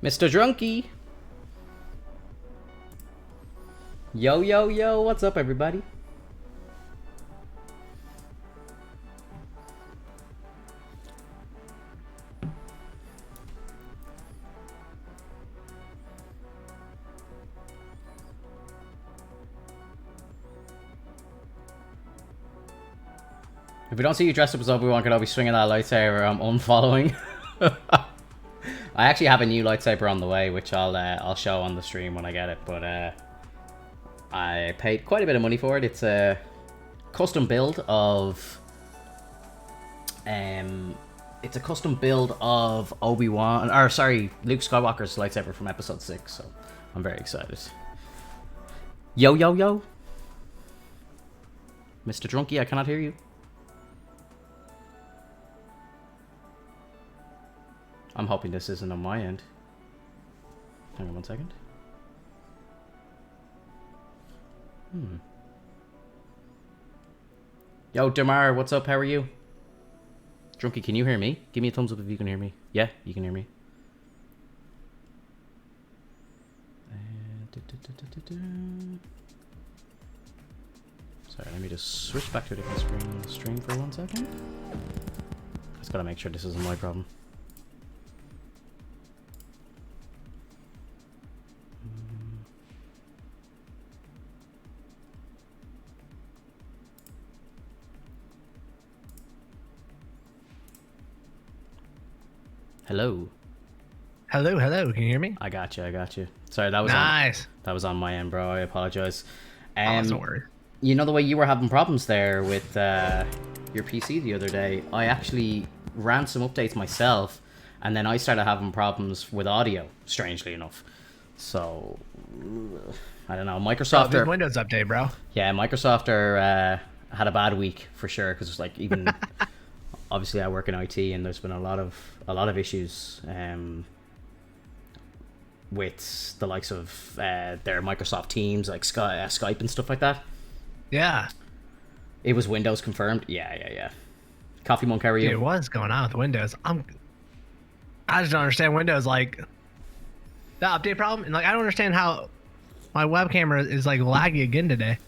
Mr. Drunky. Yo, yo, yo, what's up, everybody? If we don't see you dressed up as Obi-Wan Kenobi swinging that lightsaber, I'm unfollowing. I actually have a new lightsaber on the way, which I'll show on the stream when I get it. But I paid quite a bit of money for it. It's a custom build of it's a custom build of Luke Skywalker's lightsaber from Episode 6. So I'm very excited. Yo, yo, yo, Mr. Drunky, I cannot hear you. I'm hoping this isn't on my end. Hang on one second. Yo, Damar, what's up? How are you? Drunky, can you hear me? Give me a thumbs up if you can hear me. Yeah, you can hear me. Sorry, let me just switch back to a different stream for 1 second. Just gotta make sure this isn't my problem. Hello. Hello, hello. Can you hear me? I got you. Sorry, that was nice. That was on my end, bro. I apologize. Don't worry. You know the way you were having problems there with your PC the other day? I actually ran some updates myself, and then I started having problems with audio, strangely enough. So, I don't know. Microsoft... Oh, Windows update, bro. Yeah, Microsoft had a bad week, for sure, because it's like even... Obviously, I work in IT, and there's been a lot of issues with the likes of their Microsoft Teams, like Skype and stuff like that. Yeah. It was Windows confirmed. Yeah. Coffee Monk, how are you? Dude, what is going on with Windows? I just don't understand Windows, like the update problem, and like I don't understand how my web camera is like laggy again today.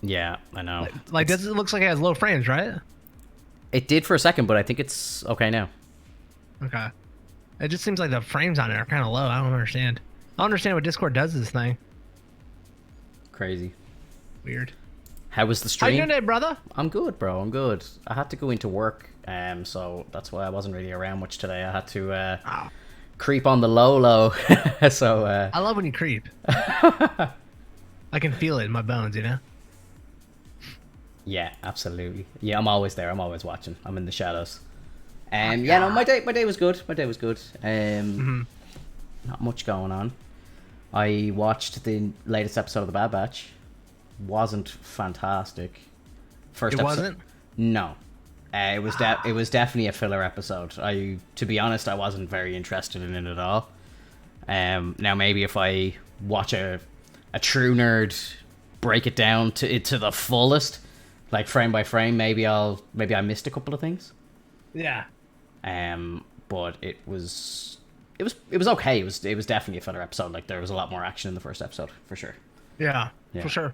Yeah, I know. Like this, it looks like it has low frames, right? It did for a second, but I think it's okay now. Okay. It just seems like the frames on it are kind of low. I don't understand. I don't understand what Discord does to this thing. Crazy. Weird. How was the stream? How you doing today, brother? I'm good, bro. I'm good. I had to go into work, so that's why I wasn't really around much today. I had to creep on the low. So I love when you creep. I can feel it in my bones, you know? Yeah, absolutely. Yeah, I'm always there. I'm always watching. I'm in the shadows. Yeah, no, my day was good. Not much going on. I watched the latest episode of The Bad Batch. Wasn't fantastic. First episode, wasn't? No. It was definitely a filler episode. To be honest, I wasn't very interested in it at all. Now maybe if I watch a true nerd break it down to the fullest, like frame by frame, maybe I missed a couple of things. Yeah. But it was okay. It was definitely a filler episode. Like there was a lot more action in the first episode for sure. Yeah. For sure.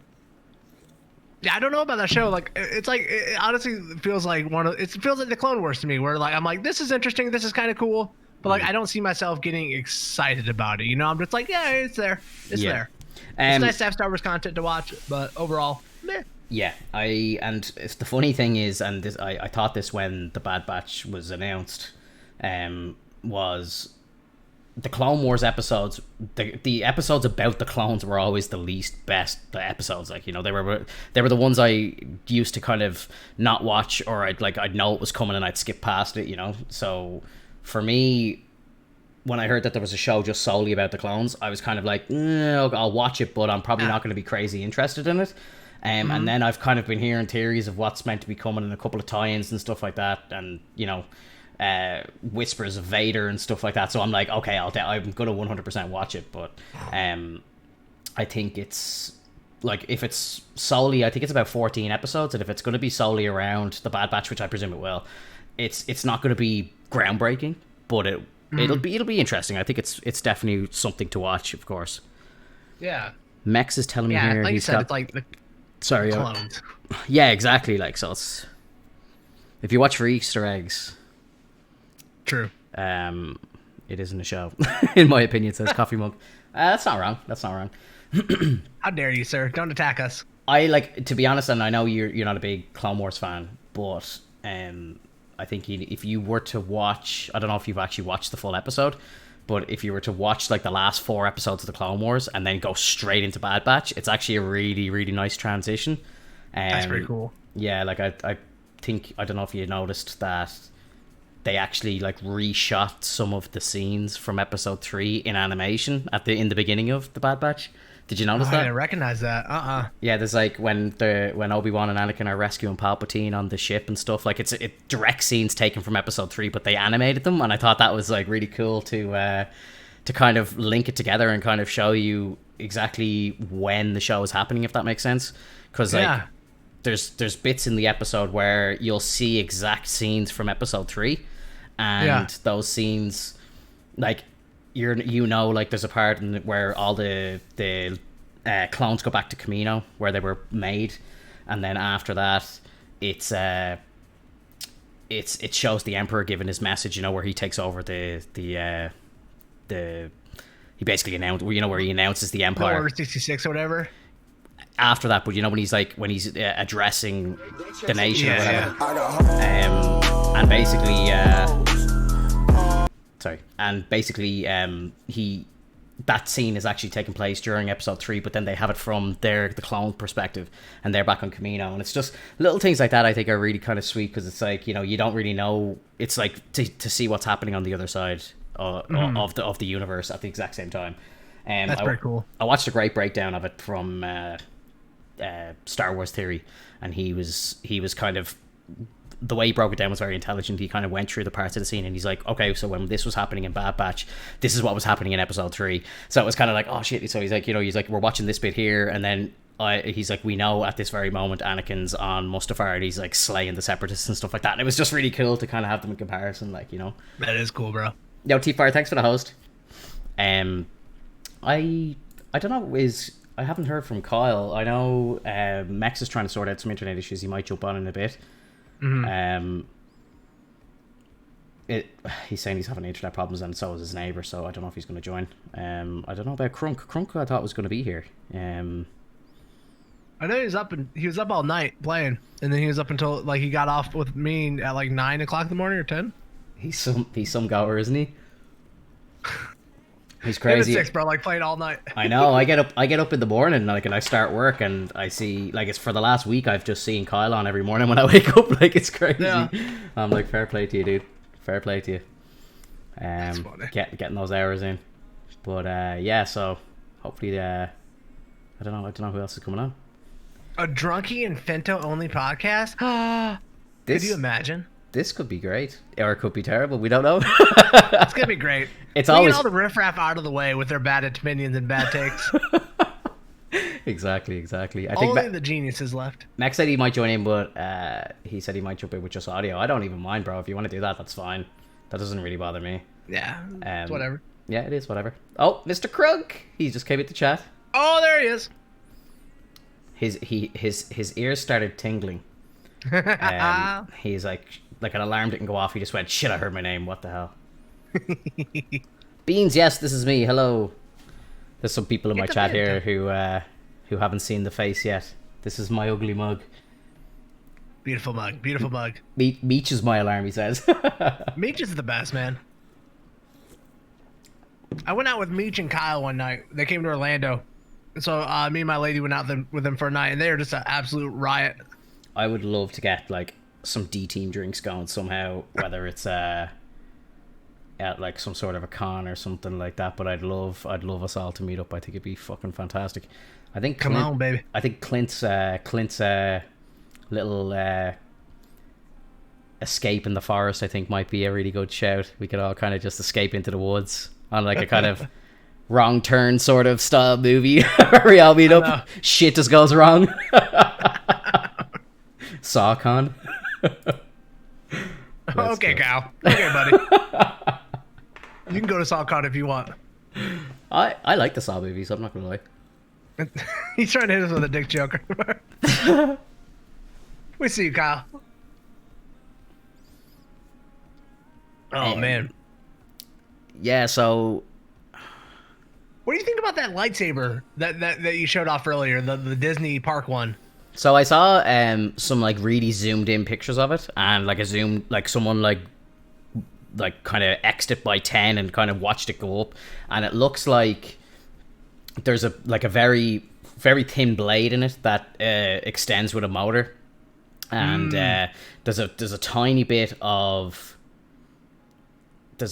Yeah, I don't know about that show. Like, it's like it honestly feels like it feels like the Clone Wars to me, where like I'm like, this is interesting, this is kind of cool, but like I don't see myself getting excited about it. You know, I'm just like, yeah, it's there, there. It's nice to have Star Wars content to watch, but overall, meh. Yeah, it's the funny thing is, and this, I thought this when the Bad Batch was announced, was the Clone Wars episodes. The episodes about the clones were always the least best episodes. Like, you know, they were the ones I used to kind of not watch, or I'd know it was coming and I'd skip past it. You know, so for me, when I heard that there was a show just solely about the clones, I was kind of like, I'll watch it, but I'm probably not going to be crazy interested in it. And then I've kind of been hearing theories of what's meant to be coming in a couple of tie-ins and stuff like that, and you know, whispers of Vader and stuff like that. So I'm like, okay, I'm gonna 100% watch it. But I think it's like, if it's solely, I think it's about 14 episodes, and if it's going to be solely around the Bad Batch, which I presume it will, it's not going to be groundbreaking, but it'll be interesting. I think it's definitely something to watch, of course. Yeah. Mex is telling me here like you he's said, got... it's like the Sorry. clones. Yeah, exactly. Like, so it's... If you watch for Easter eggs... True. It isn't a show. In my opinion, says Coffee Mug. That's not wrong. That's not wrong. How dare you, sir? Don't attack us. I like, to be honest, and I know you're not a big Clone Wars fan, but I think if you were to watch... I don't know if you've actually watched the full episode, but if you were to watch like the last 4 episodes of the Clone Wars and then go straight into Bad Batch, it's actually a really, really nice transition. That's pretty cool. Yeah, like I think, I don't know if you noticed that they actually like reshot some of the scenes from episode 3 in animation in the beginning of the Bad Batch. Did you notice that? I didn't recognize that. Yeah, there's like when Obi-Wan and Anakin are rescuing Palpatine on the ship and stuff. Like it's direct scenes taken from episode 3, but they animated them, and I thought that was like really cool to kind of link it together and kind of show you exactly when the show is happening, if that makes sense. Because like there's bits in the episode where you'll see exact scenes from episode 3, and those scenes, like, like there's a part where all the clones go back to Camino where they were made, and then after that it shows the Emperor giving his message, where he takes over the he basically announced, where he announces the Empire. Order 66 or whatever. After that, but when he's addressing the nation or whatever, and basically, that scene is actually taking place during episode 3, but then they have it from the clone perspective, and they're back on Camino, and it's just little things like that I think are really kind of sweet, because it's like, you don't really know, it's like to see what's happening on the other side of the universe at the exact same time. That's very cool. I watched a great breakdown of it from Star Wars Theory, and he was kind of, the way he broke it down was very intelligent. He kind of went through the parts of the scene, and he's like, okay, so when this was happening in Bad Batch, this is what was happening in episode 3. So it was kind of like, oh shit. So he's like, we're watching this bit here, and then he's like, we know at this very moment Anakin's on Mustafar, and he's like slaying the Separatists and stuff like that. And it was just really cool to kind of have them in comparison, like, That is cool, bro. Yo, T-Fire, thanks for the host. I don't know, I haven't heard from Kyle. I know Mex is trying to sort out some internet issues. He might jump on in a bit. He's saying he's having internet problems, and so is his neighbor, so I don't know if he's going to join. I don't know about Crunk I thought was going to be here. I know he was up all night playing, and then he was up until like he got off with me at like 9 o'clock in the morning or 10. He's some goer, isn't he? He's crazy. 6, bro, like playing all night. I know. I get up in the morning, like, and I start work, and I see, like, it's for the last week I've just seen Kyle on every morning when I wake up. Like, it's crazy. Yeah. I'm like, fair play to you, dude. Fair play to you. That's funny. Getting those hours in. But yeah, so hopefully I don't know who else is coming on. A Drunky and Finto only podcast? Could you imagine? This could be great, or it could be terrible. We don't know. It's gonna be great. It's we always get all the riffraff out of the way with their bad opinions and bad takes. Exactly. I think only the geniuses left. Max said he might join in, but he said he might jump in with just audio. I don't even mind, bro. If you want to do that, that's fine. That doesn't really bother me. Yeah, it's whatever. Yeah, it is whatever. Oh, Mr. Krug, he just came into chat. Oh, there he is. His ears started tingling. He's like an alarm didn't go off. He just went, shit, I heard my name. What the hell? Beans, yes, this is me. Hello. There's some people in my chat here who haven't seen the face yet. This is my ugly mug. Beautiful mug. Beautiful mug. Meech is my alarm, he says. Meech is the best, man. I went out with Meech and Kyle one night. They came to Orlando. So me and my lady went out with them for a night, and they were just an absolute riot. I would love to get like some D-team drinks going somehow, whether it's at like some sort of a con or something like that. But I'd love us all to meet up. I think it'd be fucking fantastic. I think Come on, baby. I think Clint's little escape in the forest, I think, might be a really good shout. We could all kind of just escape into the woods on like a kind of wrong turn sort of style movie where we all meet up. Shit just goes wrong. SawCon. Okay, Kyle. Okay, buddy. You can go to SawCon if you want. I like the Saw movies. I'm not gonna lie. He's trying to hit us with a dick joke. We see you, Kyle. Oh man. Yeah. So. What do you think about that lightsaber that you showed off earlier, the Disney park one? So I saw some like really zoomed in pictures of it, and like someone like kind of X'd it by 10 and kind of watched it go up, and it looks like there's a very very thin blade in it that extends with a motor, and there's a tiny bit of you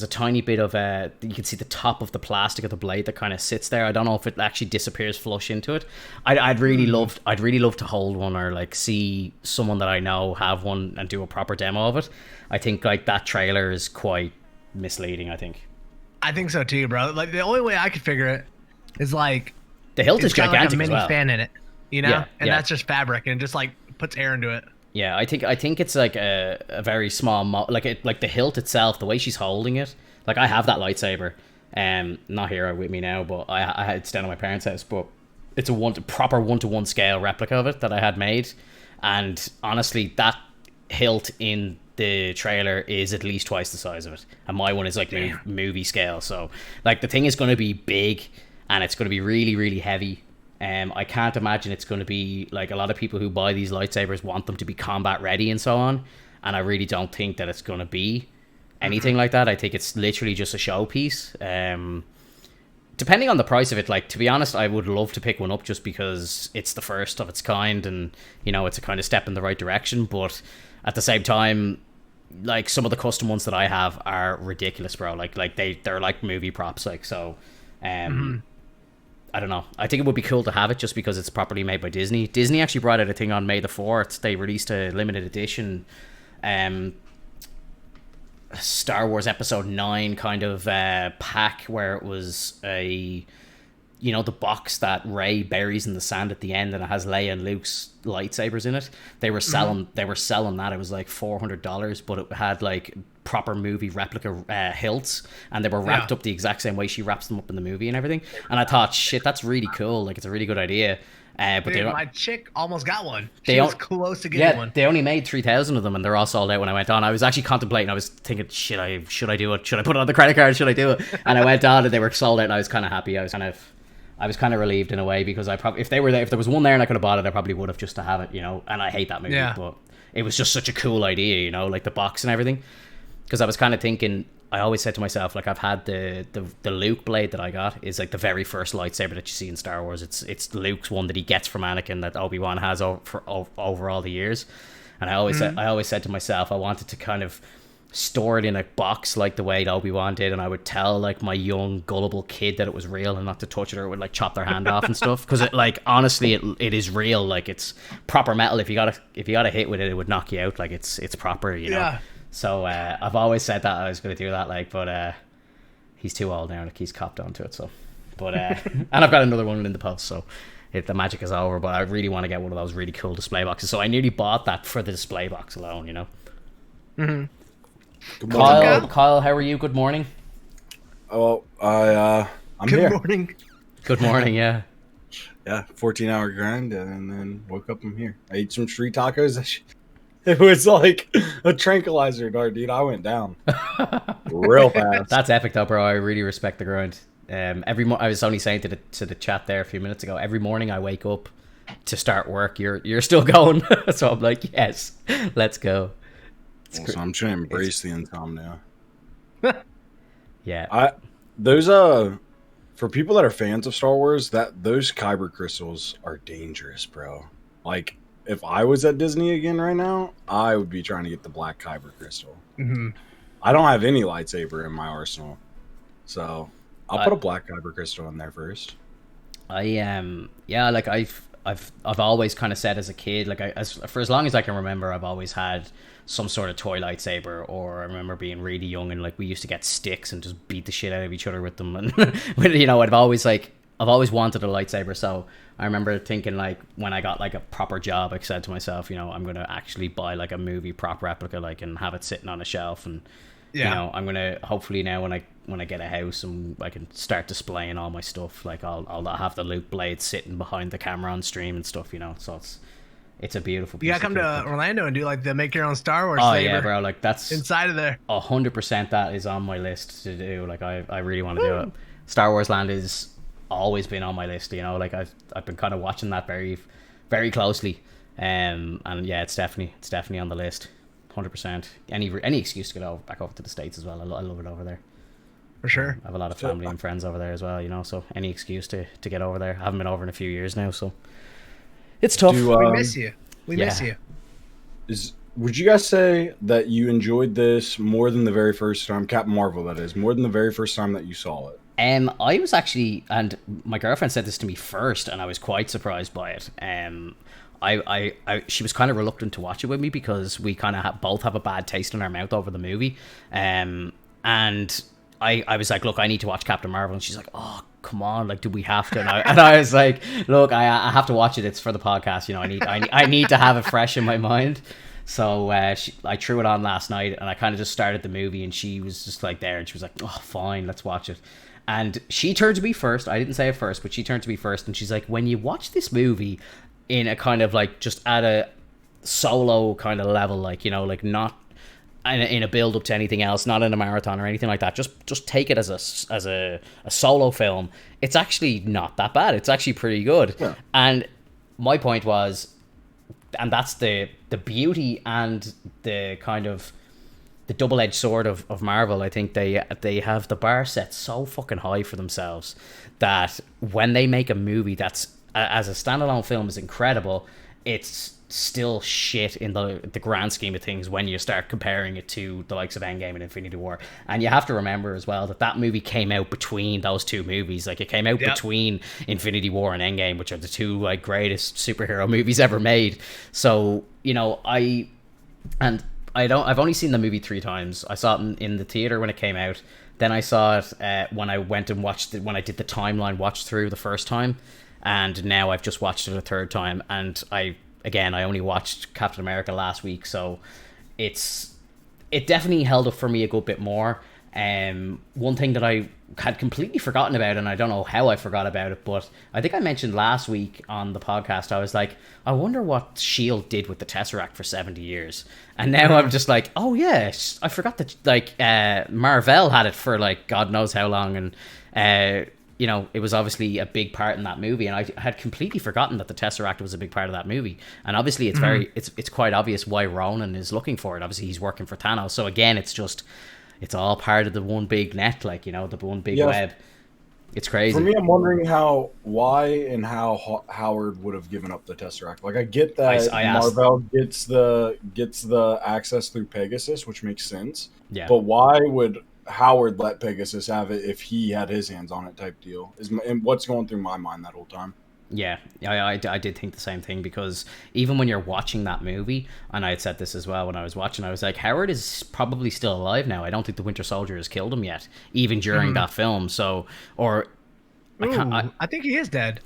can see the top of the plastic of the blade that kind of sits there. I don't know if it actually disappears flush into it. I'd really love to hold one, or like see someone that I know have one and do a proper demo of it. I think like that trailer is quite misleading. I think so too, bro. Like the only way I could figure it is like the hilt is gigantic, like a mini as well. fan in it, you know, Yeah, that's just fabric and it just like puts air into it. Yeah, I think it's like a very small like the hilt itself, the way she's holding it. Like I have that lightsaber, not here with me now, but I had it's down at my parents' house. But it's a proper 1-to-1 scale replica of it that I had made, and honestly, that hilt in the trailer is at least twice the size of it, and my one is like movie scale. So like the thing is going to be big, and it's going to be really really heavy. I can't imagine it's going to be like a lot of people who buy these lightsabers want them to be combat ready and so on. And I really don't think that it's going to be anything like that. I think it's literally just a showpiece. Depending on the price of it, like to be honest, I would love to pick one up just because it's the first of its kind, and you know it's a kind of step in the right direction. But at the same time, like some of the custom ones that I have are ridiculous, bro. Like they're like movie props, like so. I don't know. I think it would be cool to have it just because it's properly made by Disney. Disney actually brought out a thing on May the 4th. They released a limited edition Star Wars Episode 9 kind of pack where it was the box that Rey buries in the sand at the end, and it has Leia and Luke's lightsabers in it. They were selling that. It was like $400, but it had like proper movie replica hilts, and they were wrapped up the exact same way she wraps them up in the movie and everything. And I thought, shit, that's really cool. Like it's a really good idea. But dude, my chick almost got one. She was close to getting one. They only made 3,000 of them, and they're all sold out when I went on. I was actually contemplating. I was thinking, should I do it? Should I put it on the credit card? Should I do it? And I went on, and they were sold out, and I was kind of happy. I was kind of relieved in a way, because I probably, if there was one there and I could have bought it, I probably would have just to have it, you know. And I hate that movie, but it was just such a cool idea, you know, like the box and everything. Because I was kind of thinking, I always said to myself, like I've had the Luke blade that I got is like the very first lightsaber that you see in Star Wars. It's Luke's one that he gets from Anakin that Obi-Wan has over all the years. And I always said to myself, I wanted to kind of store it in a box like the way Obi-Wan did, and I would tell like my young gullible kid that it was real and not to touch it, or it would like chop their hand off and stuff, because it like honestly it is real. Like it's proper metal. If you got a hit with it, it would knock you out. Like it's proper, you know. So I've always said that I was going to do that, like, but he's too old now, like he's copped onto it. So but and I've got another one in the post, so the magic is over. But I really want to get one of those really cool display boxes, so I nearly bought that for the display box alone, you know. Kyle, how are you? Good morning. Oh, I'm here. Good morning. Good morning, yeah. Yeah, 14-hour grind, and then woke up. I'm here. I ate some street tacos. It was like a tranquilizer dart, dude. I went down real fast. That's epic, though, bro. I really respect the grind. I was only saying to the chat there a few minutes ago. Every morning I wake up to start work. You're still going, so I'm like, yes, let's go. So I'm trying to embrace the insomnia. Yeah. Those for people that are fans of Star Wars, those kyber crystals are dangerous, bro. Like if I was at Disney again right now, I would be trying to get the black kyber crystal. Mm-hmm. I don't have any lightsaber in my arsenal, so I'll put a black kyber crystal in there first. Like I've always kind of said as a kid, like for as long as I can remember, I've always had some sort of toy lightsaber. Or I remember being really young and like we used to get sticks and just beat the shit out of each other with them, and you know, I've always wanted a lightsaber. So I remember thinking, like, when I got like a proper job, I said to myself, you know, I'm gonna actually buy like a movie prop replica, like, and have it sitting on a shelf and Yeah. I'm gonna hopefully now when I get a house and I can start displaying all my stuff, like I'll have the Luke blade sitting behind the camera on stream and stuff, so it's a beautiful piece You gotta of come kit. to Orlando and do like the make your own Star Wars Oh saber yeah, bro, like that's inside of there. 100% that is on my list to do. Like I really want to do it. Star Wars Land is always been on my list, like I've been kind of watching that very very closely. And yeah, it's definitely on the list. 100%. Any excuse to get back over to the States as well. I love it over there. For sure. I have a lot of family and friends over there as well, so any excuse to get over there. I haven't been over in a few years now, so it's tough. We miss you. We miss you. Would you guys say that you enjoyed this more than the very first time, Captain Marvel, that is, more than the very first time that you saw it? I was actually, and my girlfriend said this to me first, and I was quite surprised by it. She was kind of reluctant to watch it with me because we kind of both have a bad taste in our mouth over the movie. And I was like, look, I need to watch Captain Marvel, and she's like, oh, come on, like, do we have to? And I was like, look, I have to watch it. It's for the podcast, I need to have it fresh in my mind. So I threw it on last night, and I kind of just started the movie, and she was just like there, and she was like, oh, fine, let's watch it. And she turned to me first. I didn't say it first, but she turned to me first, and she's like, when you watch this movie in a kind of like just at a solo kind of level, like, like not in a build up to anything else, not in a marathon or anything like that, just take it as a solo film, it's actually not that bad. It's actually pretty good. Yeah. And my point was, and that's the beauty and the kind of the double-edged sword of Marvel. I think they have the bar set so fucking high for themselves that when they make a movie that's as a standalone film is incredible, it's still shit in the grand scheme of things when you start comparing it to the likes of Endgame and Infinity War. And you have to remember as well that movie came out between those two movies. Like, it came out between Infinity War and Endgame, which are the two like greatest superhero movies ever made. So I've only seen the movie 3 times. I saw it in the theater when it came out. Then I saw it when I went and watched it, when I did the timeline watch through the first time. And now I've just watched it a third time. And I only watched Captain America last week. So it definitely held up for me a good bit more. One thing that I had completely forgotten about, and I don't know how I forgot about it, but I think I mentioned last week on the podcast, I was like, I wonder what S.H.I.E.L.D. did with the Tesseract for 70 years. And now I'm just like, oh yeah, I forgot that, like, Marvel had it for like God knows how long, and it was obviously a big part in that movie, and I had completely forgotten that the Tesseract was a big part of that movie. And obviously it's quite obvious why Ronan is looking for it. Obviously he's working for Thanos, so again, it's all part of the one big net, like, the one big web. It's crazy. For me, I'm wondering why and how Howard would have given up the Tesseract. Like, I get that Marvel gets the access through Pegasus, which makes sense. Yeah. But why would Howard let Pegasus have it if he had his hands on it, type deal? And what's going through my mind that whole time? Yeah, I did think the same thing, because even when you're watching that movie, and I had said this as well when I was watching, I was like, Howard is probably still alive now. I don't think the Winter Soldier has killed him yet, even during that film. So, I think he is dead.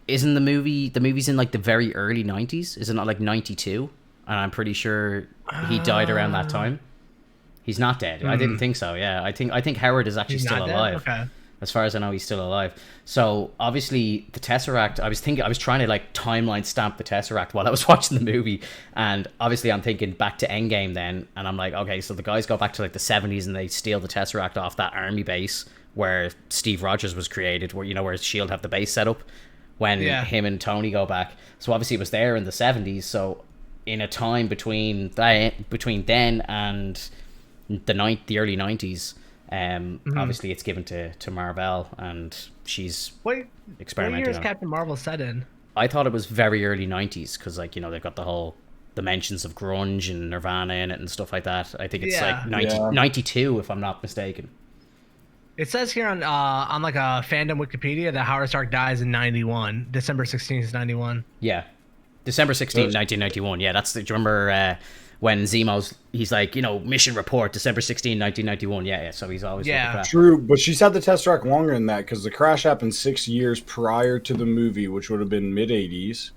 Isn't the movie's in like the very early 90s? Is it not like 92? And I'm pretty sure he died around that time. He's not dead. I didn't think so. Yeah, I think Howard is actually still alive. Okay. As far as I know, he's still alive. So obviously the Tesseract, I was trying to like timeline stamp the Tesseract while I was watching the movie, and obviously I'm thinking back to Endgame then, and I'm like, okay, so the guys go back to like the 70s and they steal the Tesseract off that army base where Steve Rogers was created, where where S.H.I.E.L.D. have the base set up when him and Tony go back. So obviously it was there in the 70s. So in a time between then and the early 90s, obviously it's given to Marvel, and she's experimenting. What year is on Captain Marvel set in? I thought it was very early 90s, because like they've got the whole mentions of grunge and Nirvana in it and stuff like that. I think it's like 92 if I'm not mistaken. It says here on like a fandom Wikipedia that Howard Stark dies in 91, December 16th, 91. Yeah, December 16th, 1991. Yeah, do you remember when he's like, mission report, December 16, 1991. Yeah, so he's always true, but she's had the Tesseract longer than that, because the crash happened 6 years prior to the movie, which would have been mid-80s.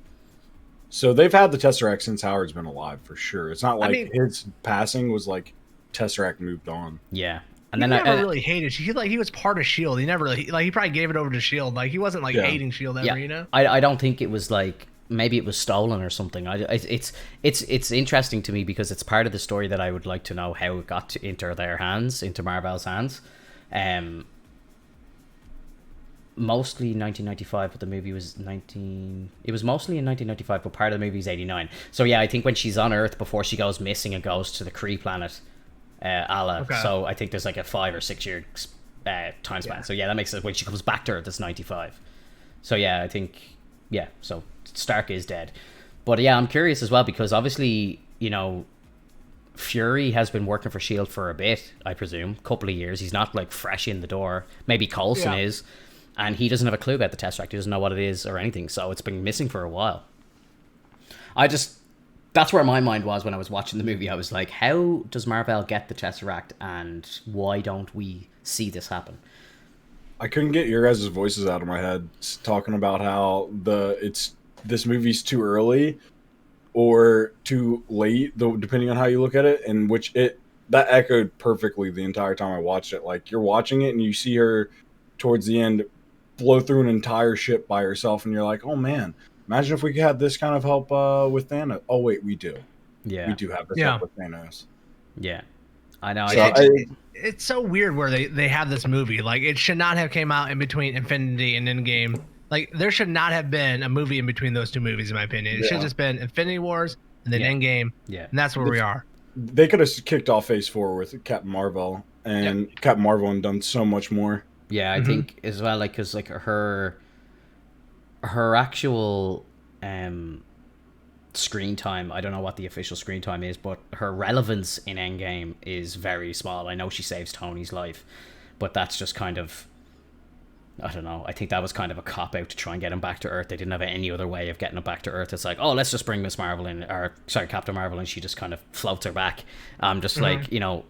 So they've had the Tesseract since Howard's been alive, for sure. It's not like his passing was like Tesseract moved on. Yeah. And then never really hated. He was part of Shield. He never really he probably gave it over to Shield. Like he wasn't like hating Shield ever. You know. I don't think it was like, maybe it was stolen or something. It's interesting to me because it's part of the story that I would like to know how it got into their hands, into Marvel's hands. Mostly 1995, but the movie was 19. It was mostly in 1995, but part of the movie is 89. So yeah, I think when she's on Earth before she goes missing and goes to the Kree planet, Allah. Okay. So I think there's like a 5 or 6 year time span. So yeah, that makes sense. When she comes back to Earth, it's 95. So yeah, I think so Stark is dead. But yeah, I'm curious as well because obviously, you know, Fury has been working for Shield for a bit, I presume, couple of years. He's not like fresh in the door. Maybe Coulson is. And he doesn't have a clue about the Tesseract. He doesn't know what it is or anything. So it's been missing for a while. That's where my mind was when I was watching the movie. I was like, how does Marvel get the Tesseract and why don't we see this happen? I couldn't get your guys' voices out of my head talking about how this movie's too early or too late, though, depending on how you look at it, and that echoed perfectly the entire time I watched it. Like, you're watching it and you see her towards the end blow through an entire ship by herself, and you're like, oh man, imagine if we could have this kind of help with Thanos. Oh wait, we do. Yeah, we do have this help with Thanos. Yeah, I know. So it's so weird where they have this movie. Like, it should not have came out in between Infinity and Endgame. Like, there should not have been a movie in between those two movies, in my opinion. It should have just been Infinity Wars and then Endgame. Yeah, and that's where we are. They could have kicked off Phase 4 with Captain Marvel and Captain Marvel and done so much more. Yeah, I think as well, like, because like her actual screen time, I don't know what the official screen time is, but her relevance in Endgame is very small. I know she saves Tony's life, but that's just kind of, I don't know. I think that was kind of a cop-out to try and get him back to Earth. They didn't have any other way of getting him back to Earth. It's like, oh, let's just bring Miss Marvel in, or sorry, Captain Marvel, and she just kind of floats her back. Just like, you know,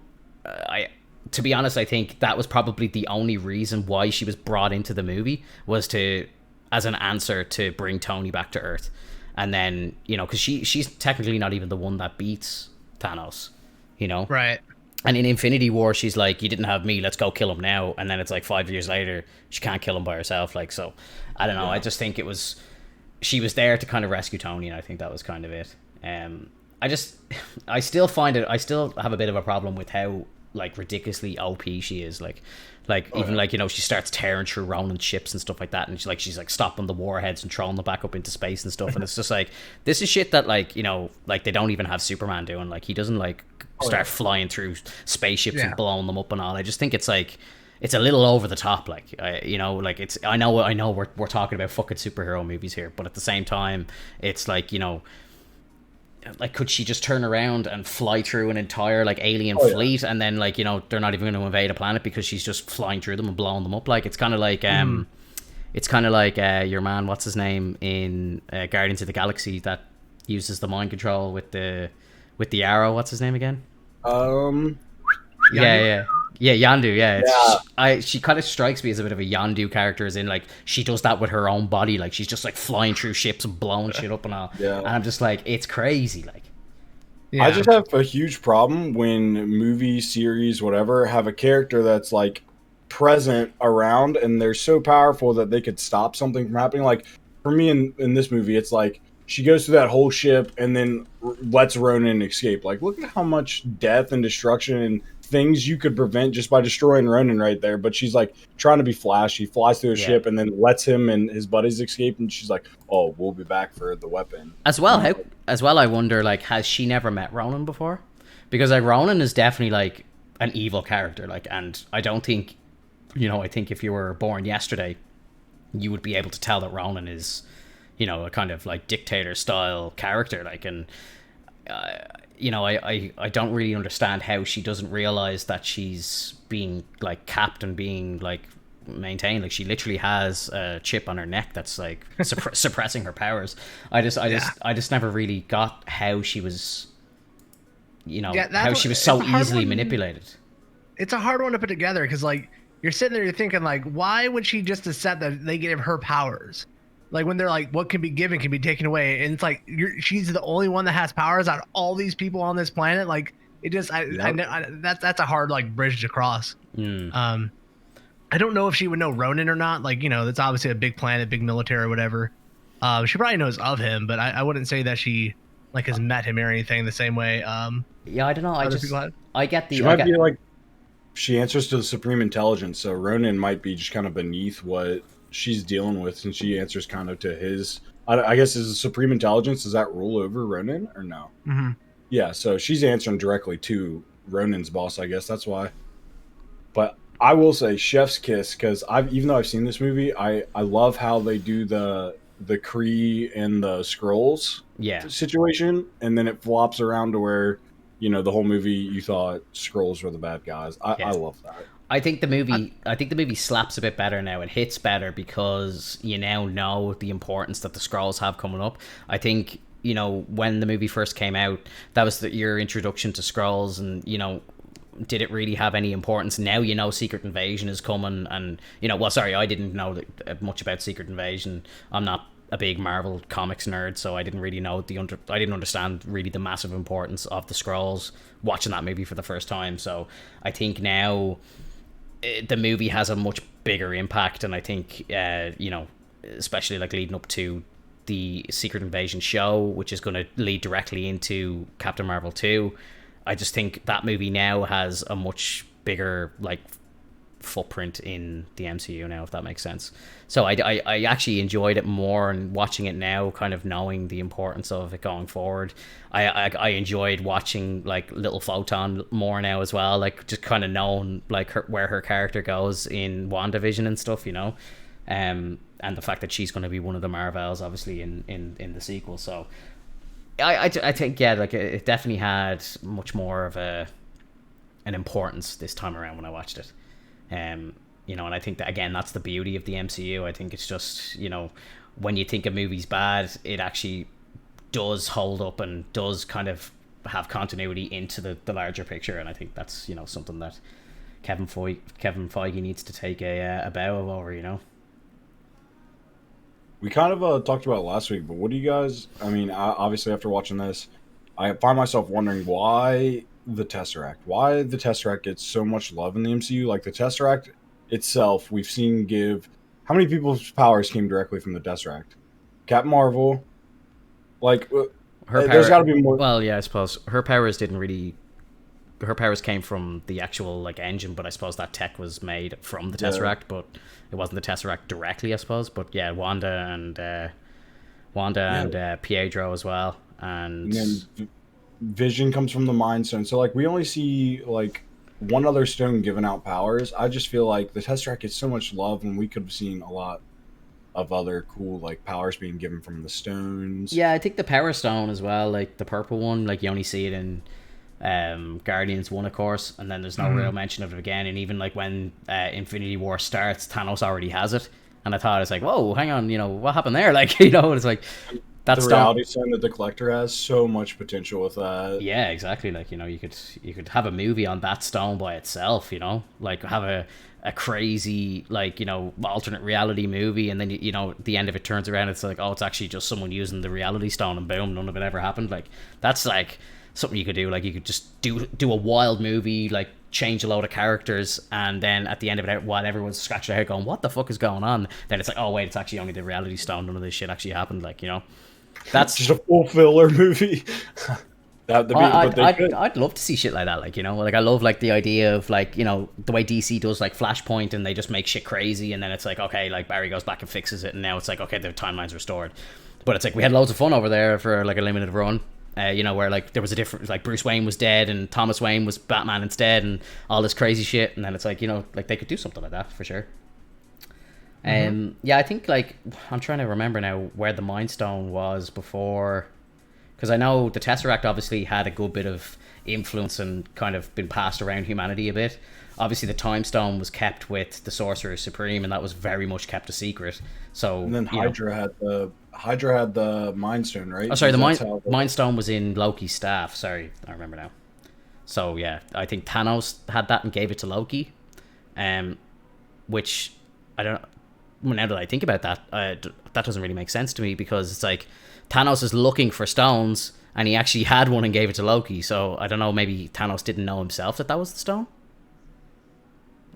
to be honest, I think that was probably the only reason why she was brought into the movie, was as an answer to bring Tony back to Earth. And then, you know, because she's technically not even the one that beats Thanos, you know? Right. And in Infinity War, she's like, you didn't have me, let's go kill him now. And then it's like 5 years later, she can't kill him by herself. Like, so, I don't know. Yeah. I just think she was there to kind of rescue Tony, and I think that was kind of it. I still have a bit of a problem with how, like, ridiculously OP she is. Like like, you know, she starts tearing through Ronan's ships and stuff like that, and she's like stopping the warheads and throwing them back up into space and stuff. And it's just like, this is shit that, like, you know, like, they don't even have Superman doing. Like, he doesn't like start flying through spaceships and blowing them up and all. I just think it's like, it's a little over the top. Like, you know, like, it's, I know we're talking about fucking superhero movies here, but at the same time, it's like, you know, like, could she just turn around and fly through an entire, like, alien fleet, and then, like, you know, they're not even going to invade a planet because she's just flying through them and blowing them up? Like, it's kind of like your man, what's his name in Guardians of the Galaxy, that uses the mind control with the arrow. What's his name again? Yondu. Yeah, she kind of strikes me as a bit of a Yondu character, as in, like, she does that with her own body. Like, she's just like flying through ships and blowing shit up and all. Yeah. And I'm just like, it's crazy. Like, I just have a huge problem when movies, series, whatever, have a character that's like present around and they're so powerful that they could stop something from happening. Like, for me in this movie, it's like she goes through that whole ship and then lets Ronan escape. Like, look at how much death and destruction and things you could prevent just by destroying Ronan right there. But she's like trying to be Flash. She flies through a ship and then lets him and his buddies escape, and she's like, oh, we'll be back for the weapon. As well, I wonder, like, has she never met Ronan before? Because, like, Ronan is definitely, like, an evil character. Like, and I don't think, you know, I think if you were born yesterday, you would be able to tell that Ronan is, you know, a kind of, like, dictator style character. Like, and you know, I don't really understand how she doesn't realize that she's being, like, capped and being, like, maintained. Like, she literally has a chip on her neck that's, like, suppressing her powers. I just never really got how she was, you know, how she was so easily manipulated. It's a hard one to put together, because, like, you're sitting there, you're thinking, like, why would she just accept that they gave her powers? Like, when they're like, what can be given can be taken away. And it's like, she's the only one that has powers out of all these people on this planet. Like, It just I Yep. know that's a hard like bridge to cross. Mm. I don't know if she would know Ronan or not. Like, that's obviously a big planet, big military or whatever. She probably knows of him, but I wouldn't say that she like has met him or anything the same way Yeah, I don't know. other people have. She I might get. be like she answers to the supreme intelligence, so Ronan might be just kind of beneath what she's dealing with, and she answers kind of to his. I guess is the supreme intelligence, does that rule over Ronan or no? Mm-hmm. Yeah, so she's answering directly to Ronan's boss. I guess that's why. But I will say Chef's Kiss because I've even though I've seen this movie, I love how they do the Kree and the scrolls Yeah. situation, and then it flops around to where the whole movie you thought scrolls were the bad guys. I Yeah. love that. I think the movie slaps a bit better now. It hits better because you now know the importance that the Skrulls have coming up. I think when the movie first came out, that was your introduction to Skrulls, and did it really have any importance? Now Secret Invasion is coming, and well, sorry, I didn't know much about Secret Invasion. I'm not a big Marvel comics nerd, so I didn't really know I didn't understand really the massive importance of the Skrulls watching that movie for the first time. So I think now the movie has a much bigger impact, and I think especially like leading up to the Secret Invasion show, which is going to lead directly into Captain Marvel 2. I just think that movie now has a much bigger like footprint in the MCU now, if that makes sense. So I actually enjoyed it more, and watching it now, kind of knowing the importance of it going forward. I enjoyed watching like Little Photon more now as well, like just kind of knowing like where her character goes in WandaVision and stuff, and the fact that she's going to be one of the Marvels, obviously in the sequel. So I think like it definitely had much more of an importance this time around when I watched it. And I think that again, that's the beauty of the MCU. I think it's just when you think a movie's bad, it actually does hold up and does kind of have continuity into the larger picture. And I think that's something that Kevin Feige needs to take a bow over. We kind of talked about it last week, but what do you guys? I mean, obviously after watching this, I find myself wondering why the Tesseract. Why the Tesseract gets so much love in the MCU? Like the Tesseract itself, we've seen give. How many people's powers came directly from the Tesseract? Captain Marvel. Like, there's got to be more. Well, yeah, I suppose her powers didn't really. Her powers came from the actual like engine, but I suppose that tech was made from the Tesseract, but it wasn't the Tesseract directly, I suppose. But yeah, Wanda and Pietro as well, and then Vision comes from the Mind Stone. So like we only see like one other stone giving out powers. I just feel like the Tesseract gets so much love, and we could have seen a lot of other cool like powers being given from the stones. Yeah, I think the Power Stone as well, like the purple one, like you only see it in Guardians 1, of course, and then there's no real mention of it again. And even like when Infinity War starts, Thanos already has it, and I thought it's like, whoa, hang on, what happened there? Like, it's like that's the reality stone that the Collector has so much potential with that. Yeah, exactly. Like you could have a movie on that stone by itself. Like have a crazy like alternate reality movie, and then the end of it turns around, it's like, oh, it's actually just someone using the reality stone, and boom, none of it ever happened. Like that's like something you could do. Like you could just do a wild movie, like change a load of characters, and then at the end of it, while everyone's scratching their head going, what the fuck is going on, then it's like, oh wait, it's actually only the reality stone, none of this shit actually happened. Like that's just a full filler movie. I'd love to see shit like that. Like like I love like the idea of like the way DC does like Flashpoint, and they just make shit crazy, and then it's like, okay, like Barry goes back and fixes it, and now it's like, okay, the timeline's restored. But it's like we had loads of fun over there for like a limited run. Where like there was a different, like Bruce Wayne was dead and Thomas Wayne was Batman instead, and all this crazy shit, and then it's like like they could do something like that for sure. Yeah, I think like I'm trying to remember now where the Mind Stone was before, because I know the Tesseract obviously had a good bit of influence and kind of been passed around humanity a bit. Obviously, the Time Stone was kept with the Sorcerer Supreme, and that was very much kept a secret. So, and then Hydra had the Mind Stone, right? Oh, sorry, the Mind Stone was in Loki's staff. Sorry, I remember now. So yeah, I think Thanos had that and gave it to Loki, which I don't. Well, now that I think about that, that doesn't really make sense to me, because it's like Thanos is looking for stones, and he actually had one and gave it to Loki. So I don't know, maybe Thanos didn't know himself that was the stone.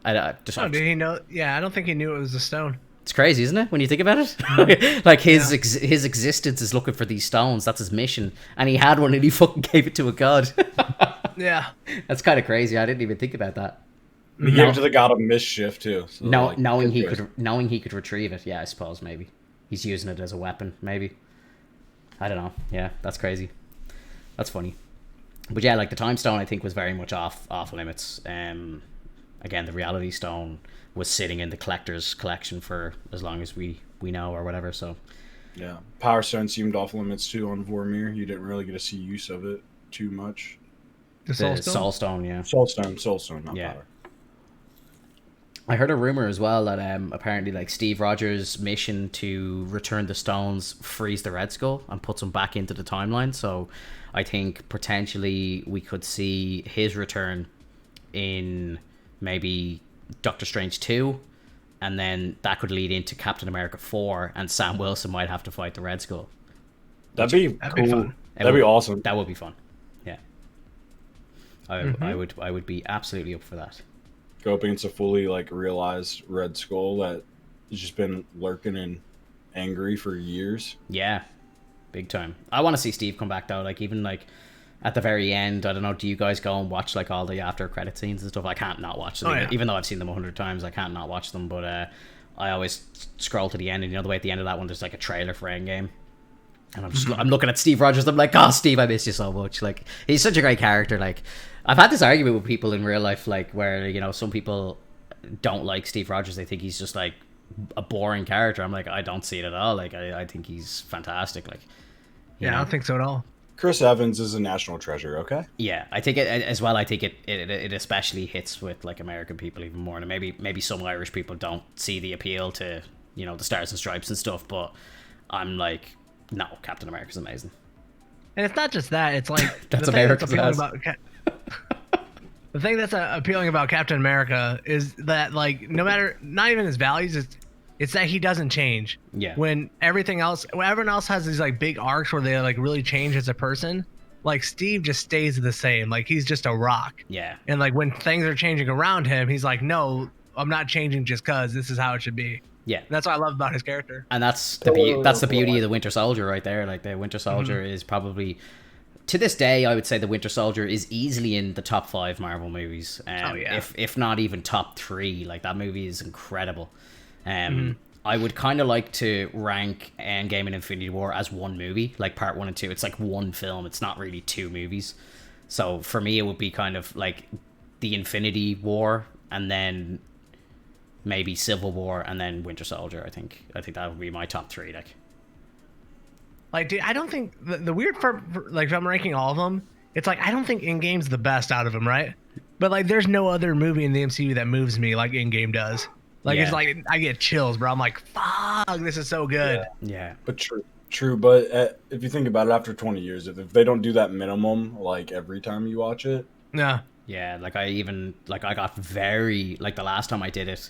Did he know? Yeah, I don't think he knew it was a stone. It's crazy, isn't it, when you think about it? Like his existence is looking for these stones. That's his mission, and he had one, and he fucking gave it to a god. Yeah, that's kind of crazy. I didn't even think about that. He gave it to the god of mischief too. So knowing he could retrieve it. Yeah, I suppose maybe he's using it as a weapon. Maybe, I don't know. Yeah, that's crazy. That's funny. But yeah, like the time stone, I think was very much off limits. Again, the reality stone was sitting in the collector's collection for as long as we know or whatever. So yeah, Power Stone seemed off limits too on Vormir. You didn't really get to see use of it too much. The Soul Stone, yeah. Soul Stone, not yeah. Power. I heard a rumor as well that apparently like Steve Rogers' mission to return the stones frees the Red Skull and puts him back into the timeline. So I think potentially we could see his return in maybe Doctor Strange 2, and then that could lead into Captain America 4, and Sam Wilson might have to fight the Red Skull. That'd be cool. That'd be awesome. That would be fun. Yeah. I would be absolutely up for that. Go up against a fully like realized Red Skull that has just been lurking and angry for years. Yeah. Big time. I want to see Steve come back though, like even like at the very end. I don't know, do you guys go and watch like all the after credit scenes and stuff? I can't not watch them. Even though I've seen them 100 times, I can't not watch them. But I always scroll to the end, and you know the way at the end of that one there's like a trailer for Endgame, and I'm looking at Steve Rogers. I'm like, oh Steve, I miss you so much. Like he's such a great character. Like I've had this argument with people in real life, like where you know some people don't like Steve Rogers. They think he's just like a boring character. I'm like, I don't see it at all. Like I think he's fantastic. Like I don't think so at all. Chris Evans is a national treasure, okay? Yeah, I think it as well. I think it especially hits with like American people even more, and maybe some Irish people don't see the appeal to the Stars and Stripes and stuff. But I'm like, no, Captain America's amazing. And it's not just that; it's like that's America's the thing that's appealing about Captain America is that like no matter not even his values, it's that he doesn't change. Yeah. When everyone else has these like big arcs where they like really change as a person, like Steve just stays the same. Like he's just a rock. Yeah. And like when things are changing around him, he's like, no, I'm not changing just cause this is how it should be. Yeah. And that's what I love about his character. And that's the beauty of the Winter Soldier right there. Like the Winter Soldier is probably, to this day, I would say the Winter Soldier is easily in the top 5 Marvel movies. If not even top 3. Like that movie is incredible. I would kind of like to rank Endgame and Infinity War as one movie, like part 1 and 2. It's like one film. It's not really 2 movies. So for me, it would be kind of like the Infinity War, and then maybe Civil War, and then Winter Soldier. I think that would be my top 3. Like, dude, I don't think the weird part, like if I'm ranking all of them, it's like I don't think Endgame's the best out of them, right? But like, there's no other movie in the MCU that moves me like Endgame does. Like it's like I get chills, bro. I'm like, fuck, this is so good. Yeah. But true. But if you think about it, after 20 years, if they don't do that minimum, like every time you watch it, yeah. Like I got very like the last time I did it,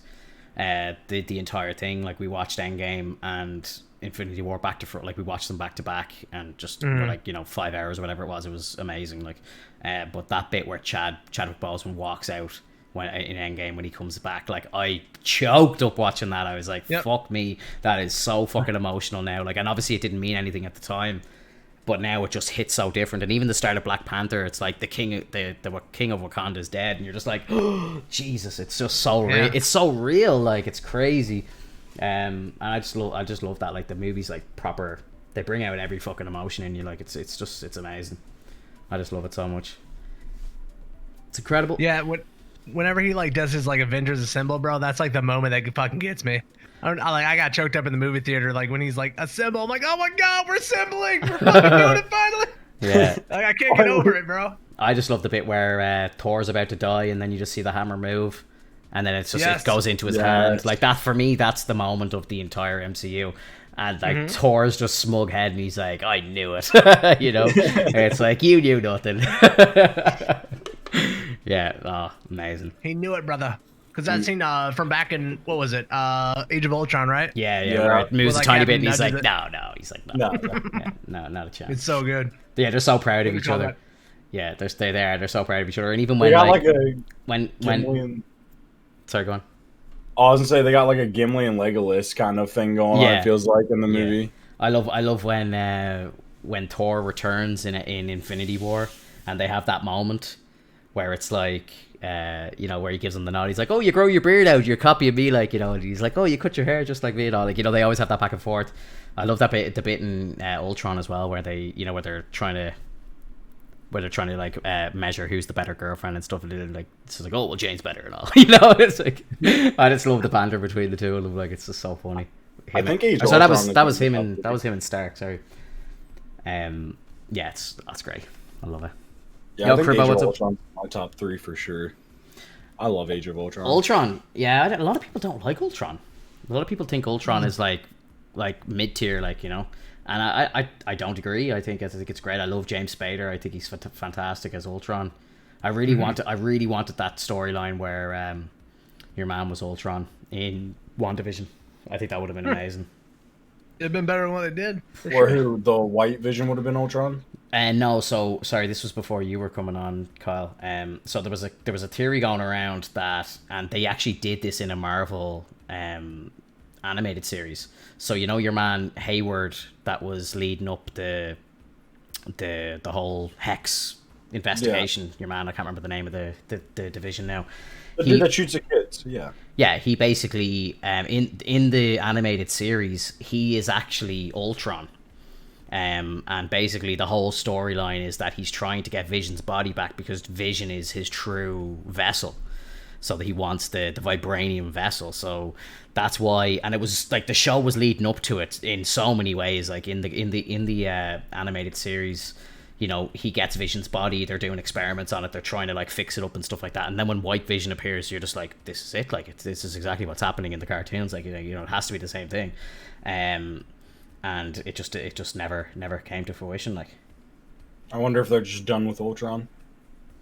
the entire thing. Like we watched Endgame and Infinity War back to front. Like we watched them back to back, and just for like 5 hours or whatever it was amazing. Like, but that bit where Chadwick Boseman walks out in Endgame when he comes back, like I choked up watching that. I was like, fuck me, that is so fucking emotional now. Like, and obviously it didn't mean anything at the time, but now it just hits so different. And even the start of Black Panther, it's like the king of Wakanda is dead, and you're just like, oh Jesus, it's just so real. It's so real, like it's crazy. And I just love that, like the movies like proper, they bring out every fucking emotion in you. Like it's amazing. I just love it so much. It's incredible. Yeah. Whenever he like does his like Avengers Assemble, bro, that's like the moment that fucking gets me. I got choked up in the movie theater, like when he's like assemble. I'm like, oh my god, we're assembling, we're fucking doing it finally. Yeah, like I can't get over it, bro. I just love the bit where Thor's about to die, and then you just see the hammer move, and then it's just it goes into his hand. Like that for me, that's the moment of the entire MCU. And like Thor's just smug head, and he's like, I knew it. It's like you knew nothing. Yeah, amazing. He knew it, brother. Because that scene from back in, what was it? Age of Ultron, right? Yeah, where it moves Well, a tiny like, bit, and he's Captain like, nudges no. He's like, no. No. Yeah, no, not a chance. It's so good. Yeah, they're so proud of What do each you call other. that? Yeah, they're so proud of each other. And even They when, got like, like a when... Sorry, go on. I was gonna say they got like a Gimli and Legolas kind of thing going on. It feels like in the movie. I love when Thor returns in Infinity War, and they have that moment where it's like, where he gives him the nod. He's like, "Oh, you grow your beard out. You're a copy of me," like, and he's like, "Oh, you cut your hair just like me," and all. Like, they always have that back and forth. I love that bit, the bit in Ultron as well, where they, where they're trying to. Like measure who's the better girlfriend and stuff, and they're like, it's like, oh well, Jane's better and all, It's like, I just love the banter between the two of them. Like, it's just so funny. I think Age of so that Ultron was him and Stark. Sorry. That's great. I love it. Yeah, I think Age of Ultron's my top 3 for sure. I love Age of Ultron. Ultron, yeah. A lot of people don't like Ultron. A lot of people think Ultron is like mid tier, And I don't agree. I think it's great. I love James Spader. I think he's fantastic as Ultron. I really wanted that storyline where your man was Ultron in WandaVision. I think that would have been amazing. It'd been better than what they did. Or who the White Vision would have been Ultron? No, so sorry, this was before you were coming on, Kyle. So there was a theory going around that, and they actually did this in a Marvel animated series. So your man Hayward, that was leading up the whole Hex investigation. Yeah. Your man, I can't remember the name of the division now. The dude that shoots the kids. Yeah, he basically in the animated series, he is actually Ultron. And basically the whole storyline is that he's trying to get Vision's body back because Vision is his true vessel. So that he wants the vibranium vessel. So that's why, and it was like the show was leading up to it in so many ways. Like in the animated series, he gets Vision's body. They're doing experiments on it. They're trying to like fix it up and stuff like that. And then when White Vision appears, you're just like, this is it. Like this is exactly what's happening in the cartoons. Like it has to be the same thing. And it just never came to fruition. Like, I wonder if they're just done with Ultron.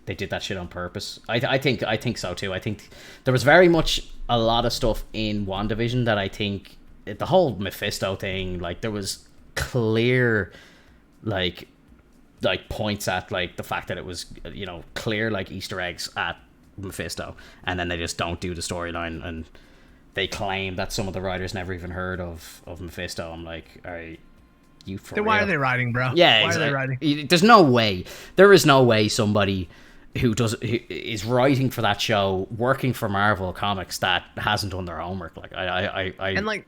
They did that shit on purpose. I think so too. I think there was very much a lot of stuff in WandaVision that I think the whole Mephisto thing, like there was clear like points at like the fact that it was clear like Easter eggs at Mephisto, and then they just don't do the storyline, and they claim that some of the writers never even heard of Mephisto. I'm like, all right. Then why are they writing, bro? Yeah, why exactly. are they writing? There's no way. There is no way somebody who is writing for that show, working for Marvel Comics, that hasn't done their homework. Like I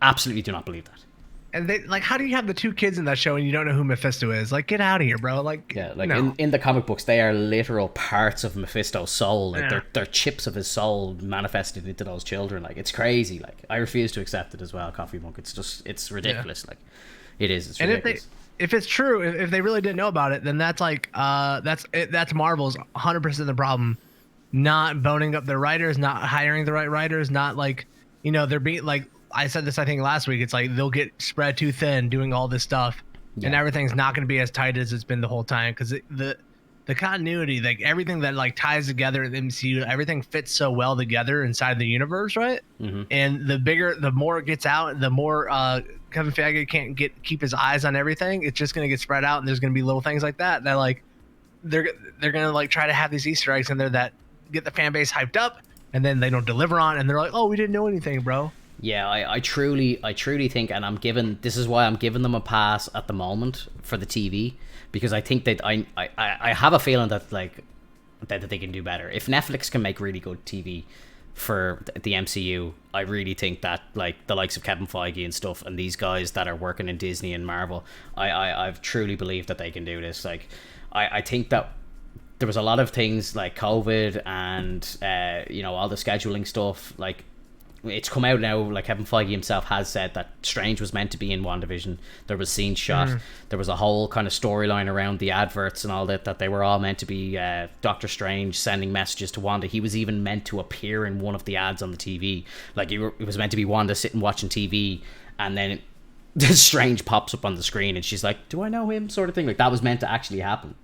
absolutely do not believe that. And they like, how do you have the 2 kids in that show and you don't know who Mephisto is? Like, get out of here, bro. Like, yeah, like no. in the comic books, they are literal parts of Mephisto's soul. Like they're chips of his soul manifested into those children. Like, it's crazy. Like, I refuse to accept it as well, Coffee Monk. It's ridiculous. Like, it is. It's ridiculous. And if it's true, if they really didn't know about it, then that's like that's Marvel's 100% the problem. Not boning up their writers, not hiring the right writers, not like they're being like, I said this I think last week. It's like they'll get spread too thin doing all this stuff, and everything's not going to be as tight as it's been the whole time because the continuity, like everything that like ties together in the MCU, everything fits so well together inside the universe, right? Mm-hmm. And the more it gets out, the more Kevin Feige can't keep his eyes on everything. It's just going to get spread out, and there's going to be little things like that like they're going to like try to have these Easter eggs in there that get the fan base hyped up, and then they don't deliver on, and they're like, oh, we didn't know anything, bro. Yeah, I truly think, and this is why I'm giving them a pass at the moment for the TV, because I think that I have a feeling that like that they can do better. If Netflix can make really good TV for the MCU, I really think that like the likes of Kevin Feige and stuff, and these guys that are working in Disney and Marvel, I've truly believed that they can do this. Like, I think that there was a lot of things like COVID and all the scheduling stuff. Like, it's come out now, like Kevin Feige himself has said that Strange was meant to be in WandaVision. There was scenes shot. There was a whole kind of storyline around the adverts and all that they were all meant to be Doctor Strange sending messages to Wanda. He was even meant to appear in one of the ads on the TV. Like, it was meant to be Wanda sitting watching TV, and then Strange pops up on the screen and she's like, do I know him, sort of thing. Like, that was meant to actually happen.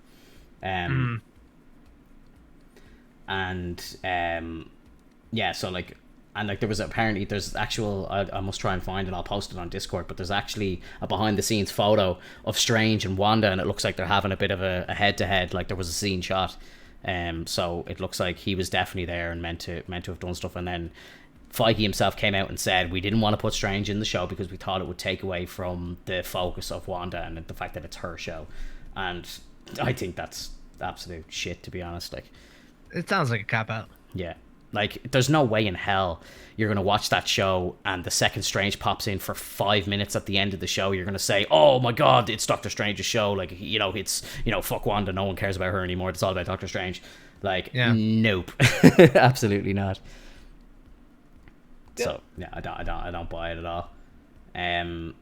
So like, and like there's actual I must try and find it. I'll post it on Discord. But there's actually a behind the scenes photo of Strange and Wanda, and it looks like they're having a bit of a head to head. Like there was a scene shot. So it looks like he was definitely there and meant to have done stuff. And then Feige himself came out and said we didn't want to put Strange in the show because we thought it would take away from the focus of Wanda and the fact that it's her show. And I think that's absolute shit, to be honest. Like, it sounds like a cop out. Yeah, like there's no way in hell you're gonna watch that show and the second Strange pops in for 5 minutes at the end of the show, you're gonna say, oh my god, it's Doctor Strange's show. Like, it's fuck Wanda, no one cares about her anymore, it's all about Doctor Strange. Like, nope. Absolutely not. So yeah, I don't buy it at all. And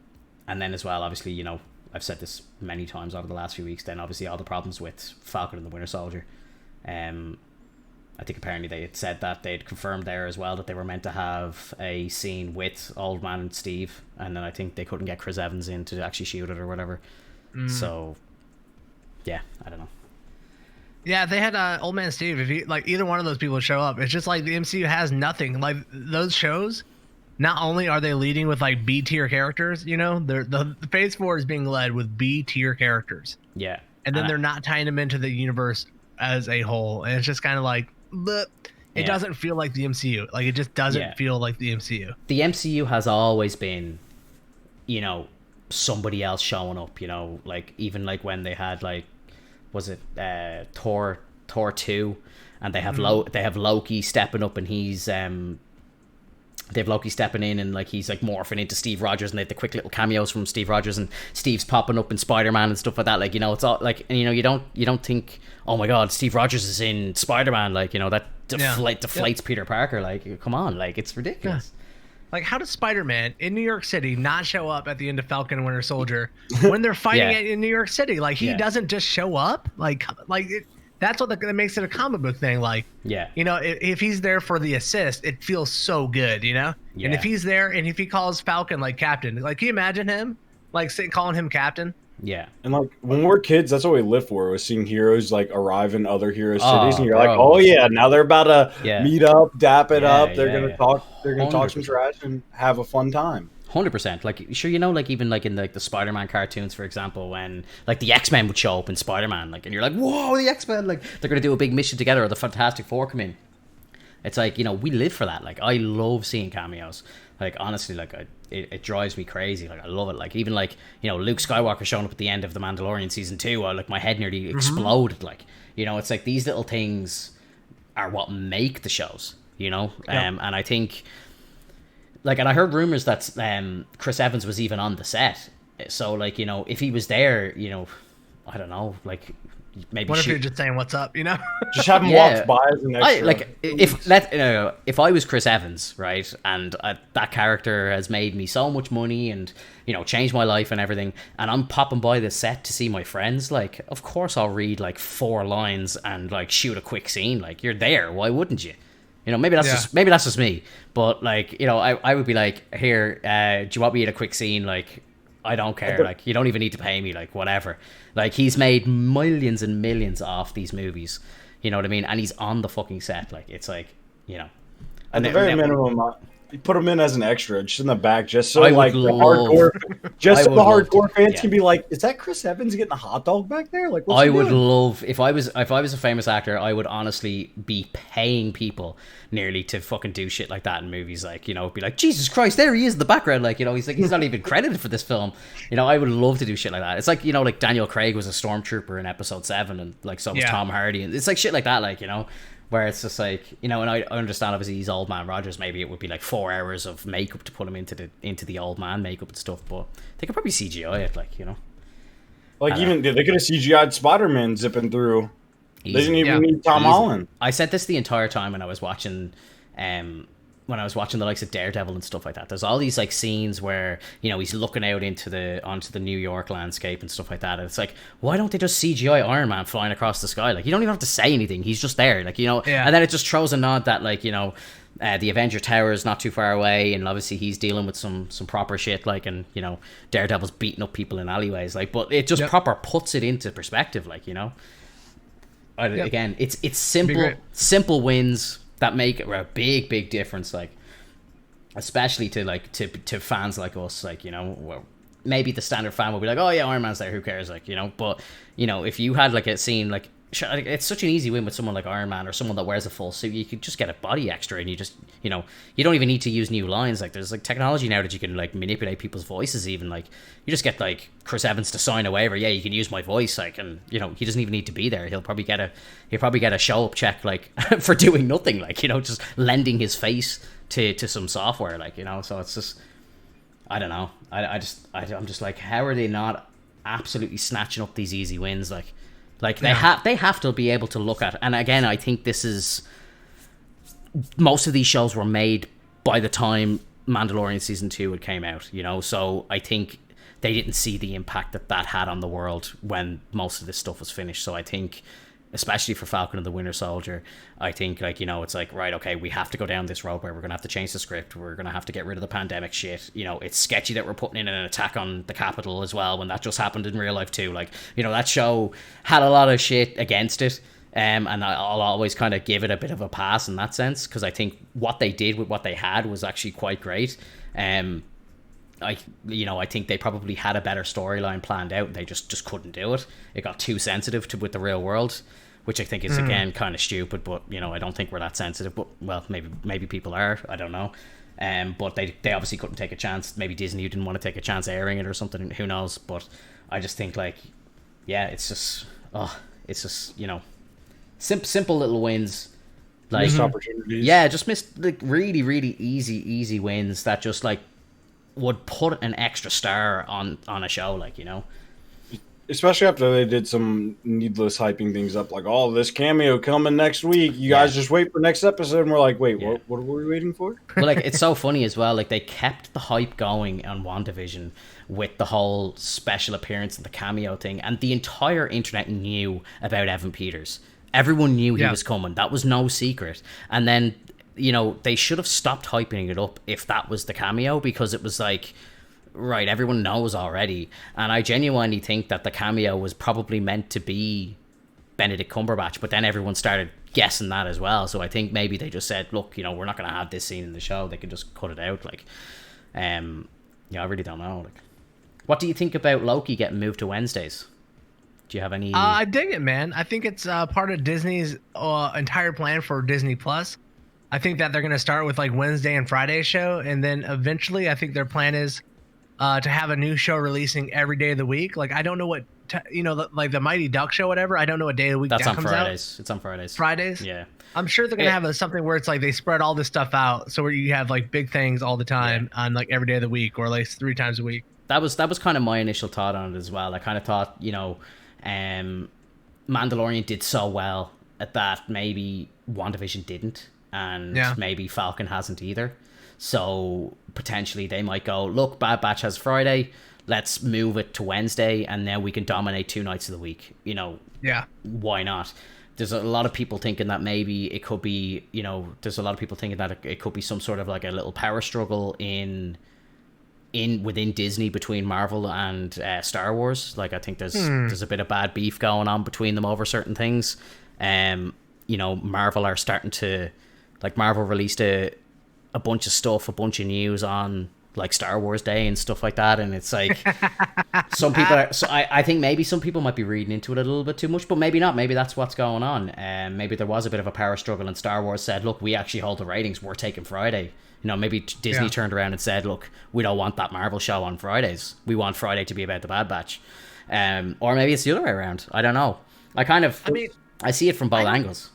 then as well, obviously, I've said this many times over the last few weeks, then obviously all the problems with Falcon and the Winter Soldier. I think apparently they had said that they'd confirmed there as well that they were meant to have a scene with Old Man and Steve, and then I think they couldn't get Chris Evans in to actually shoot it or whatever. So yeah, I don't know. Yeah, they had Old Man Steve. If either one of those people show up, it's just like the MCU has nothing. Like those shows, not only are they leading with like B tier characters, the Phase 4 is being led with B tier characters. Yeah, and then they're not tying them into the universe as a whole, and it's just kind of like, it doesn't feel like the MCU. Like it just doesn't feel like the MCU. The MCU has always been, somebody else showing up. Like even like when they had like, was it Thor 2, and they have they have Loki stepping up, and he's they have Loki stepping in, and like he's like morphing into Steve Rogers, and they have the quick little cameos from Steve Rogers, and Steve's popping up in Spider-Man and stuff like that. Like, it's all like, and, you don't think, oh my god, Steve Rogers is in Spider-Man, like, that deflates Peter Parker. Like, come on, like, it's ridiculous. Like, how does Spider-Man in New York City not show up at the end of Falcon and Winter Soldier when they're fighting it in New York City? Like, he doesn't just show up. That's what that makes it a comic book thing. Like, if he's there for the assist, it feels so good, And if he's there and if he calls Falcon like Captain, like, can you imagine him calling him Captain? Yeah. And like when we're kids, that's what we live for, was seeing heroes like arrive in other heroes' cities, and you're like, oh yeah, now they're about to meet up, dap it up. They're gonna talk. They're gonna talk some trash and have a fun time. 100%. Like, sure, like even like in like the Spider-Man cartoons, for example, when like the X-Men would show up in Spider-Man, like, and you're like, whoa, the X-Men, like they're gonna do a big mission together, or the Fantastic Four come in. It's like, we live for that. Like, I love seeing cameos. Like, honestly, like it drives me crazy. Like, I love it. Like, even like, Luke Skywalker showing up at the end of The Mandalorian season 2, like my head nearly exploded. Like, it's like these little things are what make the shows. And I think, like, and I heard rumors that Chris Evans was even on the set. So, like, if he was there, I don't know, like, maybe. What if you're just saying what's up, Just have him walk by as an extra. If I was Chris Evans, right, and that character has made me so much money and changed my life and everything, and I'm popping by the set to see my friends, like, of course I'll read like 4 lines and like shoot a quick scene. Like, you're there, why wouldn't you? Maybe that's just me, but like, I would be like, here, do you want me in a quick scene? Like, I don't care. Like, you don't even need to pay me. Like, whatever. Like, he's made millions and millions off these movies. You know what I mean? And he's on the fucking set. Like, it's like, At the very minimum, you put him in as an extra, just in the back, just so like the hardcore fans can be like, "Is that Chris Evans getting a hot dog back there?" Like, what's I would love if I was a famous actor, I would honestly be paying people nearly to fucking do shit like that in movies. Like, be like, Jesus Christ, there he is in the background. Like, he's not even credited for this film. I would love to do shit like that. It's like, like Daniel Craig was a stormtrooper in Episode 7, and like so was Tom Hardy, and it's like shit like that. Like, where it's just like, and I understand obviously he's Old Man Rogers, maybe it would be like 4 hours of makeup to put him into the old man makeup and stuff, but they could probably CGI it, like, like, even they could have CGI'd Spider-Man zipping through. Easy. They didn't even need Tom Holland. I said this the entire time when I was watching the likes of Daredevil and stuff like that. There's all these like scenes where he's looking out onto the New York landscape and stuff like that, and it's like, why don't they just CGI Iron Man flying across the sky? Like, you don't even have to say anything, he's just there, like, and then it just throws a nod that, like, the Avenger Tower is not too far away, and obviously he's dealing with some proper shit, like, and Daredevil's beating up people in alleyways, like, but it just proper puts it into perspective, like, again, it's simple wins that make a big difference. Like, especially to like to fans like us, like, you know, well, maybe the standard fan will be like, oh yeah, Iron Man's there, who cares, like, you know. But, you know, if you had like a scene like, it's such an easy win with someone like Iron Man or someone that wears a full suit. You could just get a body extra, and you just, you know, you don't even need to use new lines. Like, there's like technology now that you can like manipulate people's voices. Even like, you just get like Chris Evans to sign a waiver. Yeah, you can use my voice. Like, and you know, he doesn't even need to be there. He'll probably get a show up check, like for doing nothing. Like, you know, just lending his face to some software. Like, you know, so it's just, I don't know. I'm just like, how are they not absolutely snatching up these easy wins? Like they have to be able to look at, and again, I think this is, most of these shows were made by the time Mandalorian season 2 had came out, you know, so I think they didn't see the impact that had on the world when most of this stuff was finished. So I think, especially for Falcon and the Winter Soldier, I think, like, you know, it's like, right, okay, we have to go down this road where we're gonna have to change the script, we're gonna have to get rid of the pandemic shit, you know. It's sketchy that we're putting in an attack on the Capitol as well, when that just happened in real life too. Like, you know, that show had a lot of shit against it, and I'll always kind of give it a bit of a pass in that sense, because I think what they did with what they had was actually quite great. I think they probably had a better storyline planned out, and they just couldn't do it. It got too sensitive with the real world, which I think is, again, kind of stupid. But, you know, I don't think we're that sensitive. But, well, maybe people are. I don't know. But they obviously couldn't take a chance. Maybe Disney didn't want to take a chance airing it or something. Who knows? But I just think, like, yeah, it's just, you know, simple little wins. Like, missed opportunities. Yeah, just missed, like, really, really easy wins that just, like, would put an extra star on a show, like, you know. Especially after they did some needless hyping things up, like, oh, this cameo coming next week. You guys just wait for next episode. And we're like, wait, what were we waiting for? Well, like, it's so funny as well. Like, they kept the hype going on WandaVision with the whole special appearance and the cameo thing. And the entire internet knew about Evan Peters. Everyone knew he was coming. That was no secret. And then, you know, they should have stopped hyping it up if that was the cameo, because it was like, right, everyone knows already. And I genuinely think that the cameo was probably meant to be Benedict Cumberbatch, but then everyone started guessing that as well. So I think maybe they just said, look, you know, we're not going to have this scene in the show. They can just cut it out. Like, yeah, I really don't know. Like, what do you think about Loki getting moved to Wednesdays? Do you have any? I dig it, man. I think it's part of Disney's entire plan for Disney Plus. I think that they're going to start with like Wednesday and Friday show, and then eventually I think their plan is to have a new show releasing every day of the week. Like, I don't know what, like the Mighty Duck show, whatever. I don't know what day of the week That's that on comes Fridays. out. It's on Fridays. Fridays? Yeah. I'm sure they're going to have something where it's like they spread all this stuff out. So where you have like big things all the time on like every day of the week, or like 3 times a week. That was kind of my initial thought on it as well. I kind of thought, you know, Mandalorian did so well at that, maybe WandaVision didn't, and maybe Falcon hasn't either. So potentially they might go, look, Bad Batch has Friday, let's move it to Wednesday, and now we can dominate 2 nights of the week. You know, why not? There's a lot of people thinking that maybe it could be, you know, there's a lot of people thinking that it could be some sort of like a little power struggle within Disney between Marvel and Star Wars. Like, I think there's a bit of bad beef going on between them over certain things. You know, Marvel are starting to, like, Marvel released a bunch of stuff, a bunch of news on like Star Wars Day and stuff like that, and it's like some people are, so I think maybe some people might be reading into it a little bit too much, but maybe not. Maybe that's what's going on. Maybe there was a bit of a power struggle and Star Wars said, look, we actually hold the ratings, we're taking Friday. You know, maybe Disney turned around and said, look, we don't want that Marvel show on Fridays, we want Friday to be about the Bad Batch. Or maybe it's the other way around. I don't know. I see it from both angles.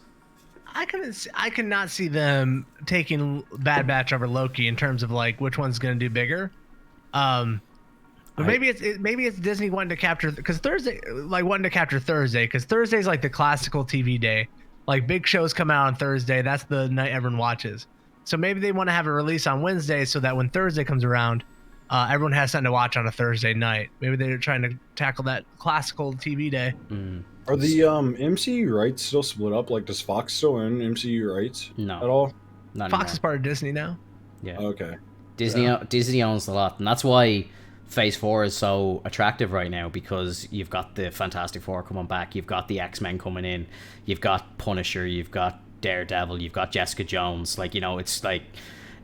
I cannot see them taking Bad Batch over Loki in terms of like which one's going to do bigger. But maybe it's Disney wanting to capture, because Thursday, like wanting to capture Thursday, because Thursday's like the classical TV day. Like, big shows come out on Thursday. That's the night everyone watches. So maybe they want to have a release on Wednesday so that when Thursday comes around, everyone has something to watch on a Thursday night. Maybe they're trying to tackle that classical TV day. Are the MCU rights still split up? Like, does Fox still own MCU rights? No, at all. Not Fox anymore. is part of Disney now. Yeah. Okay. Disney owns a lot, and that's why Phase 4 is so attractive right now, because you've got the Fantastic Four coming back, you've got the X-Men coming in, you've got Punisher, you've got Daredevil, you've got Jessica Jones. Like, you know, it's like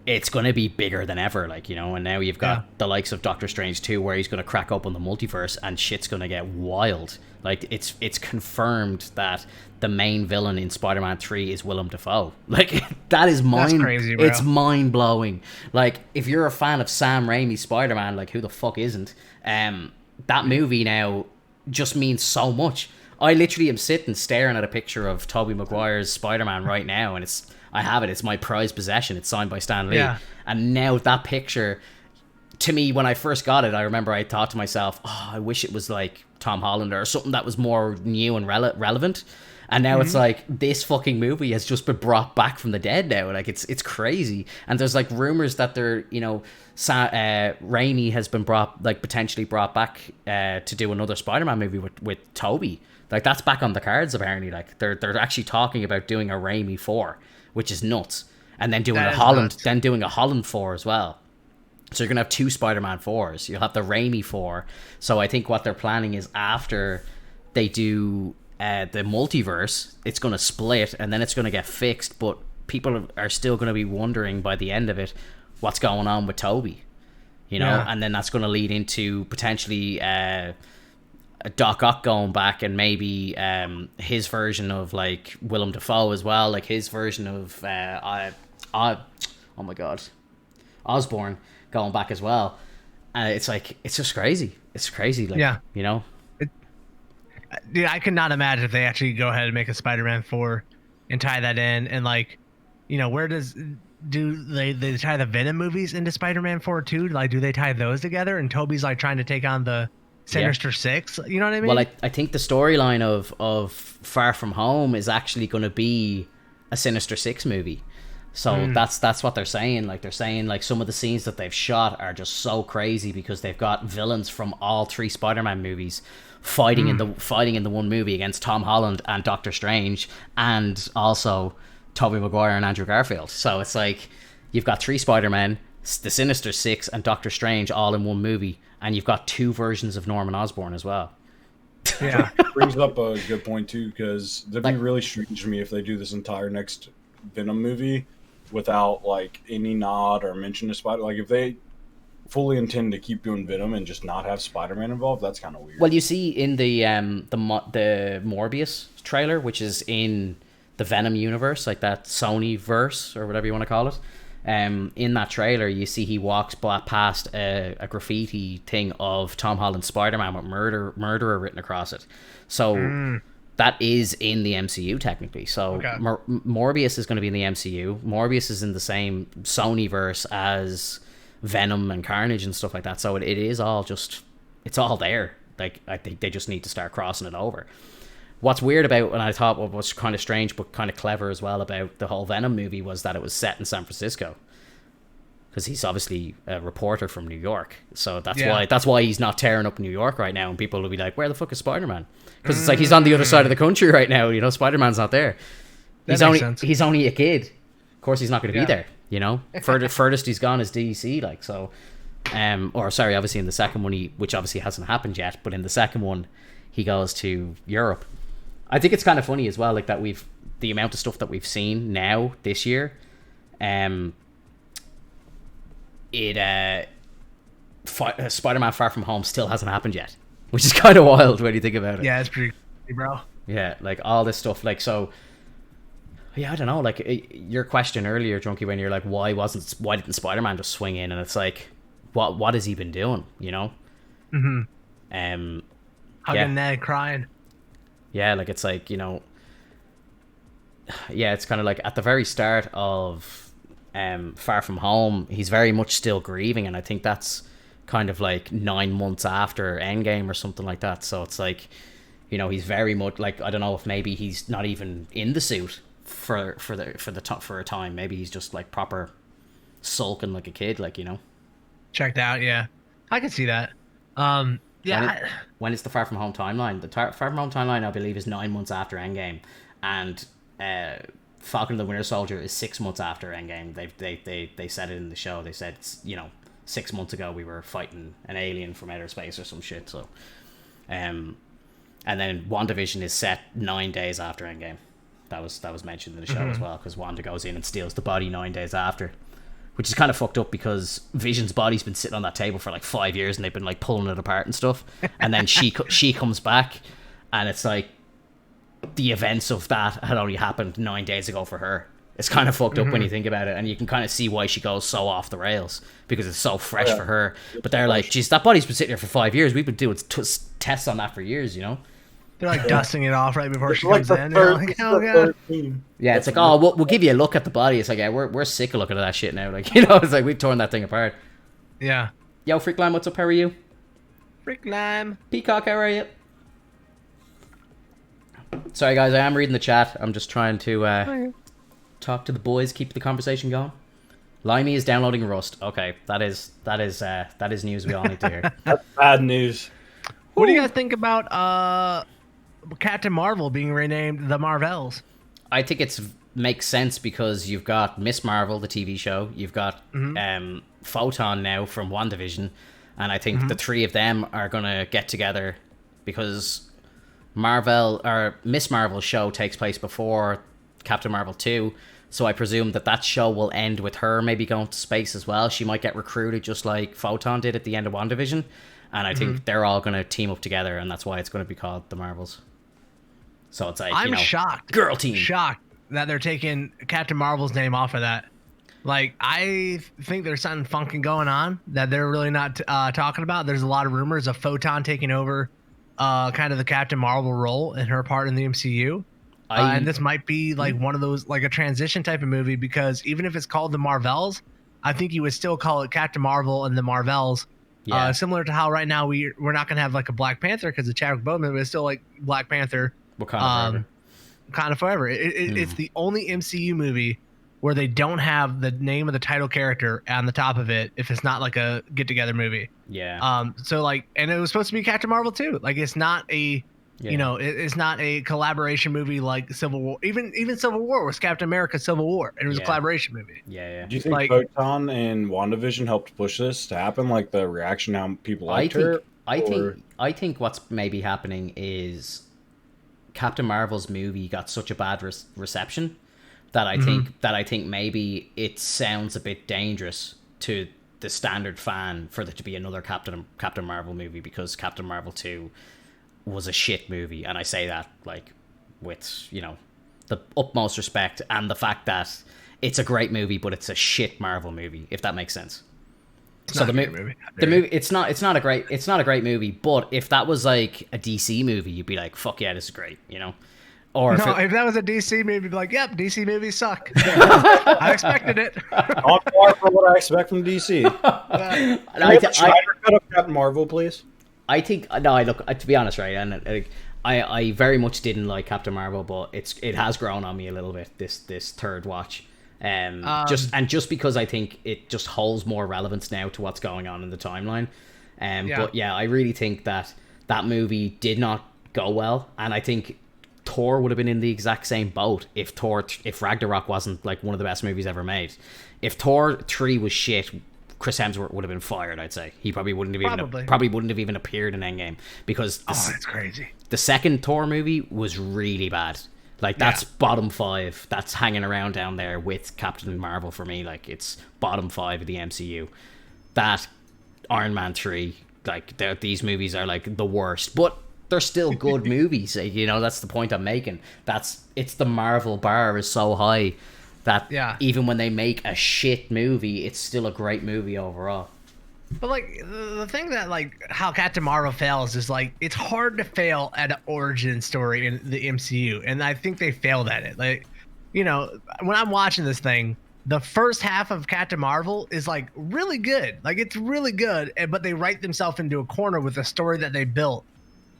it's going to be bigger than ever, like, you know, and now you've got the likes of Doctor Strange 2 where he's going to crack open the multiverse and shit's going to get wild. Like, it's confirmed that the main villain in Spider-Man 3 is Willem Dafoe. Like, that is That's crazy, bro. It's mind-blowing. Like, if you're a fan of Sam Raimi's Spider-Man, like, who the fuck isn't? That movie now just means so much. I literally am sitting staring at a picture of Tobey Maguire's Spider-Man right now, and I have it. It's my prized possession. It's signed by Stan Lee. Yeah. And now that picture, to me, when I first got it, I remember I thought to myself, oh, I wish it was like Tom Holland or something that was more new and relevant. And now it's like, this fucking movie has just been brought back from the dead now. Like, it's crazy. And there's like rumors that they're, you know, Raimi has been potentially brought back to do another Spider-Man movie with Tobey. Like, that's back on the cards apparently. Like, they're actually talking about doing a Raimi 4, which is nuts. And then doing doing a Holland 4 as well. So you're gonna have 2 Spider-Man 4s. You'll have the Raimi 4. So I think what they're planning is after they do the multiverse, it's gonna split and then it's gonna get fixed. But people are still gonna be wondering by the end of it what's going on with Tobey, you know. And then that's gonna lead into potentially Doc Ock going back and maybe his version of like Willem Dafoe as well, like his version of oh my god, Osborn going back as well. And it's like, it's just crazy. It's crazy, like, you know. Dude, I could not imagine if they actually go ahead and make a Spider-Man 4 and tie that in, and like, you know, where do they tie the Venom movies into Spider-Man 4 too? Like, do they tie those together? And Toby's like trying to take on the Sinister Six, you know what I mean? Well, I think the storyline of Far From Home is actually going to be a Sinister Six movie. So that's what they're saying. Like, they're saying like some of the scenes that they've shot are just so crazy because they've got villains from all 3 Spider-Man movies fighting in the one movie against Tom Holland and Doctor Strange, and also Tobey Maguire and Andrew Garfield. So it's like you've got 3 Spider-Men, the Sinister Six, and Doctor Strange all in one movie. And you've got 2 versions of Norman Osborn as well. Yeah. Brings up a good point, too, because that'd be really strange to me if they do this entire next Venom movie without, like, any nod or mention of Spider. Like, if they fully intend to keep doing Venom and just not have Spider-Man involved, that's kind of weird. Well, you see in the Morbius trailer, which is in the Venom universe, like that Sony verse or whatever you want to call it. In that trailer, you see he walks past a graffiti thing of Tom Holland's Spider-Man with murderer written across it. So that is in the MCU technically. So Morbius is going to be in the MCU. Morbius is in the same Sony verse as Venom and Carnage and stuff like that. So it is all just, it's all there. Like, I think they just need to start crossing it over. What's weird about, and I thought what was kind of strange but kind of clever as well about the whole Venom movie, was that it was set in San Francisco, because he's obviously a reporter from New York. So that's why he's not tearing up New York right now, and people will be like, where the fuck is Spider-Man? Because it's like he's on the other side of the country right now, you know. Spider-Man's not there. He's only a kid. Of course he's not going to be there, you know. Furthest he's gone is DC, like. So obviously in the second one, which obviously hasn't happened yet, but in the second one he goes to Europe. I think it's kind of funny as well, like, that the amount of stuff that we've seen now this year. Spider-Man Far From Home still hasn't happened yet, which is kind of wild when you think about it. Yeah, it's pretty crazy, bro. Yeah, like all this stuff, like, so. Yeah, I don't know. Like, your question earlier, Drunky, when you're like, why didn't Spider-Man just swing in? And it's like, what has he been doing? You know. Hugging Ned, crying. Yeah, like, it's like, you know, yeah, it's kind of like at the very start of Far From Home, he's very much still grieving, and I think that's kind of like 9 months after Endgame or something like that. So it's like, you know, he's very much like, I don't know if maybe he's not even in the suit for a time. Maybe he's just like proper sulking like a kid, like, you know. Checked out, yeah. I can see that. Yeah. When is the Far From Home timeline? The Far From Home timeline, I believe, is 9 months after Endgame, and Falcon and the Winter Soldier is 6 months after Endgame. They said it in the show. They said, you know, 6 months ago we were fighting an alien from outer space or some shit. So, and then WandaVision is set 9 days after Endgame. That was mentioned in the show as well, because Wanda goes in and steals the body 9 days after. which is kind of fucked up because Vision's body's been sitting on that table for like 5 years and they've been like pulling it apart and stuff. And then she comes back, and it's like the events of that had only happened 9 days ago for her. It's kind of fucked up when you think about it, and you can kind of see why she goes so off the rails because it's so fresh for her. But they're like, geez, that body's been sitting here for 5 years. We've been doing tests on that for years, you know? They're like dusting it off right before she comes in. Like, oh, God. Yeah, it's like, oh, we'll give you a look at the body. It's like, yeah, we're sick of looking at that shit now. Like, you know, it's like we've torn that thing apart. Yeah. Yo, Freak Lime, what's up? How are you? Freak Lime. Peacock, how are you? Sorry, guys, I am reading the chat. I'm just trying to talk to the boys, keep the conversation going. Limey is downloading Rust. Okay, that is news we all need to hear. That's bad news. What do you guys think about Captain Marvel being renamed the Marvels? I think it's makes sense because you've got Miss Marvel, the TV show. You've got Photon now from WandaVision, and I think the three of them are gonna get together because Marvel or Miss Marvel's show takes place before Captain Marvel 2. So I presume that show will end with her maybe going to space as well. She might get recruited just like Photon did at the end of WandaVision. And I think they're all going to team up together, and that's why it's going to be called the Marvels. So it's like, I'm shocked. Girl team. Shocked that they're taking Captain Marvel's name off of that. Like, I think there's something funky going on that they're really not talking about. There's a lot of rumors of Photon taking over kind of the Captain Marvel role in her part in the MCU. And this might be like one of those, like a transition type of movie, because even if it's called the Marvels, I think you would still call it Captain Marvel and the Marvels. Yeah. Similar to how right now we're not going to have like a Black Panther because of Chadwick Boseman, but it's still like Black Panther. Wakanda Forever. It's the only MCU movie where they don't have the name of the title character on the top of it if it's not like a get-together movie. Yeah. So like, and it was supposed to be Captain Marvel too. Like, it's not a... Yeah. You know, it's not a collaboration movie like Civil War. Even Civil War was Captain America Civil War, and it was a collaboration movie. Yeah. Do you think Photon and WandaVision helped push this to happen? Like the reaction, how people liked her? I think what's maybe happening is Captain Marvel's movie got such a bad reception that I think maybe it sounds a bit dangerous to the standard fan for there to be another Captain Marvel movie, because Captain Marvel 2 was a shit movie, and I say that like with, you know, the utmost respect, and the fact that it's a great movie but it's a shit Marvel movie, if that makes sense. It's not a great movie. The movie it's not a great movie, but if that was like a DC movie, you'd be like, fuck yeah, this is great, you know. Or if that was a DC movie, you'd be like, yep, DC movies suck. I expected it. Not far from what I expect from DC. I cut up Captain Marvel, please. I think to be honest, right, and I very much didn't like Captain Marvel, but it has grown on me a little bit this third watch, just because I think it just holds more relevance now to what's going on in the timeline, but yeah, I really think that movie did not go well, and I think Thor would have been in the exact same boat if Ragnarok wasn't like one of the best movies ever made. If Thor 3 was shit, Chris Hemsworth would have been fired, I'd say. He probably wouldn't have even appeared in Endgame, because that's crazy. The second Thor movie was really bad. Like, that's bottom 5. That's hanging around down there with Captain Marvel for me. Like, it's bottom 5 of the MCU. That Iron Man 3, like, these movies are like the worst, but they're still good movies. You know, that's the point I'm making. It's the Marvel bar is so high that even when they make a shit movie, it's still a great movie overall. But like the thing that like how Captain Marvel fails is like it's hard to fail at an origin story in the MCU, and I think they failed at it. Like, you know, when I'm watching this thing, the first half of Captain Marvel is like really good, like it's really good, but they write themselves into a corner with the story that they built.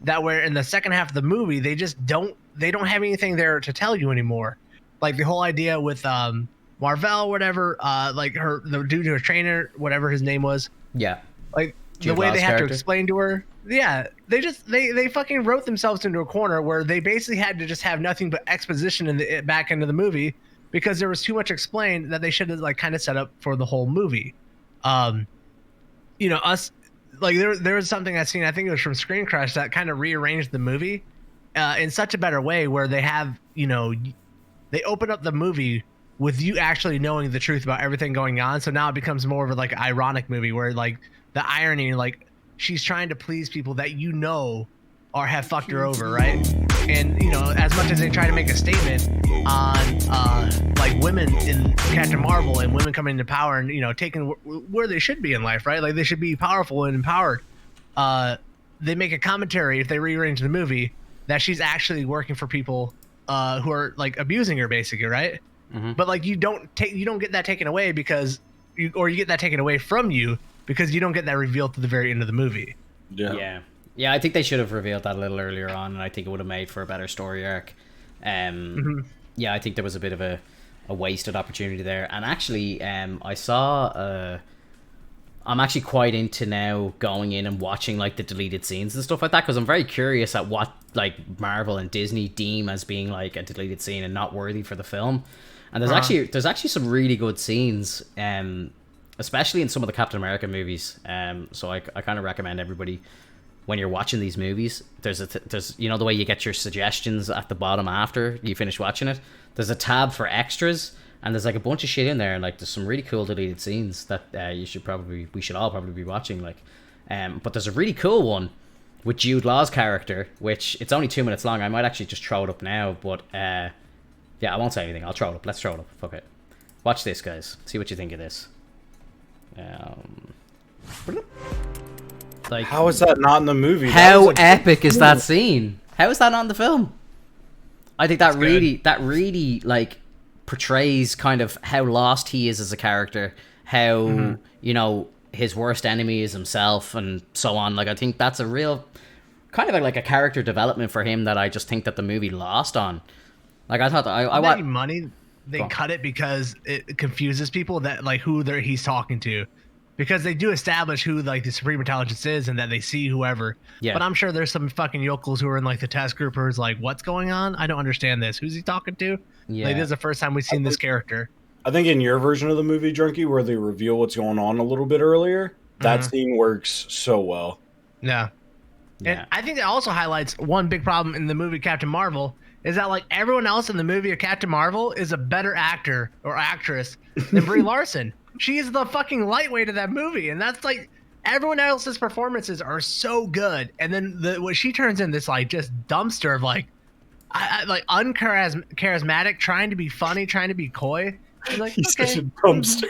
That where in the second half of the movie they just don't have anything there to tell you anymore. Like the whole idea with Marvel, whatever, like the dude who was trainer, whatever his name was. Yeah. Like Jude the way Law's they have character. To explain to her. Yeah. They fucking wrote themselves into a corner where they basically had to just have nothing but exposition in the back end of the movie, because there was too much explained that they should have like kind of set up for the whole movie. You know, us like there was something I seen, I think it was from Screen Crush, that kind of rearranged the movie in such a better way where they have, you know, they open up the movie with you actually knowing the truth about everything going on. So now it becomes more of a, like, ironic movie where, like, the irony, like, she's trying to please people that or have fucked her over, right? And as much as they try to make a statement on like women in Captain Marvel and women coming into power and taking where they should be in life, right? Like they should be powerful and empowered. They make a commentary if they rearrange the movie that she's actually working for people who are like abusing her, basically, right? Mm-hmm. But like you don't get that taken away because you get that taken away from you because you don't get that revealed to the very end of the movie. Yeah, I think they should have revealed that a little earlier on, and I think it would have made for a better story arc. Yeah, I think there was a bit of a wasted opportunity there. And actually, I saw... I'm actually quite into now going in and watching like the deleted scenes and stuff like that, because I'm very curious at what like Marvel and Disney deem as being like a deleted scene and not worthy for the film. And there's actually some really good scenes, especially in some of the Captain America movies. So I kind of recommend everybody, when you're watching these movies, there's the way you get your suggestions at the bottom after you finish watching it. There's a tab for extras, and there's like a bunch of shit in there, and like there's some really cool deleted scenes that we should all probably be watching. Like, but there's a really cool one with Jude Law's character, which it's only 2 minutes long. I might actually just throw it up now, but yeah, I won't say anything. I'll throw it up. Let's throw it up. Fuck it. Watch this, guys. See what you think of this. Like, how is that not in the movie? How epic is that scene? How is that not in the film? I think that really like portrays kind of how lost he is as a character, how his worst enemy is himself, and so on. Like, I think that's a real kind of like a character development for him that I just think that the movie lost on. Like, I thought I want money. They cut it because it confuses people that like who he's talking to. Because they do establish who like the Supreme Intelligence is, and that they see whoever. Yeah. But I'm sure there's some fucking yokels who are in like the test group who's like, "What's going on? I don't understand this. Who's he talking to?" Yeah. Like, this is the first time we've seen this character. I think in your version of the movie, Drunky, where they reveal what's going on a little bit earlier, that scene works so well. Yeah. And I think it also highlights one big problem in the movie Captain Marvel is that like everyone else in the movie of Captain Marvel is a better actor or actress than Brie Larson. She is the fucking lightweight of that movie, and that's like everyone else's performances are so good, and then what she turns in this like just dumpster of like, like uncharismatic, trying to be funny, trying to be coy. She's like, he's such a dumpster.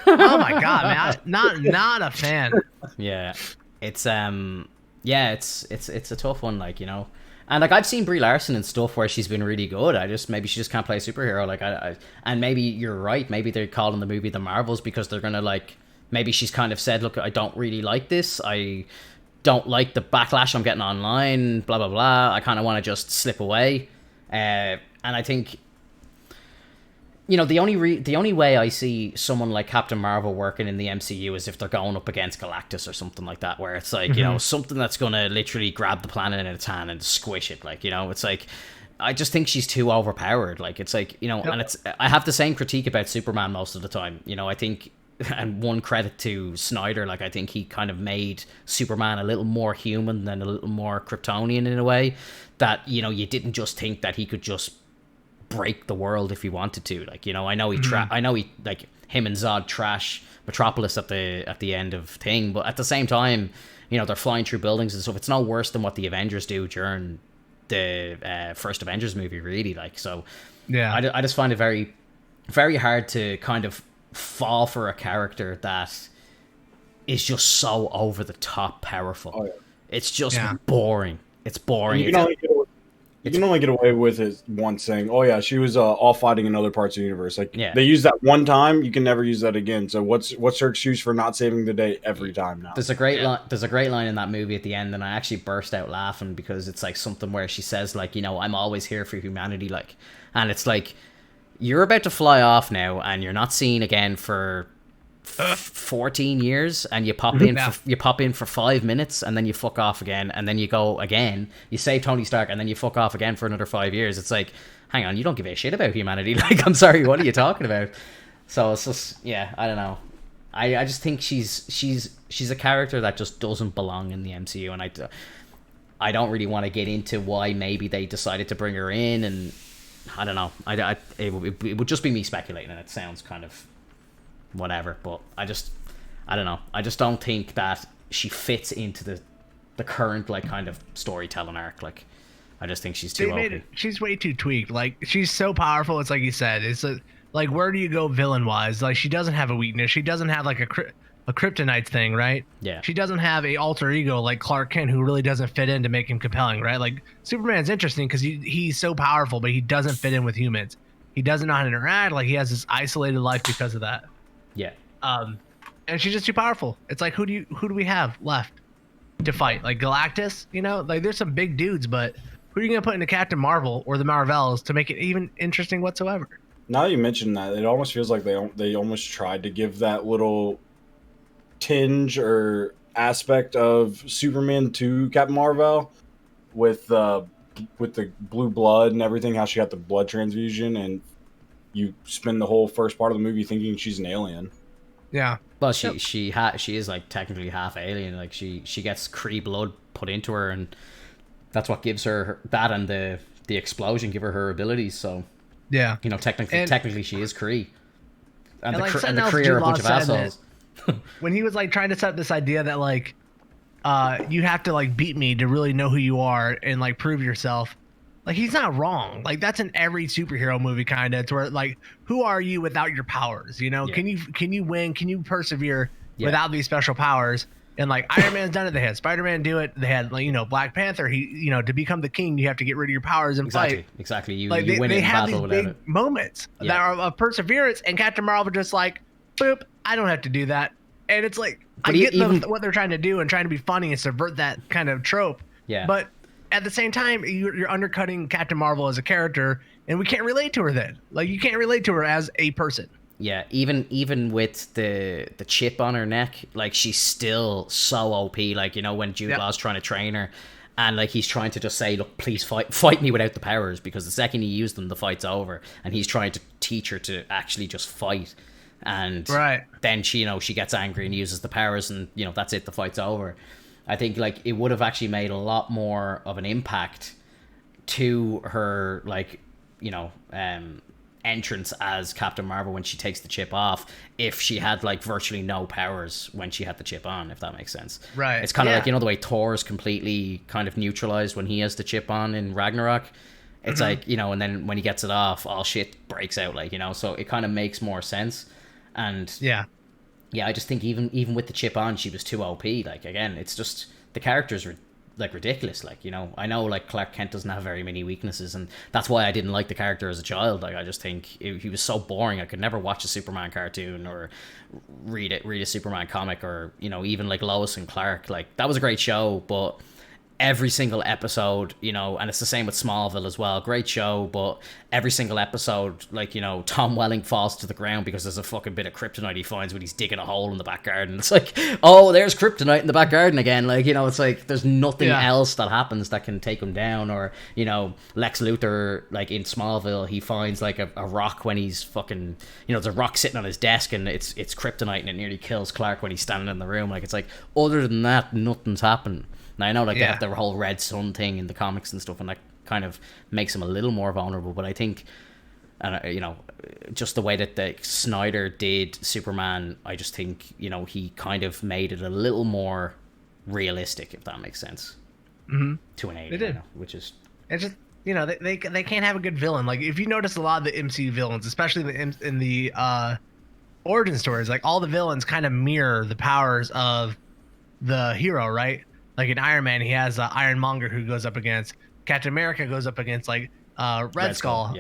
Oh my god, man, not a fan. Yeah, it's it's a tough one, like, And like, I've seen Brie Larson and stuff where she's been really good. Maybe she just can't play a superhero. Like, and maybe you're right. Maybe they're calling the movie The Marvels because they're gonna like. Maybe she's kind of said, "Look, I don't really like this. I don't like the backlash I'm getting online. Blah blah blah. I kind of want to just slip away." And I think, the only way I see someone like Captain Marvel working in the MCU is if they're going up against Galactus or something like that, where it's like, something that's going to literally grab the planet in its hand and squish it. Like, it's like, I just think she's too overpowered. Like, it's like, and I have the same critique about Superman most of the time. I think, and one credit to Snyder, like, I think he kind of made Superman a little more human than a little more Kryptonian in a way that, you didn't just think that he could just break the world if he wanted to. Like, I know he like him and Zod trash Metropolis at the end of thing, but at the same time, they're flying through buildings and stuff. It's no worse than what the Avengers do during the first Avengers movie, really. Like, so yeah, I just find it very, very hard to kind of fall for a character that is just so over the top powerful. Oh, yeah. It's just boring. It's boring. You can only get away with it once saying, "Oh yeah, she was all fighting in other parts of the universe." Like, they use that one time, you can never use that again. So what's her excuse for not saving the day every time now? There's a great line. There's a great line in that movie at the end, and I actually burst out laughing because it's like something where she says, like, I'm always here for humanity, like, and it's like, you're about to fly off now, and you're not seen again for 14 years, and you pop in for 5 minutes, and then you fuck off again, and then you go again, you save Tony Stark, and then you fuck off again for another 5 years. It's like, hang on, you don't give a shit about humanity. Like, I'm sorry, what are you talking about? So it's just, I don't know. I just think she's a character that just doesn't belong in the MCU, and I don't really want to get into why maybe they decided to bring her in, and I don't know. It would just be me speculating, and it sounds kind of whatever. But I don't know. I just don't think that she fits into the current like kind of storytelling arc. Like, I just think she's too OP. She's way too tweaked. Like, she's so powerful. It's like you said. It's like, where do you go villain wise? Like, she doesn't have a weakness. She doesn't have like a kryptonite thing, right? Yeah. She doesn't have a alter ego like Clark Kent, who really doesn't fit in to make him compelling, right? Like, Superman's interesting because he's so powerful, but he doesn't fit in with humans. He doesn't know how to interact. Like, he has this isolated life because of that. Yeah. And she's just too powerful. It's like, who do we have left to fight? Like Galactus, you know? Like, there's some big dudes, but who are you gonna put into Captain Marvel or the Marvels to make it even interesting whatsoever? Now that you mentioned that, it almost feels like they almost tried to give that little tinge or aspect of Superman to Captain Marvel with the blue blood and everything, how she got the blood transfusion, and you spend the whole first part of the movie thinking she's an alien. Yeah. Well, she is like technically half alien. Like she gets Kree blood put into her, and that's what gives her that, and the explosion give her abilities. So yeah, you know, technically she is Kree, and the Kree are a bunch of assholes. When he was like trying to set up this idea that like you have to like beat me to really know who you are and like prove yourself, like he's not wrong. Like that's in every superhero movie kind of, to where like, who are you without your powers? You know, can you win? Can you persevere without these special powers? And like Iron Man's done it. They had Spider-Man do it. They had, like, you know, Black Panther. He, you know, to become the king, you have to get rid of your powers and fight. Exactly. You like win they in have battle these without big it. moments that are of perseverance, and Captain Marvel just like, boop, I don't have to do that. And it's like, I get what they're trying to do and trying to be funny and subvert that kind of trope. Yeah. But at the same time, you're undercutting Captain Marvel as a character, and we can't relate to her then. Like, you can't relate to her as a person. Yeah, even with the chip on her neck, like she's still so OP. Like, you know, when Jude Law's trying to train her, and like he's trying to just say, look, please fight me without the powers, because the second he used them, the fight's over. And he's trying to teach her to actually just fight. And then she, you know, she gets angry and uses the powers, and you know, that's it, the fight's over. I think like it would have actually made a lot more of an impact to her, like, you know, entrance as Captain Marvel when she takes the chip off, if she had like virtually no powers when she had the chip on, if that makes sense. Right. It's kind of like, you know, the way Thor's completely kind of neutralized when he has the chip on in Ragnarok. It's like, you know, and then when he gets it off, all shit breaks out, like, you know, so it kind of makes more sense. And yeah, I just think even with the chip on, she was too OP. Like, again, it's just the characters were like ridiculous. Like, you know, I know like Clark Kent doesn't have very many weaknesses, and that's why I didn't like the character as a child. Like, I just think he was so boring. I could never watch a Superman cartoon or read a Superman comic, or, you know, even like Lois and Clark. Like, that was a great show, but every single episode, you know, and it's the same with Smallville as well, great show, but every single episode, like, you know, Tom Welling falls to the ground because there's a fucking bit of kryptonite he finds when he's digging a hole in the back garden. It's like, oh, there's kryptonite in the back garden again. Like, you know, it's like there's nothing else that happens that can take him down. Or, you know, Lex Luthor, like in Smallville, he finds like a rock when he's fucking, you know, there's a rock sitting on his desk, and it's kryptonite, and it nearly kills Clark when he's standing in the room. Like, it's like, other than that, nothing's happened. Now, I know, like, they have the whole Red Sun thing in the comics and stuff, and that kind of makes him a little more vulnerable. But I think, you know, just the way that Snyder did Superman, I just think, you know, he kind of made it a little more realistic, if that makes sense, to an alien. They did. You know, which is... It's just, you know, they can't have a good villain. Like, if you notice a lot of the MCU villains, especially in the origin stories, like, all the villains kind of mirror the powers of the hero, right? Like in Iron Man, he has Ironmonger, who goes up against Captain America, goes up against like Red Skull.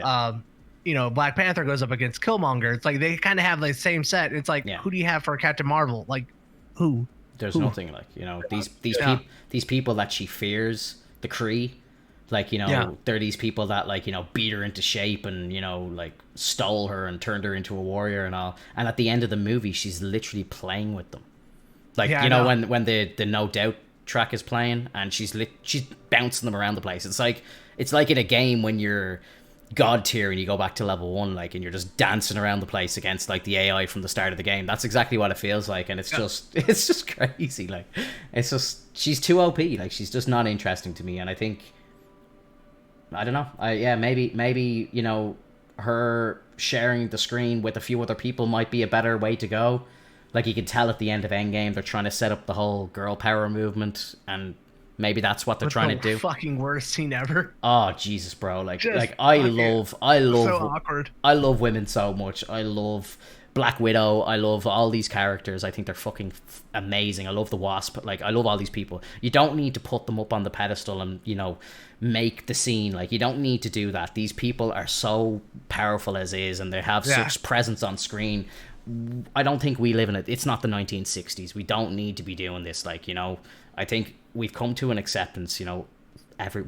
You know, Black Panther goes up against Killmonger. It's like they kind of have the same set. It's like, who do you have for Captain Marvel? Like, who? There's nothing. Like, you know, these people that she fears, the Kree, like, you know, they're these people that, like, you know, beat her into shape and, you know, like, stole her and turned her into a warrior and all. And at the end of the movie, she's literally playing with them. Like, you know, when the No Doubt track is playing, and she's bouncing them around the place. It's like in a game when you're God tier and you go back to level 1, like, and you're just dancing around the place against like the AI from the start of the game. That's exactly what it feels like, and it's just crazy. Like, it's just, she's too OP. Like, she's just not interesting to me, and I think I don't know. Maybe you know, her sharing the screen with a few other people might be a better way to go. Like, you can tell at the end of Endgame, they're trying to set up the whole girl power movement, and maybe that's what they're trying to do. Fucking worst scene ever. Oh Jesus, bro! Like, Just I fucking love, so awkward. I love women so much. I love Black Widow. I love all these characters. I think they're fucking amazing. I love the Wasp. Like, I love all these people. You don't need to put them up on the pedestal and, you know, make the scene. Like, you don't need to do that. These people are so powerful as is, and they have such presence on screen. I don't think we live in it. It's not the 1960s. We don't need to be doing this. Like, you know, I think we've come to an acceptance, you know,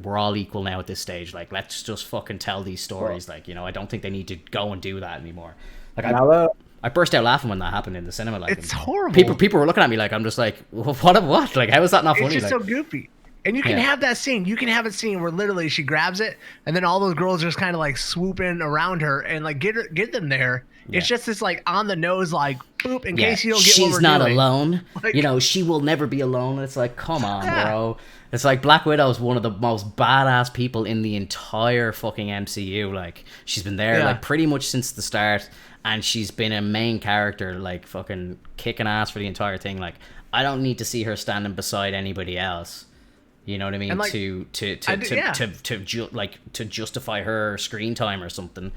we're all equal now at this stage. Like, let's just fucking tell these stories. Like, you know, I don't think they need to go and do that anymore. Like, I burst out laughing when that happened in the cinema. Like, it's horrible. People were looking at me like, I'm just like, what? Like, how is that not funny? It's just like, so goofy. And you can have that scene. You can have a scene where literally she grabs it, and then all those girls just kind of like swoop in around her and like get them there. Yeah. It's just this like on the nose, like boop, in case you don't get what we're doing. She's not alone. Like, you know, she will never be alone. It's like, come on, bro. It's like Black Widow is one of the most badass people in the entire fucking MCU. Like, she's been there like pretty much since the start, and she's been a main character, like fucking kicking ass for the entire thing. Like, I don't need to see her standing beside anybody else. You know what I mean? And like, to justify her screen time or something.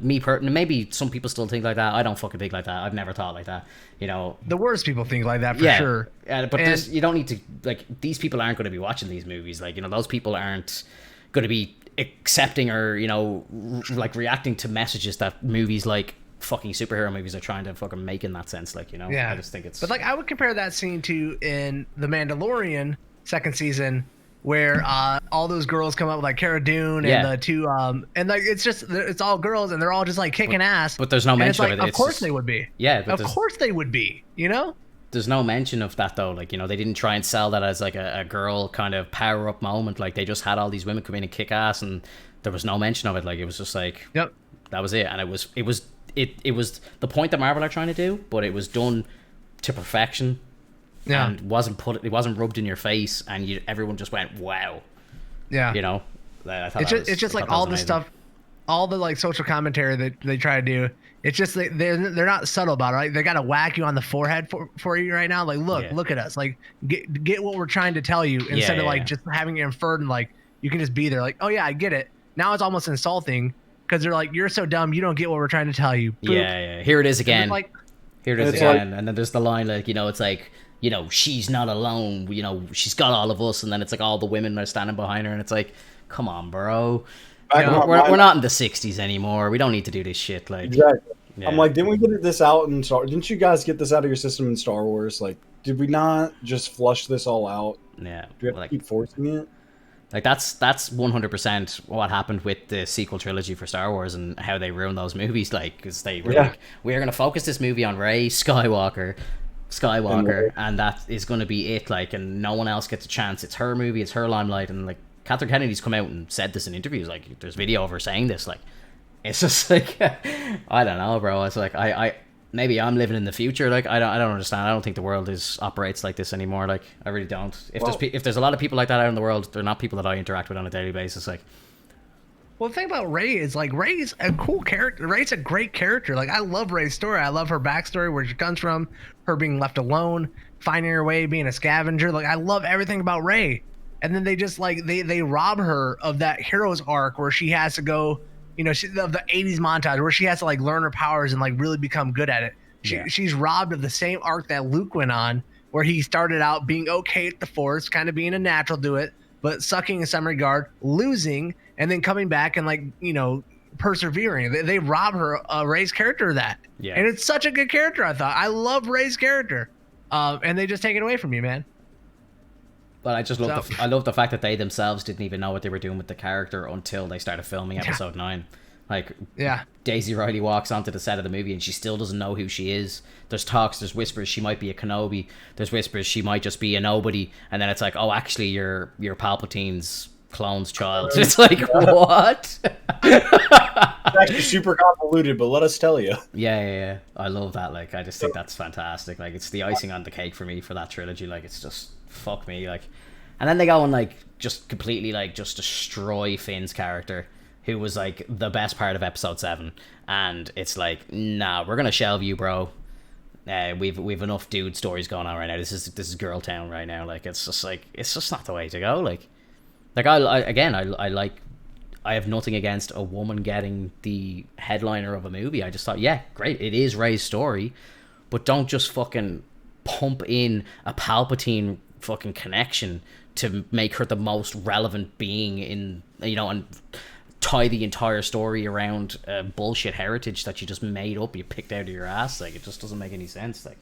Maybe some people still think like that. I don't fucking think like that. I've never thought like that. You know, the worst people think like that for sure. But you don't need to, like, these people aren't going to be watching these movies. Like, you know, those people aren't going to be accepting or, you know, like reacting to messages that movies like fucking superhero movies are trying to fucking make in that sense. Like, you know, I just think it's. But like, I would compare that scene to in The Mandalorian second season, where all those girls come up with like Cara Dune and the two and like it's all girls and they're all just like kicking ass. But there's no mention of it. Of course they would be. Yeah, but of course they would be. You know. There's no mention of that though. Like, you know, they didn't try and sell that as like a girl kind of power up moment. Like, they just had all these women come in and kick ass, and there was no mention of it. Like, it was just like, that was it. And it was the point that Marvel are trying to do, but it was done to perfection. Yeah. And it wasn't rubbed in your face, and everyone just went, wow. Yeah. You know, I thought it's just like all the stuff, all the like social commentary that they try to do. It's just they're not subtle about it. Right? They got to whack you on the forehead for you right now. Like, look at us. Like, get what we're trying to tell you instead of like just having it inferred and like you can just be there. Like, oh yeah, I get it. Now it's almost insulting because they're like, you're so dumb, you don't get what we're trying to tell you. Boop. Yeah. Here it is again. Here it is again. And then there's the line like, you know, it's like, you know, she's not alone, you know, she's got all of us, and then it's like all the women are standing behind her, and it's like, come on, bro. You know, we're not in the 60s anymore. We don't need to do this shit. Like, exactly. I'm like, didn't we get this out in Star? Didn't you guys get this out of your system in Star Wars? Like, did we not just flush this all out? Yeah. Do we have to keep forcing it? Like, that's 100% what happened with the sequel trilogy for Star Wars and how they ruined those movies. Like, because they were like, we're going to focus this movie on Rey Skywalker, and that is going to be it. Like, and no one else gets a chance. It's her movie, it's her limelight, and like Catherine Kennedy's come out and said this in interviews. Like, there's video of her saying this. Like, it's just like, I don't know, bro. It's like I maybe I'm living in the future. Like, I don't understand. I don't think the world operates like this anymore. Like, I really don't. If there's a lot of people like that out in the world, they're not people that I interact with on a daily basis. Like, well, the thing about Rey is like Rey's a cool character. Rey's a great character. Like, I love Rey's story. I love her backstory, where she comes from, her being left alone, finding her way, being a scavenger. Like, I love everything about Rey. And then they just like they rob her of that hero's arc where she has to go, you know, of the 80s montage where she has to like learn her powers and like really become good at it. She's robbed of the same arc that Luke went on, where he started out being okay at the Force, kind of being a natural to it, but sucking in some regard, losing, and then coming back and like, you know, persevering. They rob her Rey's character of that. Yeah. And it's such a good character, I thought. I love Rey's character. And they just take it away from you, man. But I just love I love the fact that they themselves didn't even know what they were doing with the character until they started filming episode 9. Like, Daisy Ridley walks onto the set of the movie and she still doesn't know who she is. There's talks, there's whispers she might be a Kenobi. There's whispers she might just be a nobody. And then it's like, oh, actually, you're Palpatine's clone's child. It's like, what? It's actually super convoluted, but let us tell you. Yeah. I love that. Like, I just think that's fantastic. Like, it's the icing on the cake for me for that trilogy. Like, it's just, fuck me. Like, And then they go and like just completely like just destroy Finn's character, who was like the best part of episode 7. And it's like, nah, we're gonna shelve you, bro. We've enough dude stories going on right now. This is girl town right now. Like it's just not the way to go. Like I like, I have nothing against a woman getting the headliner of a movie. I just thought, yeah, great, it is Rey's story, but don't just fucking pump in a Palpatine fucking connection to make her the most relevant being in, you know, and tie the entire story around bullshit heritage that you just made up, you picked out of your ass. Like, it just doesn't make any sense. Like,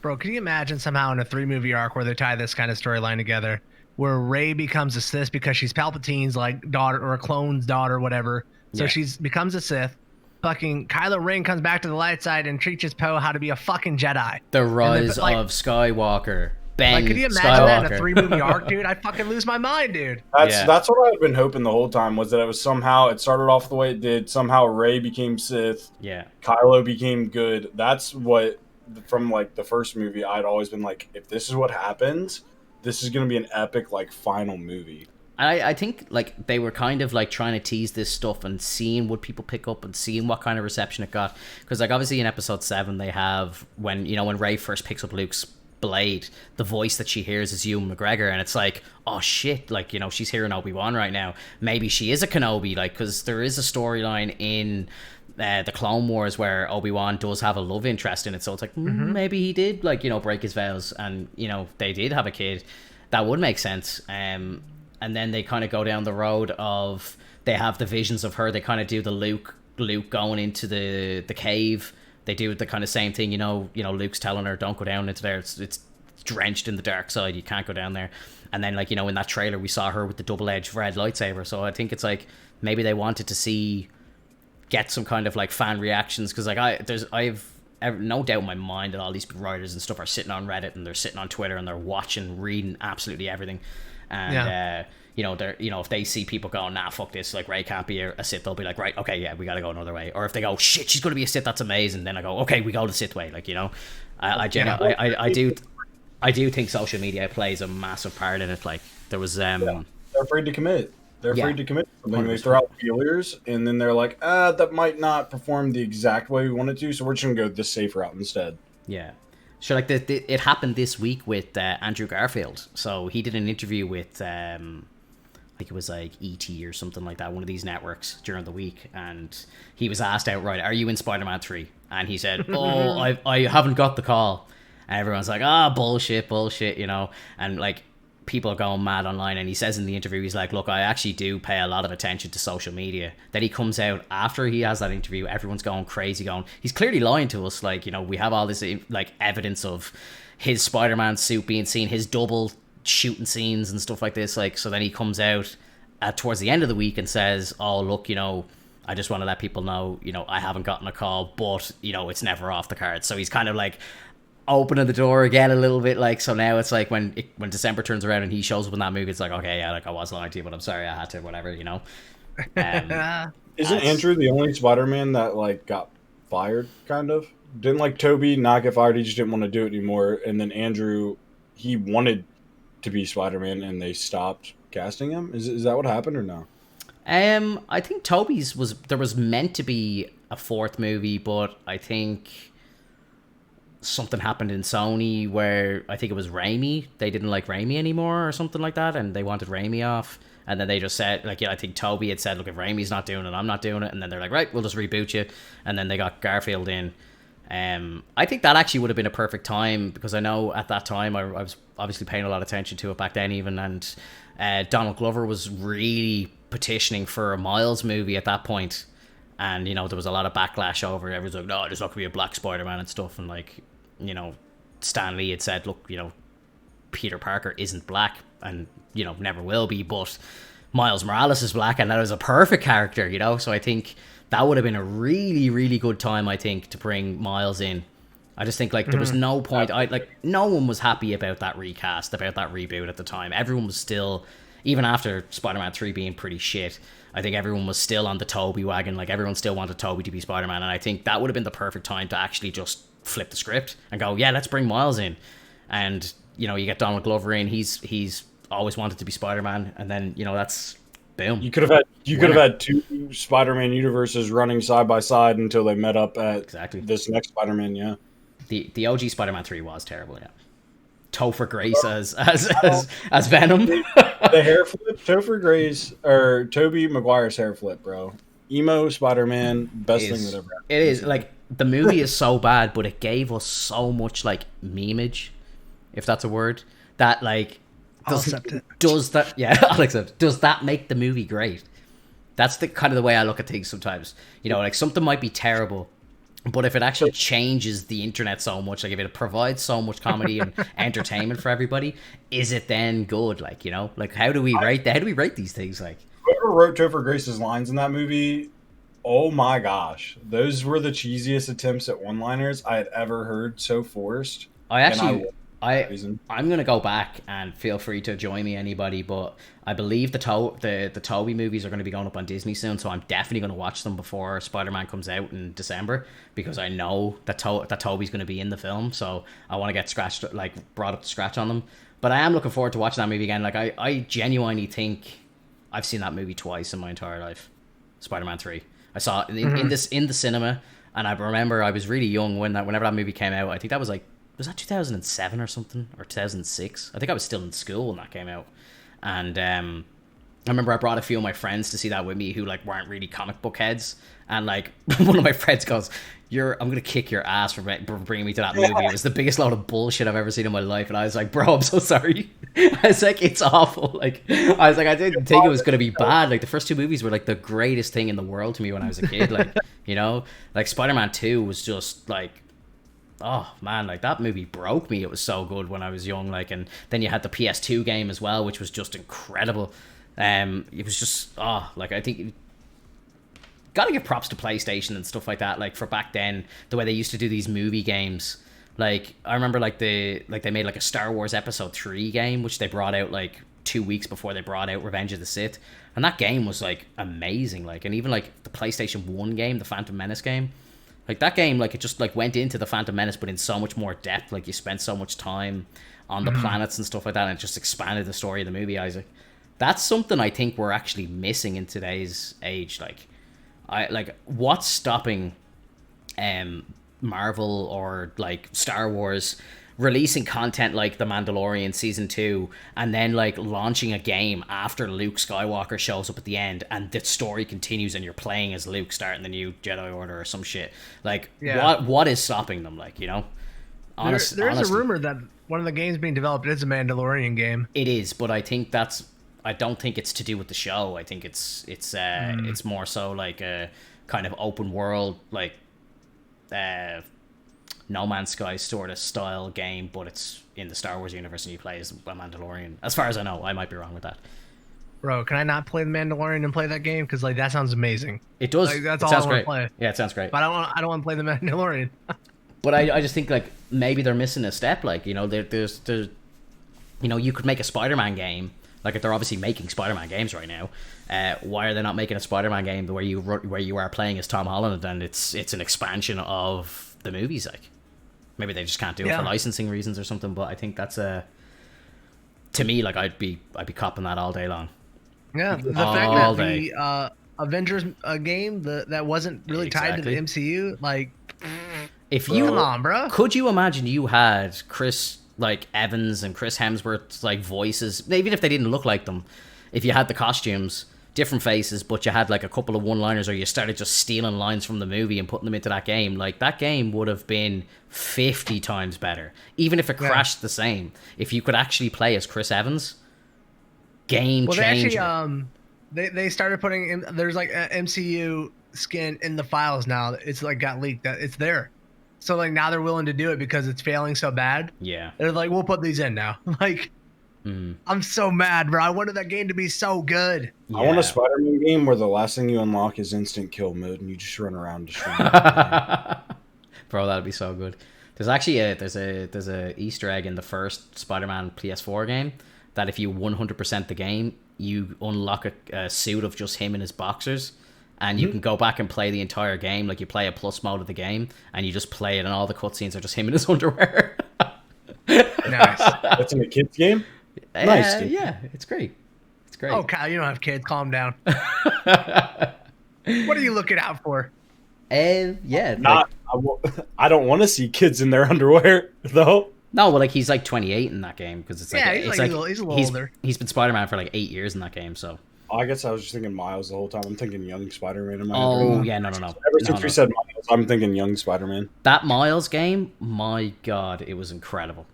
bro, can you imagine somehow in a 3-movie arc where they tie this kind of storyline together, where Rey becomes a Sith because she's Palpatine's like daughter or a clone's daughter or whatever, so she's becomes a Sith. Fucking Kylo Ren comes back to the light side and teaches Poe how to be a fucking Jedi. The rise of Skywalker. Ben Like, could you imagine Skywalker. that in a 3-movie arc, dude? I'd fucking lose my mind, dude. That's what I've been hoping the whole time, was that it was somehow, it started off the way it did. Somehow Rey became Sith. Yeah. Kylo became good. That's what, from like the first movie, I'd always been like, if this is what happens, this is going to be an epic like final movie. I think like they were kind of like trying to tease this stuff and seeing what people pick up and seeing what kind of reception it got. Because like obviously in episode 7 they have when Rey first picks up Luke's blade, the voice that she hears is Ewan McGregor, and it's like, oh shit, like, you know, she's hearing Obi-Wan right now. Maybe she is a Kenobi, like, because there is a storyline in the Clone Wars where Obi-Wan does have a love interest in it, so it's like, maybe he did, like, you know, break his vows and, you know, they did have a kid. That would make sense. And then they kind of go down the road of, they have the visions of her, they kind of do the Luke going into the cave. They do the kind of same thing, you know, Luke's telling her, don't go down into there. It's drenched in the dark side. You can't go down there. And then, like, you know, in that trailer, we saw her with the double-edged red lightsaber. So I think it's like, maybe they wanted to get some kind of like fan reactions. Cause like I've no doubt in my mind that all these writers and stuff are sitting on Reddit and they're sitting on Twitter and they're watching, reading absolutely everything. And, you know, they're, you know, if they see people going, nah, fuck this, like Rey can't be a Sith, they'll be like, right, okay, yeah, we gotta go another way. Or if they go, shit, she's gonna be a Sith, that's amazing, then I go, okay, we go the Sith way. Like, you know, I do think social media plays a massive part in it. Like, there was they're afraid to commit. They're afraid to commit to something. 100%. They throw out feelers, and then they're like, that might not perform the exact way we want it to, so we're just gonna go the safe route instead. Yeah. So like it happened this week with Andrew Garfield. So he did an interview with I think it was like ET or something like that, one of these networks during the week, and he was asked outright, "Are you in Spider-Man 3?" And he said, "Oh, I haven't got the call." And everyone's like, bullshit, you know, and like people are going mad online. And he says in the interview, he's like, look, I actually do pay a lot of attention to social media. Then he comes out after he has that interview, everyone's going crazy, going, he's clearly lying to us. Like, you know, we have all this like evidence of his Spider-Man suit being seen, his double shooting scenes and stuff like this. Like, so then he comes out towards the end of the week and says, oh, look, you know, I just want to let people know, you know, I haven't gotten a call, but, you know, it's never off the cards. So he's kind of like opening the door again a little bit. Like, so now it's like when December turns around and he shows up in that movie, it's like, okay, yeah, like I was lying to you, but I'm sorry I had to, whatever, you know. Isn't Andrew the only Spider-Man that like got fired, kind of? Didn't like Toby not get fired, he just didn't want to do it anymore, and then Andrew, he wanted to be Spider-Man and they stopped casting him? Is that what happened or no? I think Toby's was meant to be a fourth movie, but I think something happened in Sony where I think it was Raimi. They didn't like Raimi anymore or something like that, and they wanted Raimi off. And then they just said, like, yeah, I think Toby had said, look, if Raimi's not doing it, I'm not doing it. And then they're like, right, we'll just reboot you. And then they got Garfield in. I think that actually would have been a perfect time, because I know at that time I was obviously paying a lot of attention to it back then even, and Donald Glover was really petitioning for a Miles movie at that point. And, you know, there was a lot of backlash over it. Everyone's like, no, there's not going to be a black Spider-Man and stuff. And, like, you know, Stan Lee had said, look, you know, Peter Parker isn't black and, you know, never will be, but Miles Morales is black and that is a perfect character, you know? So I think that would have been a really, really good time, I think, to bring Miles in. I just think, like, there was no point. No one was happy about that recast, about that reboot at the time. Everyone was still, even after Spider-Man 3 being pretty shit, I think everyone was still on the Tobey wagon. Like, everyone still wanted Tobey to be Spider-Man, and I think that would have been the perfect time to actually just flip the script and go, yeah, let's bring Miles in. And, you know, you get Donald Glover in. He's always wanted to be Spider-Man, and then that's boom. You could have had two Spider-Man universes running side by side until they met up at Exactly. this next Spider-Man. Yeah, The OG Spider-Man 3 was terrible. Yeah, Topher Grace as Venom. the hair flip, Topher Grace or Tobey Maguire's hair flip, bro. Emo Spider-Man, best thing that ever happened. It is like the movie is so bad, but it gave us so much like memeage, if that's a word. That like I'll accept it. does that? Yeah, I'll accept. Does that make the movie great? That's the kind of the way I look at things sometimes. Like something might be terrible, but if it actually changes the internet so much, like if it provides so much comedy and entertainment for everybody, is it then good? Like like how do we rate these things? Like whoever wrote Topher Grace's lines in that movie, oh my gosh, those were the cheesiest attempts at one-liners I had ever heard. So forced. I'm gonna go back and feel free to join me, anybody. But I believe the Tobey movies are going to be going up on Disney soon, so I'm definitely going to watch them before Spider-Man comes out in December, because I know that Tobey's going to be in the film, so I want to get brought up to scratch on them. But I am looking forward to watching that movie again. Like I genuinely think I've seen that movie twice in my entire life. Spider-Man 3. I saw it in the cinema, and I remember I was really young whenever that movie came out. I think that was was that 2007 or something, or 2006? I think I was still in school when that came out. And I remember I brought a few of my friends to see that with me who weren't really comic book heads. And one of my friends goes, I'm going to kick your ass for bringing me to that movie. It was the biggest load of bullshit I've ever seen in my life. And I was like, bro, I'm so sorry. I was like, it's awful. I didn't think it was going to be bad. The first two movies were the greatest thing in the world to me when I was a kid. Spider-Man 2 was just oh man, that movie broke me. It was so good when I was young. And then you had the PS2 game as well, which was just incredible. It was just I think gotta give props to PlayStation and stuff like that. For back then, the way they used to do these movie games. I remember they made a Star Wars Episode 3 game, which they brought out 2 weeks before they brought out Revenge of the Sith, and that game was amazing. And even the PlayStation 1 game, the Phantom Menace game. That game, it just went into the Phantom Menace, but in so much more depth. You spent so much time on the planets and stuff like that, and it just expanded the story of the movie, Isaac. That's something I think we're actually missing in today's age. What's stopping Marvel or Star Wars releasing content like The Mandalorian Season 2 and then launching a game after Luke Skywalker shows up at the end and the story continues and you're playing as Luke starting the new Jedi Order or some shit? What is stopping them? Honestly, there is a rumor that one of the games being developed is a Mandalorian game. It is, but I don't think it's to do with the show. I think it's more so a kind of open world No Man's Sky sort of style game, but it's in the Star Wars universe and you play as a Mandalorian. As far as I know, I might be wrong with that. Bro, can I not play the Mandalorian and play that game? Because that sounds amazing. It does. That's it all sounds I want great. to play. Yeah, it sounds great. But I don't want to play the Mandalorian. But I just think maybe they're missing a step. There's you could make a Spider-Man game. If they're obviously making Spider-Man games right now, why are they not making a Spider-Man game where you are playing as Tom Holland and it's an expansion of the movies? Maybe they just can't do it for licensing reasons or something. But I think that's to me I'd be copping that all day long. Yeah, the fact that the Avengers game that wasn't really tied to the MCU, if you come on, bro, could you imagine you had Chris Evans and Chris Hemsworth's voices, even if they didn't look like them, if you had the costumes, different faces, but you had a couple of one-liners, or you started just stealing lines from the movie and putting them into that game, that game would have been 50 times better, even if it crashed the same. If you could actually play as Chris Evans, game changer. They started putting in, there's an MCU skin in the files now. It's got leaked that it's there. So now they're willing to do it because it's failing so bad. Yeah. They're we'll put these in now. I'm so mad, bro. I wanted that game to be so good. Yeah. I want a Spider-Man game where the last thing you unlock is instant kill mode and you just run around destroying Bro, that'd be so good. There's actually there's a Easter egg in the first Spider-Man PS4 game that if you 100% the game, you unlock a suit of just him in his boxers. And you can go back and play the entire game. You play a plus mode of the game, and you just play it, and all the cutscenes are just him in his underwear. Nice. That's in a kid's game? Nice, dude. Yeah, it's great. It's great. Oh, Kyle, you don't have kids. Calm down. What are you looking out for? Yeah, Not. I don't want to see kids in their underwear though. no, well, like he's like 28 in that game because it's like Yeah, he's it's like like he's a little older. He's been Spider-Man for like 8 years in that game. So. I guess I was just thinking Miles the whole time. I'm thinking young Spider-Man in my head. Oh yeah, no. Ever since we said Miles, I'm thinking young Spider-Man. That Miles game, my god, it was incredible.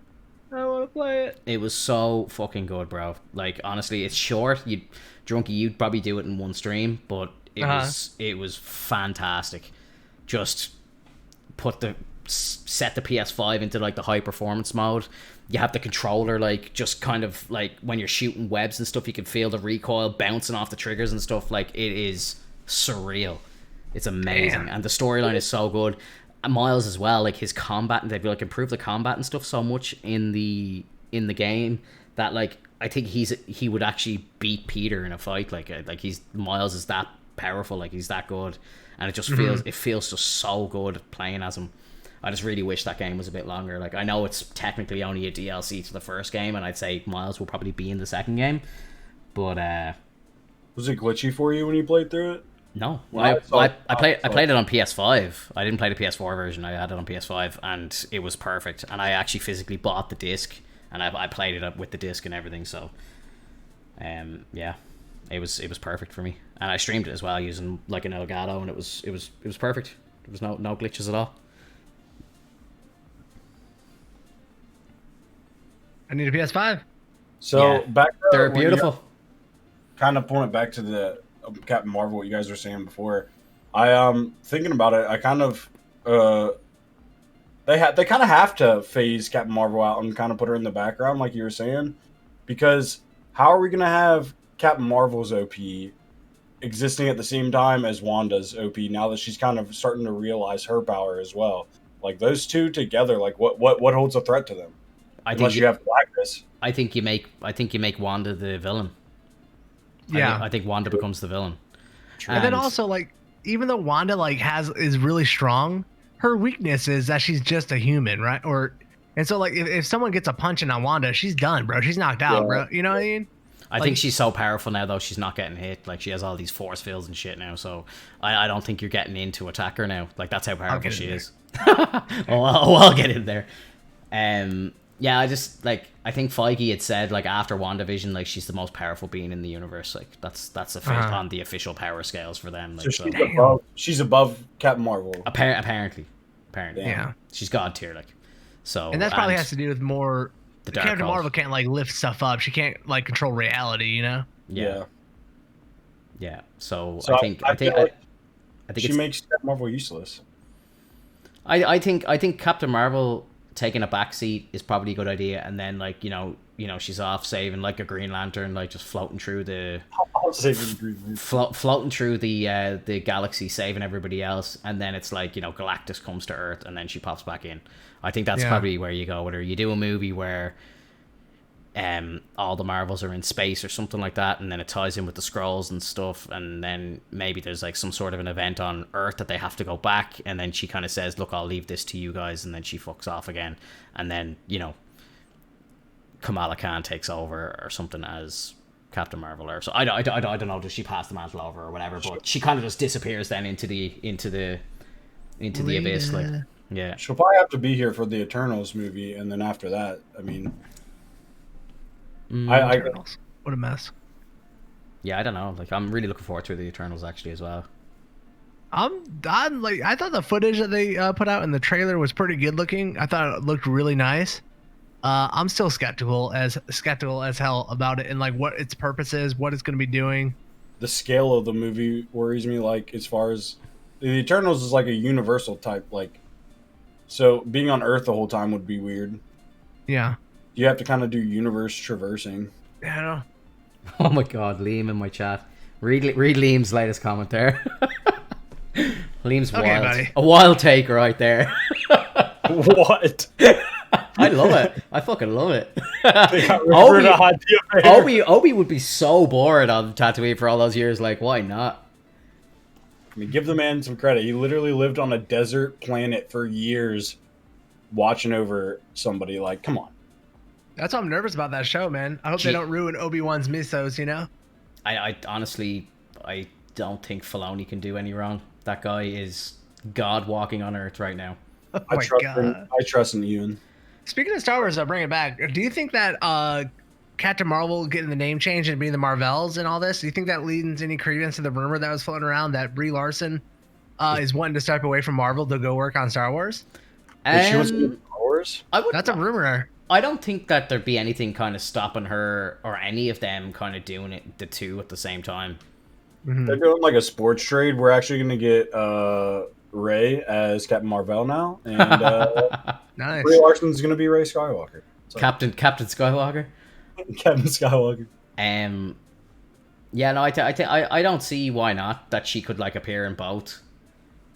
I want to play it. It was so fucking good, bro. Like honestly, it's short. You'd probably do it in one stream, but it was fantastic. Just set the PS5 into like the high performance mode. You have the controller like just kind of like when you're shooting webs and stuff, you can feel the recoil bouncing off the triggers and stuff. Like it is surreal. It's amazing. Damn. And the storyline is so good. And Miles as well, like his combat, and they've like improved the combat and stuff so much in the game that like I think he would actually beat Peter in a fight. Like Miles is that powerful, like he's that good, and it just feels just so good playing as him. I just really wish that game was a bit longer. Like I know it's technically only a DLC to the first game, and I'd say Miles will probably be in the second game, but was it glitchy for you when you played through it? No, I played it on PS5. I didn't play the PS4 version. I had it on PS5, and it was perfect. And I actually physically bought the disc, and I played it up with the disc and everything. So, yeah, it was perfect for me. And I streamed it as well using like an Elgato, and it was perfect. There was no glitches at all. I need a PS5. So Yeah. back to They're beautiful. Kind of point it back to the Captain Marvel, what you guys were saying before. I thinking about it, I kind of they kind of have to phase Captain Marvel out and kind of put her in the background, like you were saying, because how are we gonna have Captain Marvel's OP existing at the same time as Wanda's OP now that she's kind of starting to realize her power as well? Like those two together, like what holds a threat to them? Unless you have Galactus. I think you make Wanda the villain. Yeah, I think Wanda becomes the villain. and then also like even though Wanda like is really strong, her weakness is that she's just a human, right? And so like if someone gets a punching on Wanda, she's done, bro. She's knocked out, bro. You know what I mean? I think she's so powerful now, though, she's not getting hit. Like, she has all these force fields and shit now, so I don't think you're getting in to attack her now. Like, that's how powerful she is. I'll get in there. Yeah, I think Feige had said, like, after WandaVision, like, she's the most powerful being in the universe. Like, that's on the official power scales for them. Like, so she's above Captain Marvel. Apparently. Yeah. She's God tier, like. So, and that probably has to do with more... The Dark Captain Marvel can't like lift stuff up. She can't like control reality, you know? Yeah. So I think she makes Captain Marvel useless. I think Captain Marvel taking a backseat is probably a good idea, and then like you know she's off saving like a Green Lantern, like just floating through the floating through the galaxy, saving everybody else, and then it's like Galactus comes to Earth, and then she pops back in. I think that's probably where you go. Whether you do a movie where all the Marvels are in space or something like that, and then it ties in with the Skrulls and stuff, and then maybe there's like some sort of an event on Earth that they have to go back, and then she kind of says, look, I'll leave this to you guys, and then she fucks off again, and then Kamala Khan takes over or something as Captain Marvel, or so I don't know, does she pass the mantle over or whatever, but she kind of just disappears then into the abyss, like. Yeah, she'll probably have to be here for the Eternals movie, and then after that, I mean, Eternals. What a mess. Yeah, I don't know. Like, I'm really looking forward to the Eternals actually as well. I'm like, I thought the footage that they put out in the trailer was pretty good looking. I thought it looked really nice. I'm still skeptical as hell about it and like what its purpose is, what it's going to be doing. The scale of the movie worries me. Like, as far as the Eternals is like a universal type, like. So being on Earth the whole time would be weird. Yeah. You have to kind of do universe traversing. Yeah, I know. Oh my god, Liam in my chat. Read Liam's latest comment there. Liam's wild. Buddy. A wild take right there. What? I love it. I fucking love it. Obi would be so bored on Tatooine for all those years. Like, why not? I mean, give the man some credit. He literally lived on a desert planet for years, watching over somebody. Like, come on. That's why I'm nervous about that show, man. I hope they don't ruin Obi-Wan's mythos, you know? I honestly, I don't think Filoni can do any wrong. That guy is God walking on earth right now. Oh my God. I trust in Ewan. Speaking of Star Wars, I'll bring it back. Do you think that Captain Marvel getting the name change and being the Marvels and all this, do you think that leads any credence to the rumor that was floating around that Brie Larson is wanting to step away from Marvel to go work on Star Wars? She wants to do Star Wars? That's a rumor. I don't think that there'd be anything kind of stopping her or any of them kind of doing it, the two at the same time. Mm-hmm. They're doing like a sports trade. We're actually going to get Ray as Captain Marvel now, and Nice. Brie Larson's going to be Ray Skywalker. So. Captain Skywalker. Captain Skywalker. Yeah, no, I don't see why not that she could like appear in both.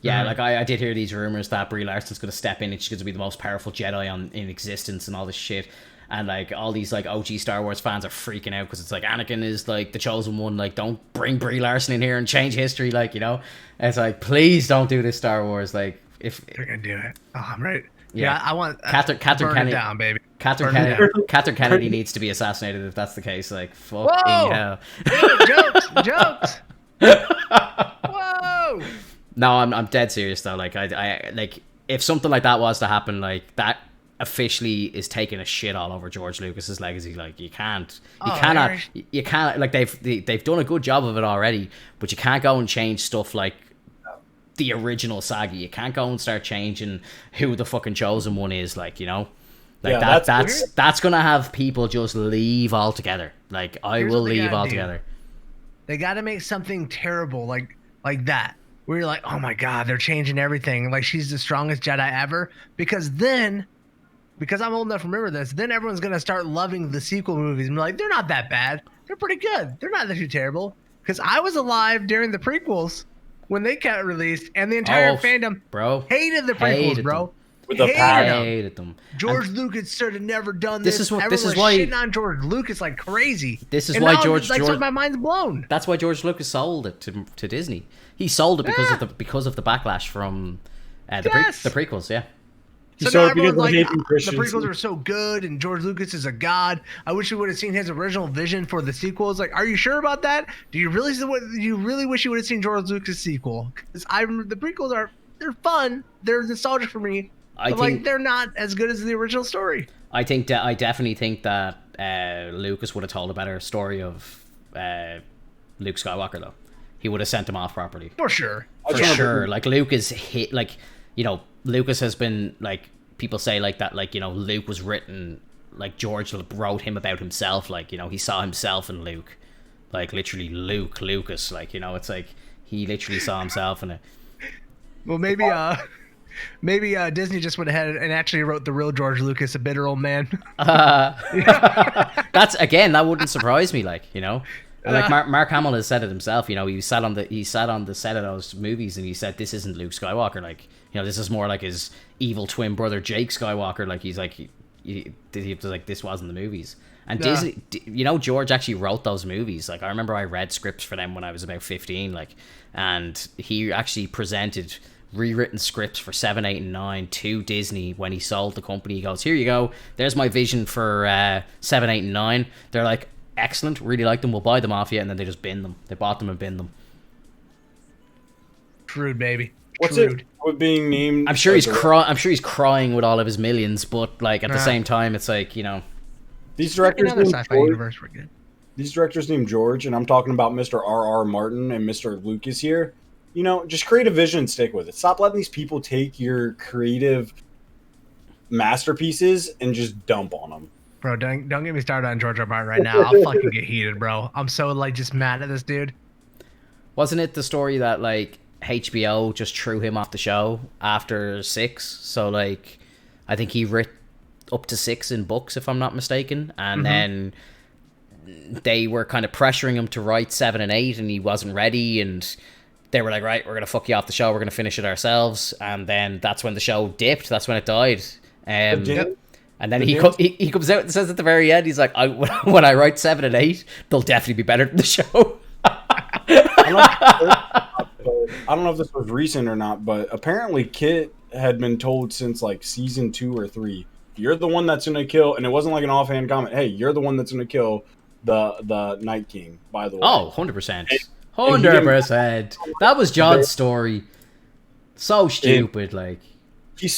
Yeah, like I did hear these rumors that Brie Larson's going to step in and she's going to be the most powerful Jedi in existence and all this shit. And like all these like OG Star Wars fans are freaking out because it's like Anakin is like the chosen one. Like, don't bring Brie Larson in here and change history. Like, you know, and it's like, please don't do this Star Wars. Like, if they're gonna do it, oh, I'm right. Yeah, I want Catherine Kennedy down, baby. Catherine Kennedy needs to be assassinated if that's the case. Like, fucking hell. Jokes. Whoa. No, I'm dead serious though. Like I like if something like that was to happen, like that officially is taking a shit all over George Lucas's legacy. Like you can't like they've done a good job of it already, but you can't go and change stuff like the original saga. You can't go and start changing who the fucking chosen one is. Like, you know, like that's gonna have people just leave altogether. Like Here's will leave altogether. They got to make something terrible like that. Where you're like, oh my God, they're changing everything. Like she's the strongest Jedi ever. Because I'm old enough to remember this, then everyone's going to start loving the sequel movies and be like, they're not that bad. They're pretty good. They're not too terrible. Because I was alive during the prequels when they got released and the entire fandom hated the prequels, bro. Hated them. George Lucas should have never done this. This is why shitting on George Lucas like crazy. This is why so my mind's blown. That's why George Lucas sold it to Disney. He sold it because of the backlash from the prequels. Yeah. So now everyone's like, the prequels are so good, and George Lucas is a god. I wish we would have seen his original vision for the sequels. Like, are you sure about that? Do you really wish you would have seen George Lucas' sequel? Because the prequels they're fun, they're nostalgic for me. But they're not as good as the original story. I definitely think that Lucas would have told a better story of Luke Skywalker though. He would have sent him off properly. For sure. Like Lucas hit, like, you know, Lucas has been like, people say like that, like, you know, Luke was written like George wrote him about himself. Like, you know, he saw himself in Luke, like literally Lucas. Like, you know, it's like he literally saw himself in it. Well, maybe Disney just went ahead and actually wrote the real George Lucas, a bitter old man. That wouldn't surprise me. Like, you know, and like Mark Hamill has said it himself. You know, he sat on the set of those movies and he said, "This isn't Luke Skywalker. Like, you know, this is more like his evil twin brother Jake Skywalker." Like, he's like, he was like, this wasn't the movies. And Disney, you know, George actually wrote those movies. Like, I remember I read scripts for them when I was about 15. Like, and he actually presented rewritten scripts for 7, 8, and 9 to Disney when he sold the company. He goes, "Here you go. There's my vision for 7, 8, and 9. They're like, excellent, really like them, we'll buy them off you," and then they just bin them. They bought them and binned them. Shrewd, baby. What's it with being named? I'm sure he's crying with all of his millions, but like at the same time, it's like, you know, these directors named George, and I'm talking about Mr. R.R. Martin and Mr. Lucas here. You know, just create a vision and stick with it. Stop letting these people take your creative masterpieces and just dump on them. Bro, don't get me started on George R. Martin right now. I'll fucking get heated, bro. I'm so like just mad at this dude. Wasn't it the story that like HBO just threw him off the show after 6? So like, I think he writ up to 6 in books, if I'm not mistaken, and then they were kind of pressuring him to write 7 and 8, and he wasn't ready, and they were like, right, we're gonna fuck you off the show, we're gonna finish it ourselves, and then that's when the show dipped. That's when it died. And then he comes out and says at the very end, he's like, when I write 7 and 8, they'll definitely be better than the show. I don't know if this was recent or not, but apparently Kit had been told since like season 2 or 3, you're the one that's gonna kill, and it wasn't like an offhand comment. Hey, you're the one that's gonna kill the Night King. By the way, Oh, 100%. And 100%. That was John's story. So stupid, like. he's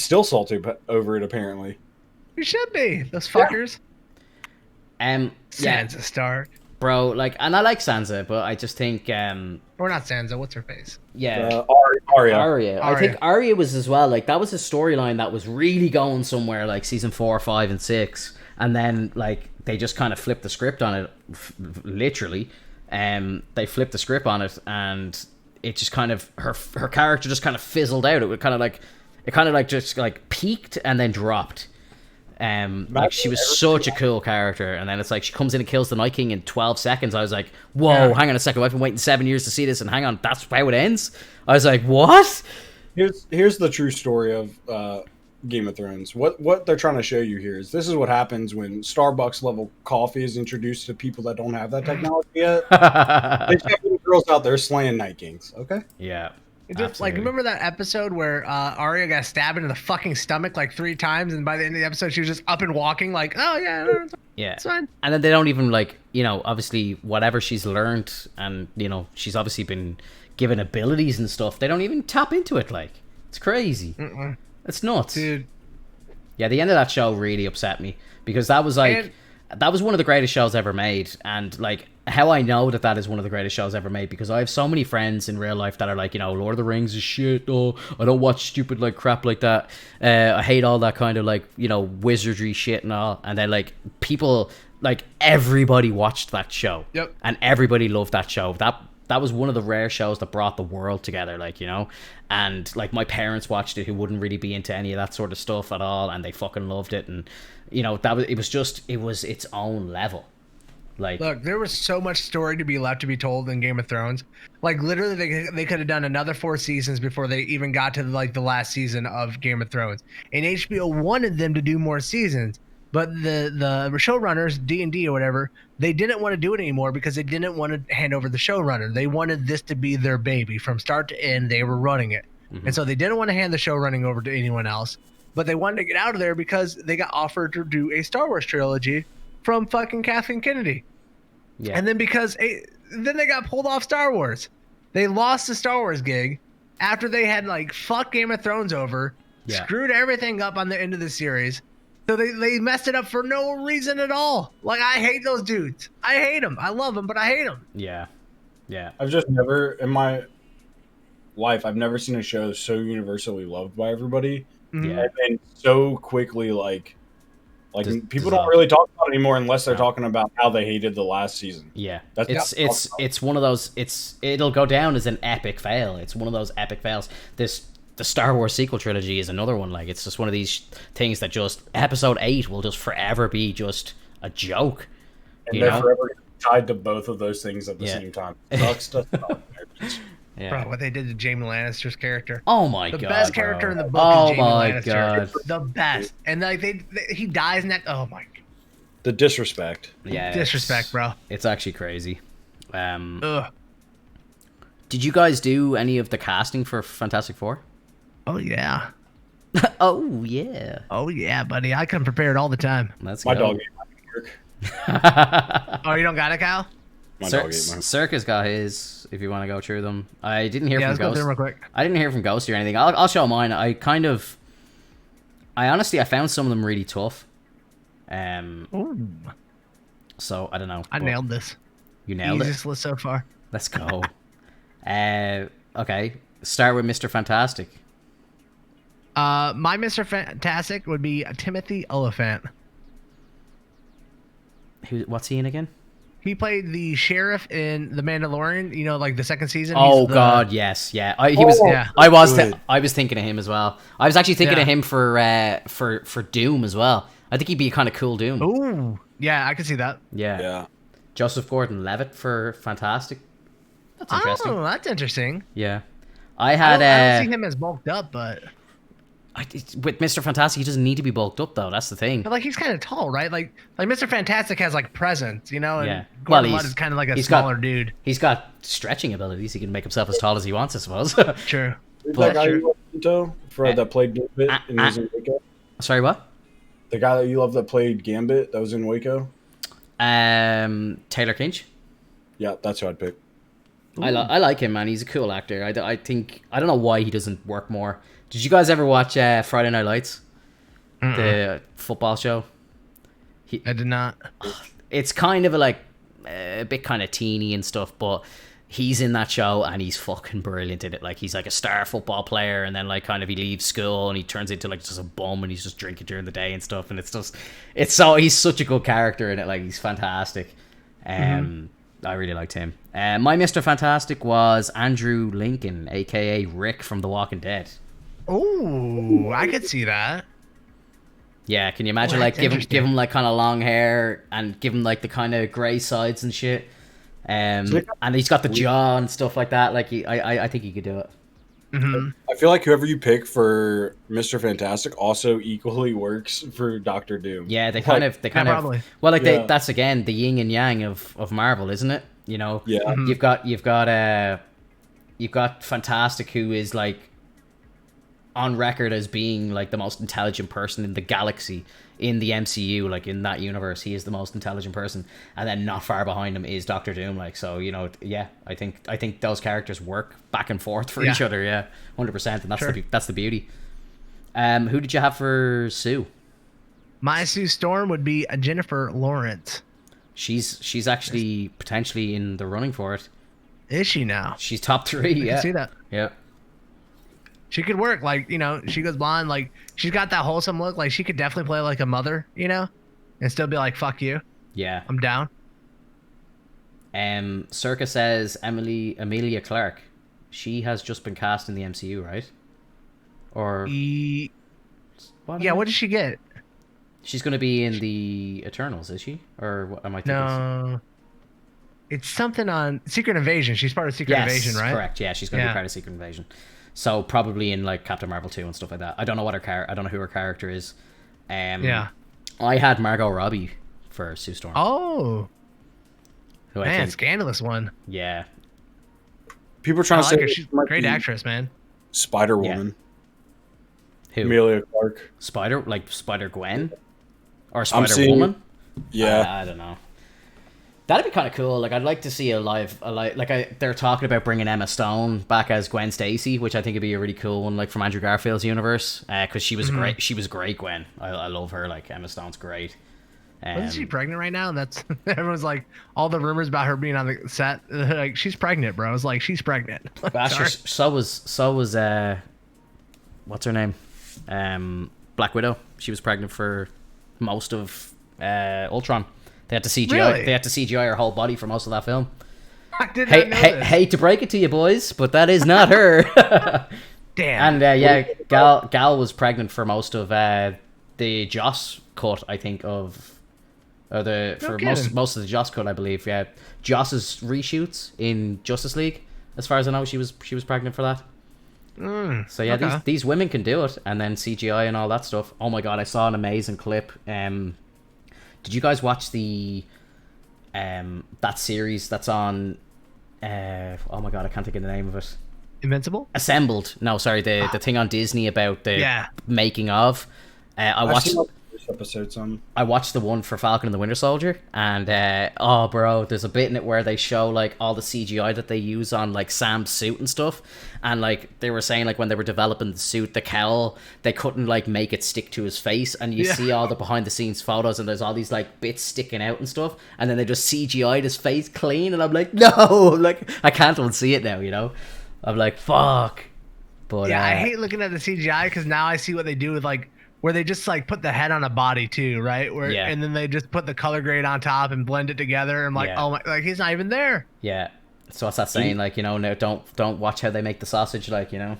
still salty over it. Apparently, You should be. Those fuckers. Yeah, Sansa Stark. bro, like, and I like Sansa, but I just think, Or not Sansa. What's her face? yeah. Arya. Arya. I think Arya was as well, like, that was a storyline that was really going somewhere, like, season 4, 5, and 6. And then, like, they just kind of flipped the script on it, literally. They flipped the script on it, and it just kind of, her character just kind of fizzled out. It kind of just, like, peaked and then dropped. Like, she was such a cool character, and then it's like she comes in and kills the Night King in 12 seconds. I was like, whoa, hang on a second, I've been waiting 7 years to see this, and hang on, that's how it ends? I was like, what? Here's the true story of Game of Thrones. What they're trying to show you here is this is what happens when Starbucks level coffee is introduced to people that don't have that technology yet. They just have little girls out there slaying Night Kings. Okay. Yeah. Just, like, remember that episode where Arya got stabbed in the fucking stomach like 3 times, and by the end of the episode she was just up and walking, like, oh yeah, it's fine. And then they don't even, like, you know, obviously whatever she's learned, and, you know, she's obviously been given abilities and stuff, they don't even tap into it. Like, it's crazy. It's nuts, dude. Yeah, the end of that show really upset me, because that was like, that was one of the greatest shows ever made. And, like, how I know that is one of the greatest shows ever made, because I have so many friends in real life that are like, you know, Lord of the Rings is shit. Oh, I don't watch stupid, like, crap like that. I hate all that kind of, like, you know, wizardry shit and all. And then, like, people, like, everybody watched that show. Yep. And everybody loved that show. That was one of the rare shows that brought the world together, like, you know. And, like, my parents watched it, who wouldn't really be into any of that sort of stuff at all, and they fucking loved it. And, you know, it was its own level. Like, look, there was so much story to be left to be told in Game of Thrones. Like, literally, they could have done another 4 seasons before they even got to, like, the last season of Game of Thrones. And HBO wanted them to do more seasons, but the showrunners, D&D or whatever, they didn't want to do it anymore because they didn't want to hand over the showrunner. They wanted this to be their baby from start to end. They were running it, and so they didn't want to hand the show running over to anyone else. But they wanted to get out of there because they got offered to do a Star Wars trilogy from fucking Kathleen Kennedy. yeah. And then then they got pulled off Star Wars. They lost the Star Wars gig after they had, like, fucked Game of Thrones over, screwed everything up on the end of the series. So they messed it up for no reason at all. Like, I hate those dudes. I hate them. I love them, but I hate them. Yeah. Yeah. I've just never, in my life, I've never seen a show so universally loved by everybody. Yeah. And so quickly, like people don't really talk about it anymore unless they're talking about how they hated the last season. Yeah, it's one of those. It'll go down as an epic fail. It's one of those epic fails. The Star Wars sequel trilogy is another one. Like, it's just one of these things that just Episode 8 will just forever be just a joke. And they're forever tied to both of those things at the same time. Sucks to Yeah. Bro, what they did to Jaime Lannister's character. Oh my god. The best character in the book is Jaime Lannister. The best. And, like, he dies next. Oh my. The disrespect. Yeah. Disrespect, bro. It's actually crazy. Ugh. Did you guys do any of the casting for Fantastic Four? Oh yeah. Oh yeah. Oh yeah, buddy. I come prepared all the time. Let's My go. dog ate my work. Oh, you don't got it, Kyle? My dog ate mine. Circus got his. If you want to go through them, I didn't hear from let's go Ghost. through real quick. I didn't hear from Ghost or anything. I'll show mine. I honestly found some of them really tough. Ooh. So I don't know. I nailed this. You nailed it. Easiest list so far. Let's go. Okay. Start with Mr. Fantastic. My Mr. Fantastic would be Timothy Oliphant. What's he in again? He played the sheriff in The Mandalorian. You know, like the second season. Oh God, yes, yeah. I was thinking of him as well. I was actually thinking of him for Doom as well. I think he'd be a kind of cool Doom. Ooh, yeah, I can see that. Yeah. Joseph Gordon-Levitt for Fantastic. That's interesting. Oh, that's interesting. Yeah. I don't see him as bulked up, but with Mr. Fantastic, he doesn't need to be bulked up though. That's the thing. But, like, he's kind of tall, right? Like Mr. Fantastic has, like, presence, you know. And yeah. Gordon-Levitt is kind of like a smaller dude. He's got stretching abilities. He can make himself as tall as he wants, I suppose. True. Who's that guy Finto that played David in his makeup? Sorry, what? The guy that you love that played Gambit that was in Waco. Taylor Kinch. Yeah, that's who I'd pick. I like him, man. He's a cool actor. I think I don't know why he doesn't work more. Did you guys ever watch Friday Night Lights, the football show? I did not. It's kind of a bit kind of teeny and stuff, but he's in that show and he's fucking brilliant in it. Like, he's like a star football player, and then like kind of he leaves school and he turns into like just a bum and he's just drinking during the day and stuff. And he's such a good character in it. Like, he's fantastic. I really liked him. My Mr. Fantastic was Andrew Lincoln, aka Rick from The Walking Dead. Oh, I could see that. Yeah, can you imagine like give him like kind of long hair and give him like the kind of grey sides and shit. And he's got the jaw and stuff like that. Like I think he could do it. I feel like whoever you pick for Mr. Fantastic also equally works for Doctor Doom. Yeah, they kind of probably. well, like that's again the yin and yang of Marvel, isn't it? You know, Yeah. You've got Fantastic, who is like on record as being like the most intelligent person in the galaxy in the MCU. Like, in that universe, he is the most intelligent person, and then not far behind him is Doctor Doom. Like, so, you know, yeah, I think those characters work back and forth for each other. Yeah, 100%, and that's the beauty. Who did you have for Sue? My Sue Storm would be a Jennifer Lawrence. She's actually potentially in the running for it. Is she now? She's top 3. I can see that. Yeah. She could work, like, you know, she goes blonde, like, she's got that wholesome look, like, she could definitely play like a mother, you know, and still be like, fuck you. Yeah. I'm down. Circa says Emilia Clarke. She has just been cast in the MCU, right? Or what did she get? She's going to be in the Eternals, is she? Or what am I thinking? No. It's something on Secret Invasion. She's part of Secret Invasion, right? Correct. Yeah, she's going to be part of Secret Invasion. So probably in like Captain Marvel 2 and stuff like that. I don't know I don't know who her character is. I had Margot Robbie for Sue Storm. Oh. Scandalous one. Yeah. People are trying to say her. She's a great actress, man. Spider Woman. Who? Emilia Clarke. Spider Gwen? Or Spider Woman? Yeah. I don't know. That'd be kind of cool. Like, I'd like to see they're talking about bringing Emma Stone back as Gwen Stacy, which I think would be a really cool one, like from Andrew Garfield's universe, because she was great. She was great, Gwen. I love her. Like, Emma Stone's great. Isn't she pregnant right now? And that's everyone's like, all the rumors about her being on the set, like, she's pregnant, bro. I was like, she's pregnant. So was what's her name? Black Widow. She was pregnant for most of Ultron. They had to CGI. Really? They had to CGI her whole body for most of that film. I did not know this. Hate to break it to you, boys, but that is not her. Damn. And Gal was pregnant for most of the Joss cut, I think, of most of the Joss cut, I believe. Yeah, Joss's reshoots in Justice League. As far as I know, she was pregnant for that. So yeah, okay. these women can do it, and then CGI and all that stuff. Oh my god, I saw an amazing clip. Did you guys watch the that series that's on? Oh my god, I can't think of the name of it. Invincible? Assembled. No, sorry, the thing on Disney about the making of. I watched episodes on. I watched the one for Falcon and the Winter Soldier, and oh bro, there's a bit in it where they show like all the CGI that they use on like Sam's suit and stuff, and like they were saying like when they were developing the suit, the cowl, they couldn't like make it stick to his face, and you see all the behind the scenes photos, and there's all these like bits sticking out and stuff, and then they just CGI'd his face clean, and I'm like, no, like I can't unsee it now, you know. I'm like, fuck. But I hate looking at the CGI because now I see what they do with like where they just like put the head on a body too, right? And then they just put the color grade on top and blend it together. I'm like, oh my, like he's not even there. Yeah. So what's that saying? Like, you know, no, don't watch how they make the sausage, like, you know.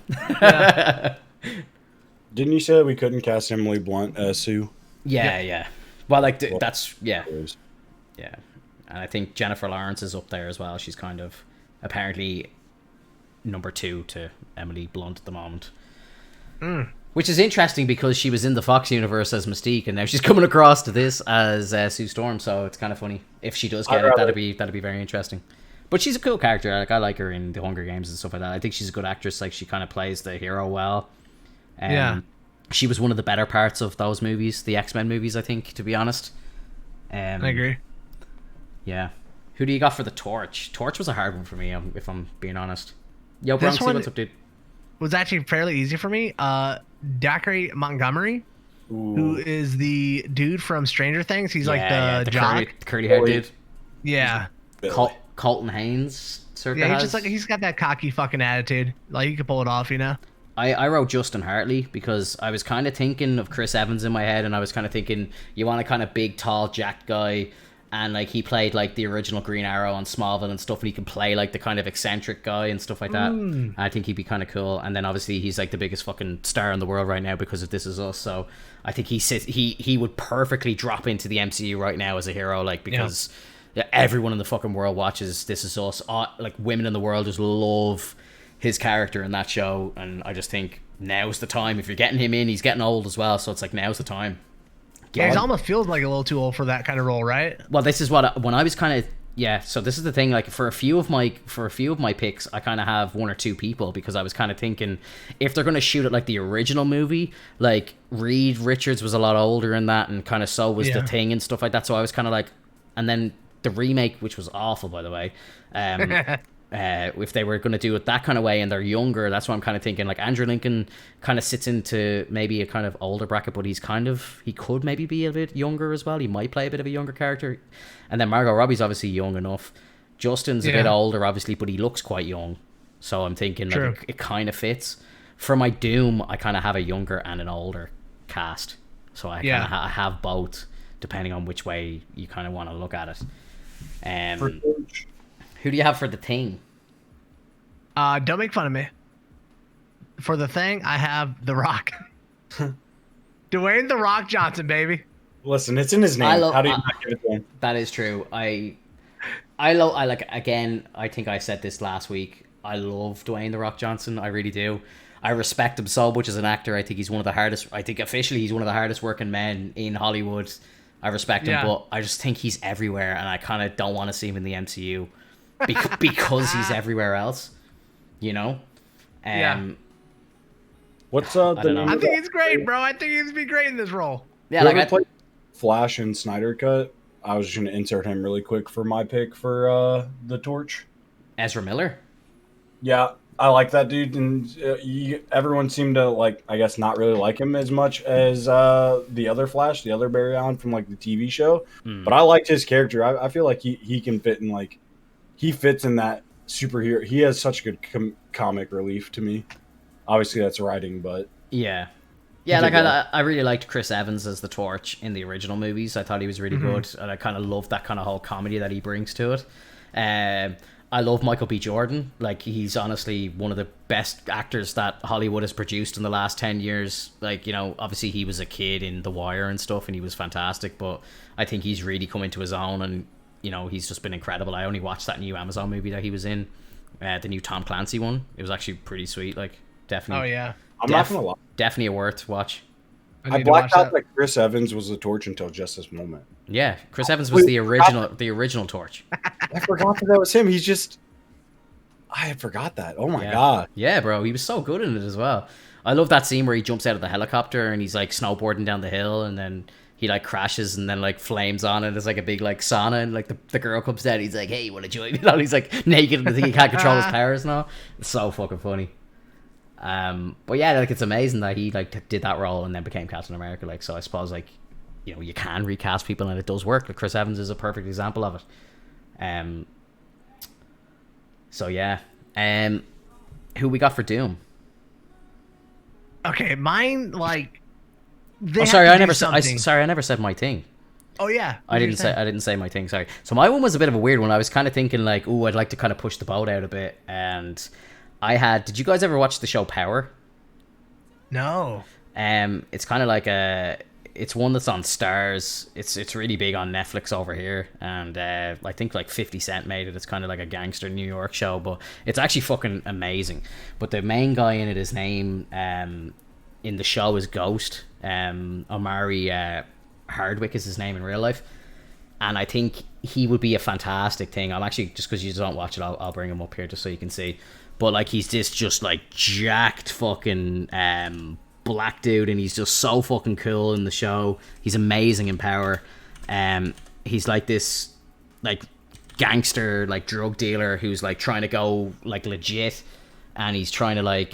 Didn't you say we couldn't cast Emily Blunt as Sue? Yeah. Well, like that's yeah. And I think Jennifer Lawrence is up there as well. She's kind of apparently number 2 to Emily Blunt at the moment. Which is interesting because she was in the Fox universe as Mystique, and now she's coming across to this as Sue Storm. So it's kind of funny if she does get it. That'd be very interesting. But she's a cool character. Like, I like her in the Hunger Games and stuff like that. I think she's a good actress. Like, she kind of plays the hero well. she was one of the better parts of those movies, the X-Men movies, I think, to be honest. I agree. Yeah. Who do you got for the Torch? Torch was a hard one for me, if I'm being honest. Yo, This Bronxy, one what's up, dude? was actually fairly easy for me. Dacre Montgomery, who is the dude from Stranger Things. He's like the jock. curly haired dude. Yeah. Colton Haynes, circa Yeah, he's has. just like, he's got that cocky fucking attitude. Like, he could pull it off, you know? I wrote Justin Hartley because I was kind of thinking of Chris Evans in my head, and I was kind of thinking you want a kind of big, tall, jacked guy, and like he played like the original Green Arrow on Smallville and stuff, and he can play like the kind of eccentric guy and stuff like that. I think he'd be kind of cool. And then obviously he's like the biggest fucking star in the world right now because of This Is Us. So I think he would perfectly drop into the MCU right now as a hero, like because everyone in the fucking world watches This Is Us. Like women in the world just love his character in that show, and I just think now's the time. If you're getting him in, he's getting old as well, so it's like now's the time. Yeah, he almost feels like a little too old for that kind of role, right? Well, this is what when I was kind of so this is the thing. Like for a few of my picks, I kind of have one or two people because I was kind of thinking if they're going to shoot it like the original movie, like Reed Richards was a lot older in that, and kind of so was the Thing and stuff like that. So I was kind of like, and then the remake, which was awful by the way. If they were going to do it that kind of way and they're younger, that's what I'm kind of thinking. Like Andrew Lincoln kind of sits into maybe a kind of older bracket, but he could maybe be a bit younger as well. He might play a bit of a younger character. And then Margot Robbie's obviously young enough. Justin's a bit older, obviously, but he looks quite young. So I'm thinking like it kind of fits. For my Doom, I kind of have a younger and an older cast. So I kind of I have both, depending on which way you kind of want to look at it. Who do you have for the Thing? Don't make fun of me. For the Thing, I have The Rock. Dwayne The Rock Johnson, baby. Listen, it's in his name. How do you not give it to him? That is true. I like, again, I think I said this last week. I love Dwayne The Rock Johnson. I really do. I respect him so much as an actor. I think he's one of the hardest. I think officially he's one of the hardest working men in Hollywood. I respect him, but I just think he's everywhere, and I kind of don't want to see him in the MCU. Because he's everywhere else, you know. What's the name? I think he's great, bro. I think he'd be great in this role. Yeah, like played Flash and Snyder Cut. I was just gonna insert him really quick for my pick for the Torch. Ezra Miller. Yeah, I like that dude, and everyone seemed to like. I guess not really like him as much as the other Flash, the other Barry Allen from like the TV show. But I liked his character. I feel like he can fit in like. He fits in that superhero. He has such good comic relief to me. Obviously, that's writing, but yeah. Like I really liked Chris Evans as the Torch in the original movies. I thought he was really good, and I kind of loved that kind of whole comedy that he brings to it. I love Michael B. Jordan. Like he's honestly one of the best actors that Hollywood has produced in the last 10 years. Like, you know, obviously he was a kid in The Wire and stuff, and he was fantastic. But I think he's really come into his own, and you know, he's just been incredible. I only watched that new Amazon movie that he was in, the new Tom Clancy one. It was actually pretty sweet. Like, definitely. Oh, yeah. I'm not going to lie. Definitely a worth watch. I blacked out that Chris Evans was the Torch until just this moment. Yeah, Chris Evans was the original Torch. I forgot that was him. I forgot that. Oh, my God. Yeah, bro. He was so good in it as well. I love that scene where he jumps out of the helicopter and he's, like, snowboarding down the hill, and then he like crashes and then like flames on it. It's like a big like sauna, and like the girl comes down. He's like, "Hey, you want to join me?" And he's like naked and I think he can't control his powers now. It's so fucking funny. But yeah, like it's amazing that he like did that role and then became Captain America. Like, so I suppose like, you know, you can recast people and it does work. Like Chris Evans is a perfect example of it. So yeah. Who we got for Doom? Okay, mine like. I never said my thing. Oh yeah, I didn't say my thing. Sorry. So my one was a bit of a weird one. I was kind of thinking like, ooh, I'd like to kind of push the boat out a bit. And did you guys ever watch the show Power? No. It's kind of like it's one that's on Stars. It's really big on Netflix over here, and I think like 50 Cent made it. It's kind of like a gangster New York show, but it's actually fucking amazing. But the main guy in it, his name in the show is Ghost. Omari Hardwick is his name in real life, and I think he would be a fantastic thing. I'm actually, just because you don't watch it, I'll bring him up here just so you can see. But like he's this just like jacked fucking black dude, and he's just so fucking cool in the show. He's amazing in Power. He's like this like gangster, like drug dealer who's like trying to go like legit, and he's trying to like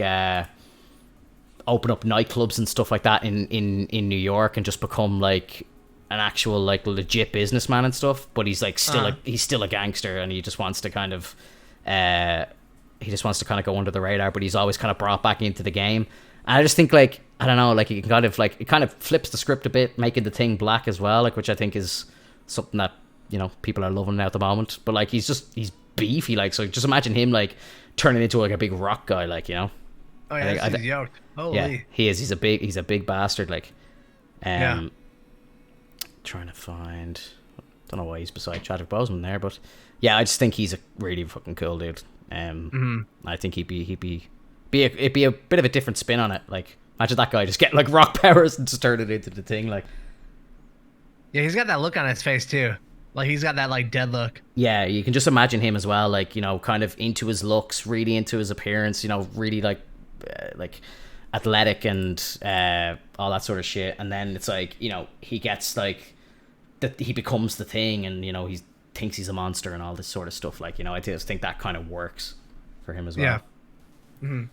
open up nightclubs and stuff like that in New York and just become like an actual like legit businessman and stuff. But he's like he's still a gangster, and he just wants to kind of go under the radar, but he's always kind of brought back into the game. And I just think like, I don't know, like you can kind of like, it kind of flips the script a bit, making the thing black as well, like, which I think is something that, you know, people are loving now at the moment. But like he's beefy, like, so just imagine him like turning into like a big rock guy, like, you know. Oh yeah, he's yoked. Holy. Yeah, he is. He's a big bastard, like. Trying to find, don't know why he's beside Chadwick Boseman there, but yeah, I just think he's a really fucking cool dude. I think it'd be a bit of a different spin on it. Like, imagine that guy just getting like rock powers and just turn it into the thing. Like, yeah, he's got that look on his face too. Like, he's got that like dead look. Yeah, you can just imagine him as well. Like, you know, kind of into his looks, really into his appearance. You know, really like athletic and all that sort of shit. And then it's like, you know, he gets like that, he becomes the thing, and you know, he thinks he's a monster and all this sort of stuff. Like, you know, I just think that kind of works for him as well. Yeah. Mm-hmm.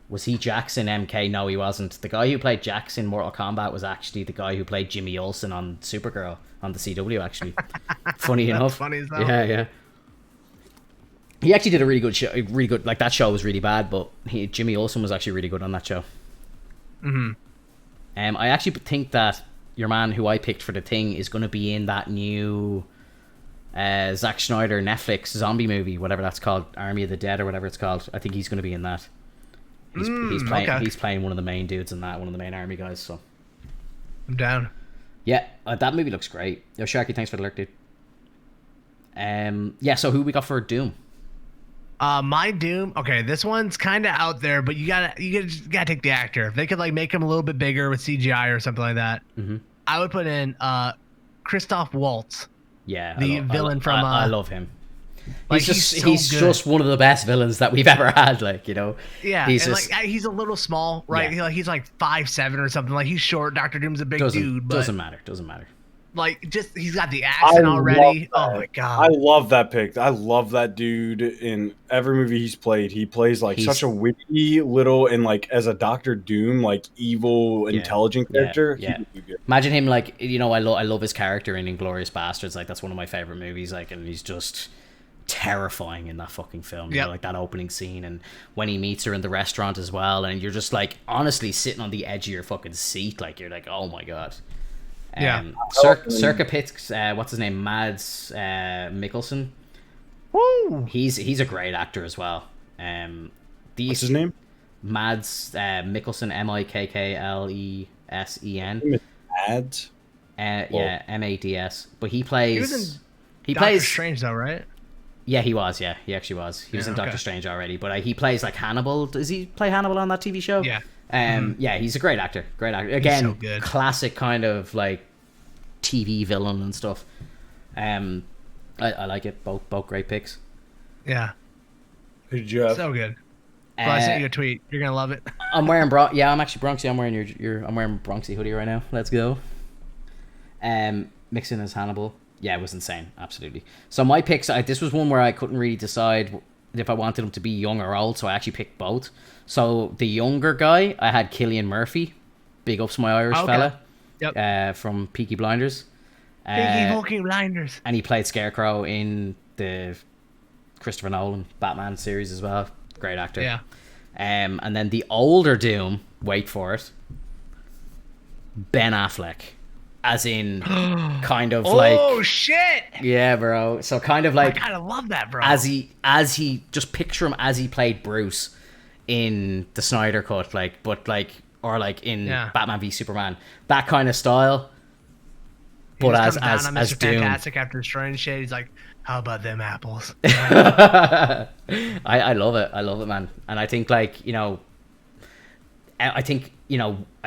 Was he Jackson MK? No, he wasn't. The guy who played Jax in Mortal Kombat was actually the guy who played Jimmy Olsen on Supergirl on the CW, actually. Funny enough. Funny as hell. Yeah. He actually did a really good show. Really good. Like, that show was really bad, but Jimmy Olsen was actually really good on that show. I actually think that your man who I picked for the thing is going to be in that new Zack Snyder Netflix zombie movie, whatever that's called, Army of the Dead or whatever it's called. I think he's going to be in that. He's playing one of the main dudes in that, one of the main army guys. So I'm down. Yeah, that movie looks great. Yo, Sharky, thanks for the alert, dude. Yeah, so who we got for Doom? My Doom. Okay, this one's kind of out there, but you gotta take the actor. If they could like make him a little bit bigger with CGI or something like that, I would put in Christoph Waltz. Yeah, the villain from. I love him. Like, he's just one of the best villains that we've ever had. Like, you know. Yeah, he's a little small, right? Yeah. He's like 5'7" or something. Like, he's short. Dr. Doom's a big dude, but doesn't matter. Like, just he's got the accent already. Oh my god, I love that pick. I love that dude in every movie he's played. He plays like such a witty little, and like as a Doctor Doom, like evil, intelligent character. Yeah. Imagine him, like, you know, I love his character in Inglourious Bastards. Like, that's one of my favorite movies. Like, and he's just terrifying in that fucking film. You know, like that opening scene, and when he meets her in the restaurant as well, and you're just like honestly sitting on the edge of your fucking seat. Like, you're like, oh my god. Circa Pitts, what's his name? Mads Mikkelsen. Woo! He's a great actor as well. What's his name? Mads Mikkelsen, Miklesen. Mads. Yeah, Mads. But he plays. He plays Strange though, right? Yeah, he was. Yeah, he actually was. He was in Doctor Strange already, but he plays like Hannibal. Does he play Hannibal on that TV show? Yeah. Yeah, he's a great actor. Again, so good. Classic kind of like TV villain and stuff. I like it. Both great picks. Yeah. Who did you have? So good. Well, I sent you a tweet. You're gonna love it. I'm wearing I'm actually Bronxy. I'm wearing I'm wearing Bronxy hoodie right now. Let's go. Mixing as Hannibal. Yeah, it was insane. Absolutely. So my picks, this was one where I couldn't really decide if I wanted him to be young or old, so I actually picked both. So the younger guy, I had Cillian Murphy. Big ups my Irish fella. Yep. From Peaky Blinders. Peaky fucking Blinders. And he played Scarecrow in the Christopher Nolan Batman series as well. Great actor. Yeah. And then the older Doom, wait for it, Ben Affleck. As in, kind of like... Oh, shit! Yeah, bro. So kind of like... I kind of love that, bro. As he... Just picture him as he played Bruce in the Snyder Cut, like, but like... Or like in Batman v Superman. That kind of style. But as Mr. Doom. Fantastic after destroying shit, he's like, how about them apples? I love it. I love it, man. And I think, like, you know... I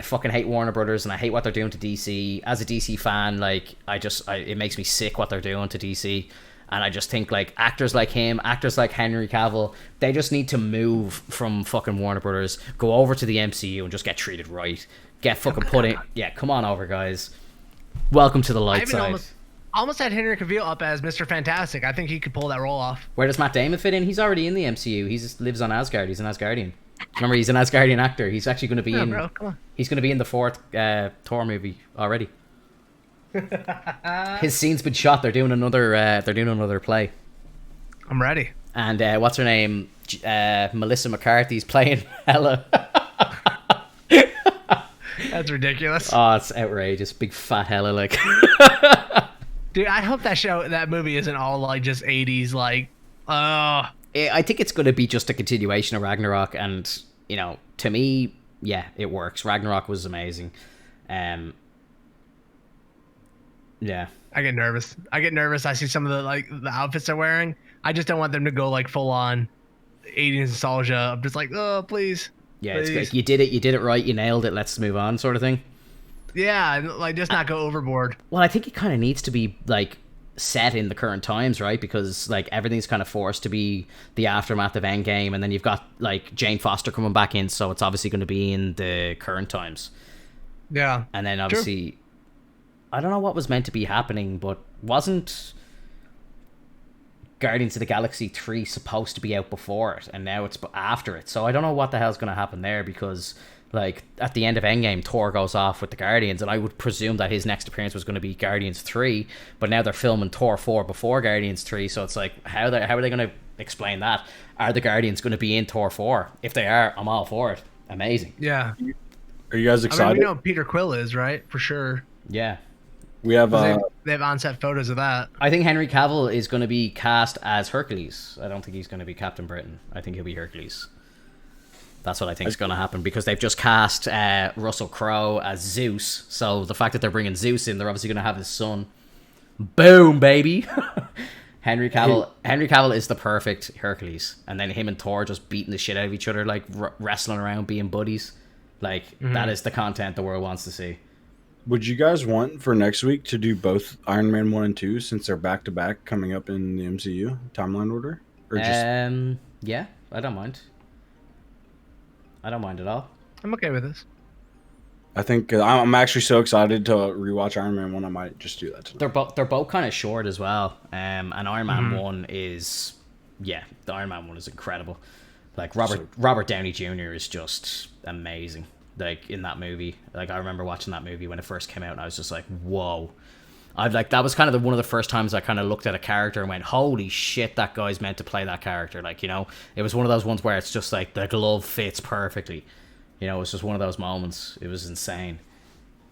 fucking hate Warner Brothers, and I hate what they're doing to DC. As a DC fan, like, it makes me sick what they're doing to DC. And I just think like actors like him, actors like Henry Cavill, they just need to move from fucking Warner Brothers, go over to the MCU and just get treated right. Get fucking put in. Yeah, come on over, guys. Welcome to the light side. Almost had Henry Cavill up as Mr. Fantastic. I think he could pull that role off. Where does Matt Damon fit in? He's already in the MCU. He just lives on Asgard. He's an Asgardian. Remember, he's an Asgardian actor. He's actually going to be in. Bro, come on. He's going to be in the 4th Thor movie already. His scene's been shot. They're doing another play. I'm ready. And what's her name? Melissa McCarthy's playing Hela. That's ridiculous. Oh, it's outrageous. Big fat Hela, like. Dude, I hope that movie isn't all like just 80s, like. I think it's going to be just a continuation of Ragnarok, and you know, to me, yeah, it works. Ragnarok was amazing. Yeah. I get nervous. I see some of the outfits they're wearing. I just don't want them to go like full on 80s nostalgia. I'm just like, oh, please. Yeah, please. It's good. You did it right. You nailed it. Let's move on, sort of thing. Yeah, like just not go overboard. Well, I think it kind of needs to be like set in the current times, right? Because like everything's kind of forced to be the aftermath of Endgame, and then you've got like Jane Foster coming back in, so it's obviously going to be in the current times. Yeah, and then obviously. True. I don't know what was meant to be happening, but wasn't Guardians of the Galaxy 3 supposed to be out before it, and now it's after it? So I don't know what the hell's going to happen there, because like at the end of Endgame, Thor goes off with the Guardians, and I would presume that his next appearance was going to be Guardians 3, but now they're filming Thor 4 before Guardians 3, so it's like, how are they going to explain that? Are the Guardians going to be in Thor 4? If they are, I'm all for it. Amazing. Yeah. Are you guys excited? I mean, we know Peter Quill is, right? For sure. Yeah. We have they have on-set photos of that. I think Henry Cavill is going to be cast as Hercules. I don't think he's going to be Captain Britain. I think he'll be Hercules. That's what I think is going to happen, because they've just cast Russell Crowe as Zeus. So the fact that they're bringing Zeus in, they're obviously going to have his son. Boom, baby. Henry Cavill is the perfect Hercules, and then him and Thor just beating the shit out of each other, like wrestling around, being buddies. Like that is the content the world wants to see. Would you guys want for next week to do both Iron Man 1 and 2, since they're back to back coming up in the MCU timeline order? Or just... yeah, I don't mind. I don't mind at all. I'm okay with this. I think I'm actually so excited to rewatch Iron Man 1. I might just do that tonight. They're both kind of short as well. And Iron Man 1 is, the Iron Man 1 is incredible. Like Robert Downey Jr. is just amazing. Like in that movie, like I remember watching that movie when it first came out, and I was just like, whoa. That was kind of one of the first times I kind of looked at a character and went, holy shit, that guy's meant to play that character. Like, you know, it was one of those ones where it's just like the glove fits perfectly. You know, it's just one of those moments. It was insane.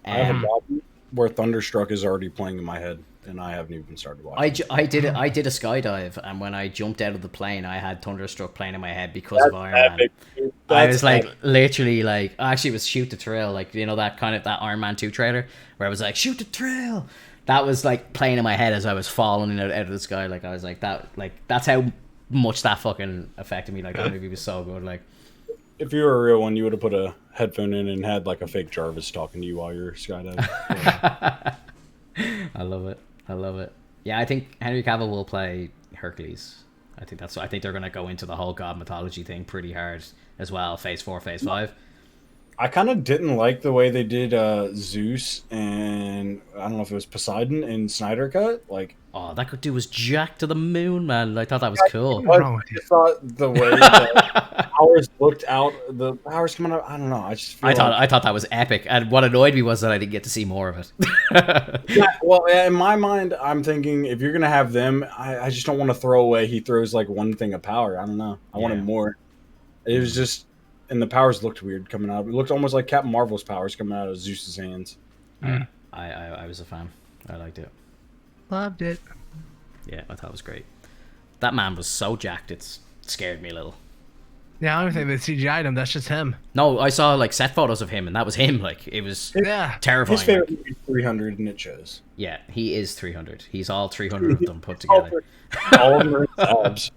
I have a problem where Thunderstruck is already playing in my head, and I haven't even started watching. I did a skydive, and when I jumped out of the plane, I had Thunderstruck playing in my head because of Iron Man. I was like, literally, like, actually, it was Shoot the Thrill, like, you know, that Iron Man 2 trailer where I was like, shoot the thrill. That was like playing in my head as I was falling out of the sky. Like, I was like, that's how much that fucking affected me. Like, that movie was so good. Like, if you were a real one, you would have put a headphone in and had like a fake Jarvis talking to you while you're skydiving. I love it. Yeah, I think Henry Cavill will play Hercules. I think they're gonna go into the whole god mythology thing pretty hard as well. Phase 4, Phase 5. I kind of didn't like the way they did Zeus and I don't know if it was Poseidon in Snyder Cut. Like, oh, that dude was jacked to the moon, man. I thought that was cool. I thought the way the powers looked out, the powers coming out. I don't know. I thought that was epic, and what annoyed me was that I didn't get to see more of it. Yeah, well, in my mind, I'm thinking if you're gonna have them, I just don't want to throw away. He throws like one thing of power. I don't know. I wanted more. It was just. And the powers looked weird coming out. It looked almost like Captain Marvel's powers coming out of Zeus's hands. I was a fan. I liked it. Loved it. Yeah, I thought it was great. That man was so jacked, it scared me a little. Yeah, I don't think they CGI'd him. That's just him. No, I saw like set photos of him, and that was him. Like, it was terrifying. His favorite movie is 300, and it shows. Yeah, he is 300. He's all 300 of them put together. All of them are abs.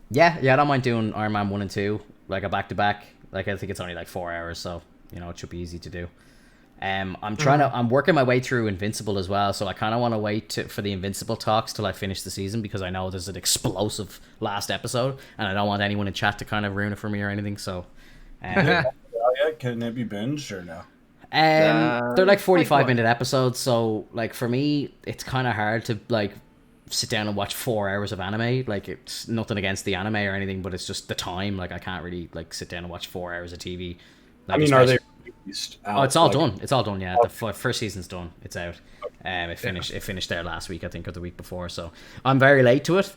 Yeah, I don't mind doing Iron Man 1 and 2, like a back-to-back. Like, I think it's only like 4 hours, so, you know, it should be easy to do. I'm working my way through Invincible as well, so I kind of want to for the Invincible talks till I finish the season, because I know there's an explosive last episode, and I don't want anyone in chat to kind of ruin it for me or anything. So, Can it be binged or no? they're like 45-minute episodes, so like for me, it's kind of hard to like sit down and watch 4 hours of anime. Like, it's nothing against the anime or anything, but it's just the time. Like, I can't really like sit down and watch 4 hours of TV. Like, I mean, are they released out? Oh, it's all done. It's all done. Yeah, the first season's done. It's out. It finished there last week, I think, or the week before. So I'm very late to it.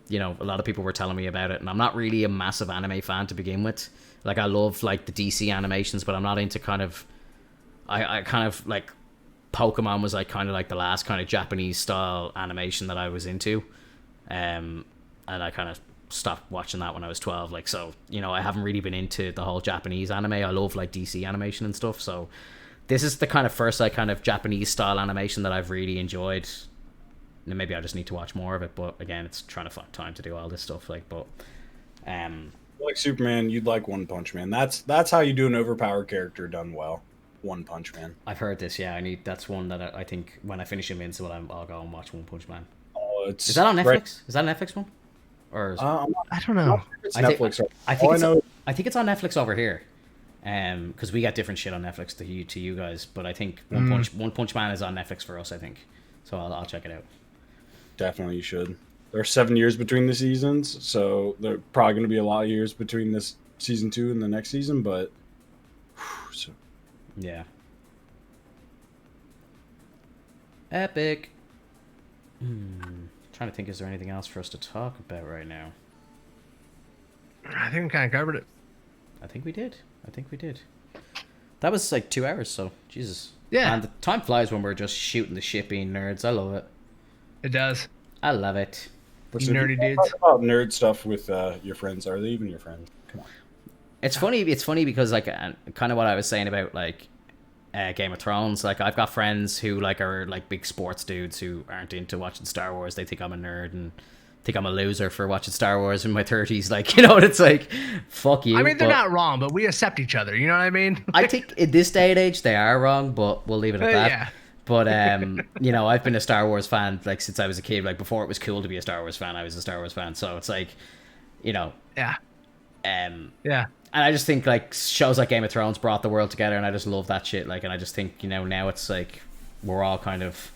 You know, a lot of people were telling me about it, and I'm not really a massive anime fan to begin with. Like, I love like the DC animations, but I'm not into kind of. I kind of like Pokemon was like kind of like the last kind of Japanese style animation that I was into, and I kind of stopped watching that when I was 12. Like, so, you know, I haven't really been into the whole Japanese anime. I love like DC animation and stuff. So this is the kind of first like kind of Japanese style animation that I've really enjoyed. And maybe I just need to watch more of it, but again, it's trying to find time to do all this stuff. Like, but like Superman, you'd like One Punch Man. That's how you do an overpowered character done well. One Punch Man. I've heard this. Yeah, that's one that I think when I finish Invincible, I'll go and watch One Punch Man. Oh, is that on Netflix? Right. Is that a Netflix one? Or I don't know. It's Netflix. I think it's on Netflix over here. Because we got different shit on Netflix to you guys, but I think One Punch Man is on Netflix for us, I think. So I'll check it out. Definitely, you should. There are 7 years between the seasons, so there are probably going to be a lot of years between this season 2 and the next season, but yeah. Epic. Trying to think, is there anything else for us to talk about right now? I think we kind of covered it. I think we did. That was like 2 hours, so Jesus. Yeah. And the time flies when we're just shooting the shit being nerds. I love it. It does. I love it. You nerdy dudes. Talk about nerd stuff with your friends. Are they even your friends? Come on. It's funny because like kind of what I was saying about like Game of Thrones. Like, I've got friends who like are like big sports dudes who aren't into watching Star Wars. They think I'm a nerd and think I'm a loser for watching Star Wars in my 30s. Like, you know, it's like, fuck you. I mean, they're not wrong, but we accept each other. You know what I mean? I think in this day and age they are wrong, but we'll leave it at that. Yeah. But you know, I've been a Star Wars fan like since I was a kid. Like, before it was cool to be a Star Wars fan, I was a Star Wars fan. So it's like, you know, yeah. Yeah. And I just think like shows like Game of Thrones brought the world together, and I just love that shit. Like, and I just think, you know, now it's like we're all kind of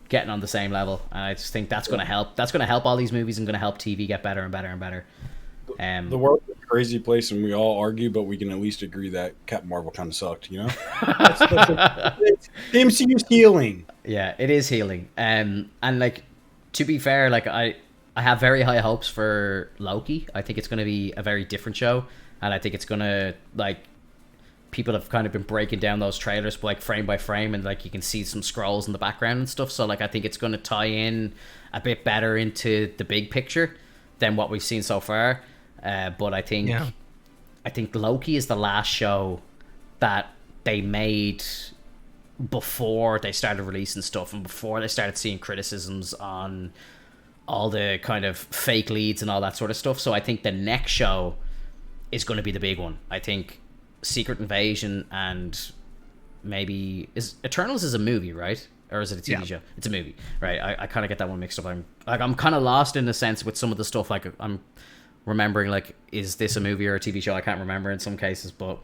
getting on the same level, and I just think that's going to help. That's going to help all these movies and going to help TV get better and better and better. The world is a crazy place, and we all argue, but we can at least agree that Captain Marvel kind of sucked. You know, the MCU's healing. Yeah, it is healing. And like, to be fair, like I have very high hopes for Loki. I think it's going to be a very different show, and I think it's going to, like, people have kind of been breaking down those trailers like frame by frame, and like you can see some scrolls in the background and stuff. So like, I think it's going to tie in a bit better into the big picture than what we've seen so far. But I think Loki is the last show that they made before they started releasing stuff and before they started seeing criticisms on all the kind of fake leads and all that sort of stuff. So I think the next show is going to be the big one. I think Secret Invasion and maybe Eternals is a movie, right? Or is it a TV show? It's a movie, right? I kind of get that one mixed up. I'm kind of lost in a sense with some of the stuff. Like, I'm remembering, like, is this a movie or a TV show? I can't remember in some cases, but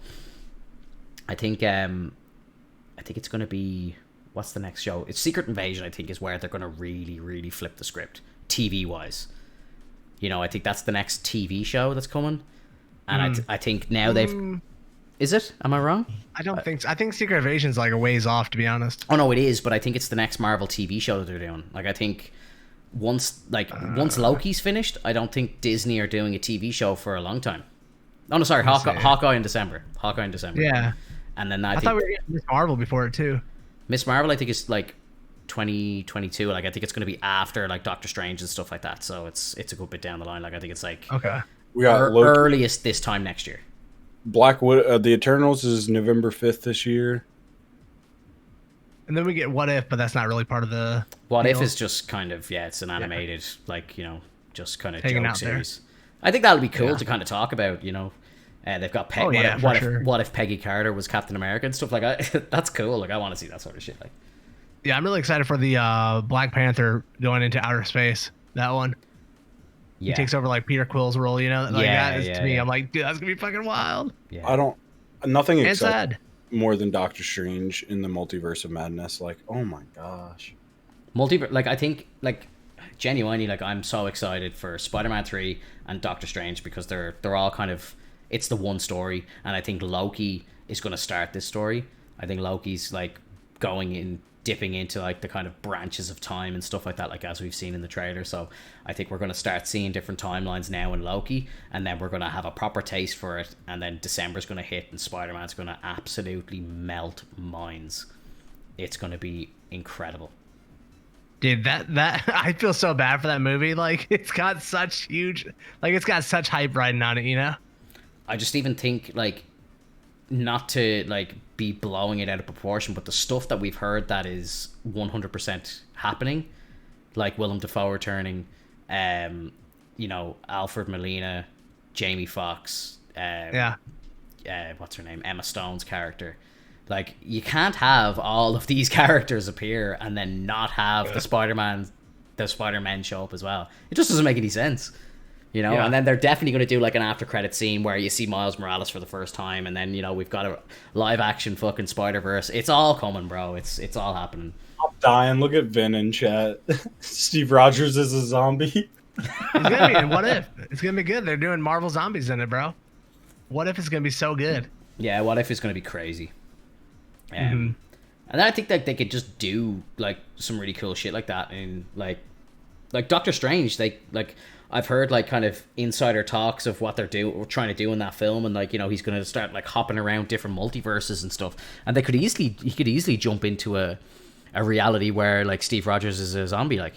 I think it's going to be, what's the next show? It's Secret Invasion. I think is where they're going to really, really flip the script TV wise. You know, I think that's the next TV show that's coming, and I think now they've. Is it? Am I wrong? I don't think so. I think Secret Invasion's like a ways off, to be honest. Oh no, it is, but I think it's the next Marvel TV show that they're doing. Like, I think once Loki's finished, I don't think Disney are doing a TV show for a long time. Oh no, sorry, Hawkeye in December. Yeah. And then I thought we were getting Miss Marvel before it too. Miss Marvel, I think, is like 2022. Like, I think it's going to be after like Doctor Strange and stuff like that. So it's a good bit down the line. Like, I think it's like we got earliest this time next year. The Eternals is November 5th this year. And then we get What If, but that's not really part of the What If is just kind of, it's an animated, like, you know, just kind of hanging joke out series. There. I think that'll be cool to kind of talk about, you know. They've got Oh, yeah, for sure. what if Peggy Carter was Captain America and stuff like that. That's cool. Like I want to see that sort of shit. Like Yeah, I'm really excited for the Black Panther going into outer space. That one. He yeah, takes over like Peter Quill's role, you know? Like Yeah, that is yeah, to me, yeah. I'm like, dude, that's gonna be fucking wild. yeah. I don't. Nothing And excites sad. more than Doctor Strange in the Multiverse of Madness. Like, oh my gosh. Like I think like genuinely like I'm so excited for Spider-Man 3 and Doctor Strange because they're all kind of it's the one story, and I think Loki is going to start this story. I think Loki's like dipping into like the kind of branches of time and stuff like that, like as we've seen in the trailer. So I think we're going to start seeing different timelines now in Loki, and then we're going to have a proper taste for it, and then December's going to hit and Spider-Man's going to absolutely melt minds. It's going to be incredible. Dude, that I feel so bad for that movie. Like it's got such hype riding on it, you know? I just even think like not to like be blowing it out of proportion, but the stuff that we've heard that is 100% happening, like Willem Dafoe returning, Alfred Molina, Jamie Foxx, what's her name, Emma Stone's character. Like you can't have all of these characters appear and then not have the Spider-Men show up as well. It just doesn't make any sense. Yeah. And then they're definitely going to do like an after credit scene where you see Miles Morales for the first time, and then we've got a live action fucking Spider-Verse. It's all coming, bro. It's all happening. I'm dying. Look at Vin in chat. Steve Rogers is a zombie. It's gonna be What If. It's gonna be good. They're doing Marvel Zombies in it, bro. What If is gonna be so good. Yeah, What If is going to be crazy. And then I think that they could just do like some really cool shit like that in like Doctor Strange. I've heard like kind of insider talks of what they're trying to do in that film, and like he's going to start like hopping around different multiverses and stuff, and he could easily jump into a reality where like Steve Rogers is a zombie, like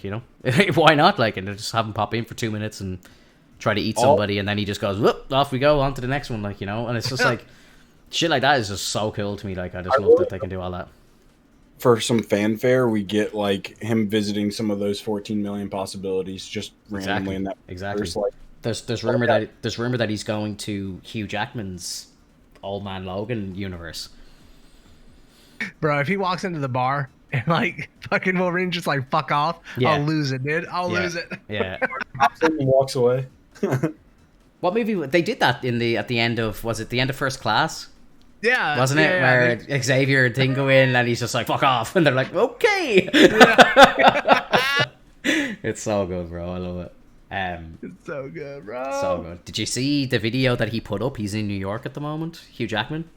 why not, like, and just have him pop in for 2 minutes and try to eat somebody, and then he just goes whoop, off we go on to the next one, like and it's just like shit like that is just so cool to me. Like I just love that they can do all that. For some fanfare, we get like him visiting some of those 14 million possibilities just randomly in that. Exactly. Like, there's rumor that he's going to Hugh Jackman's Old Man Logan universe. Bro, if he walks into the bar and like fucking Wolverine just like fuck off, Yeah. I'll lose it, dude. I'll lose it. Yeah. and walks away. What movie they did that at the end of, was it the end of First Class? Yeah. Wasn't it? Yeah, Where Xavier and thing go in and he's just like, fuck off. And they're like, okay. It's so good, bro. I love it. It's so good, bro. So good. Did you see the video that he put up? He's in New York at the moment, Hugh Jackman.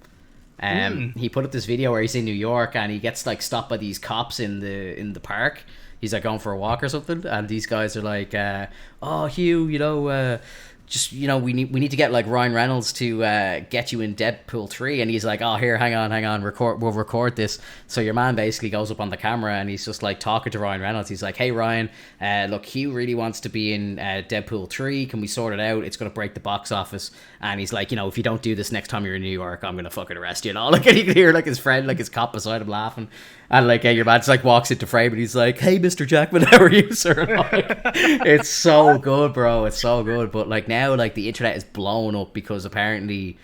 He put up this video where he's in New York and he gets like stopped by these cops in the park. He's like going for a walk or something, and these guys are like, oh Hugh, just we need to get like Ryan Reynolds to get you in Deadpool 3, and he's like, oh here, hang on, we'll record this. So your man basically goes up on the camera and he's just like talking to Ryan Reynolds. He's like, hey Ryan, look, Hugh really wants to be in Deadpool 3. Can we sort it out? It's gonna break the box office. And he's like, if you don't do this next time you're in New York, I'm gonna fucking arrest you and all. Like, and you can hear like his friend, like his cop beside him laughing. And like your man just like walks into frame and he's like, hey Mr. Jackman, how are you, sir? And like, it's so good, bro. It's so good. But like now, like the internet is blown up because apparently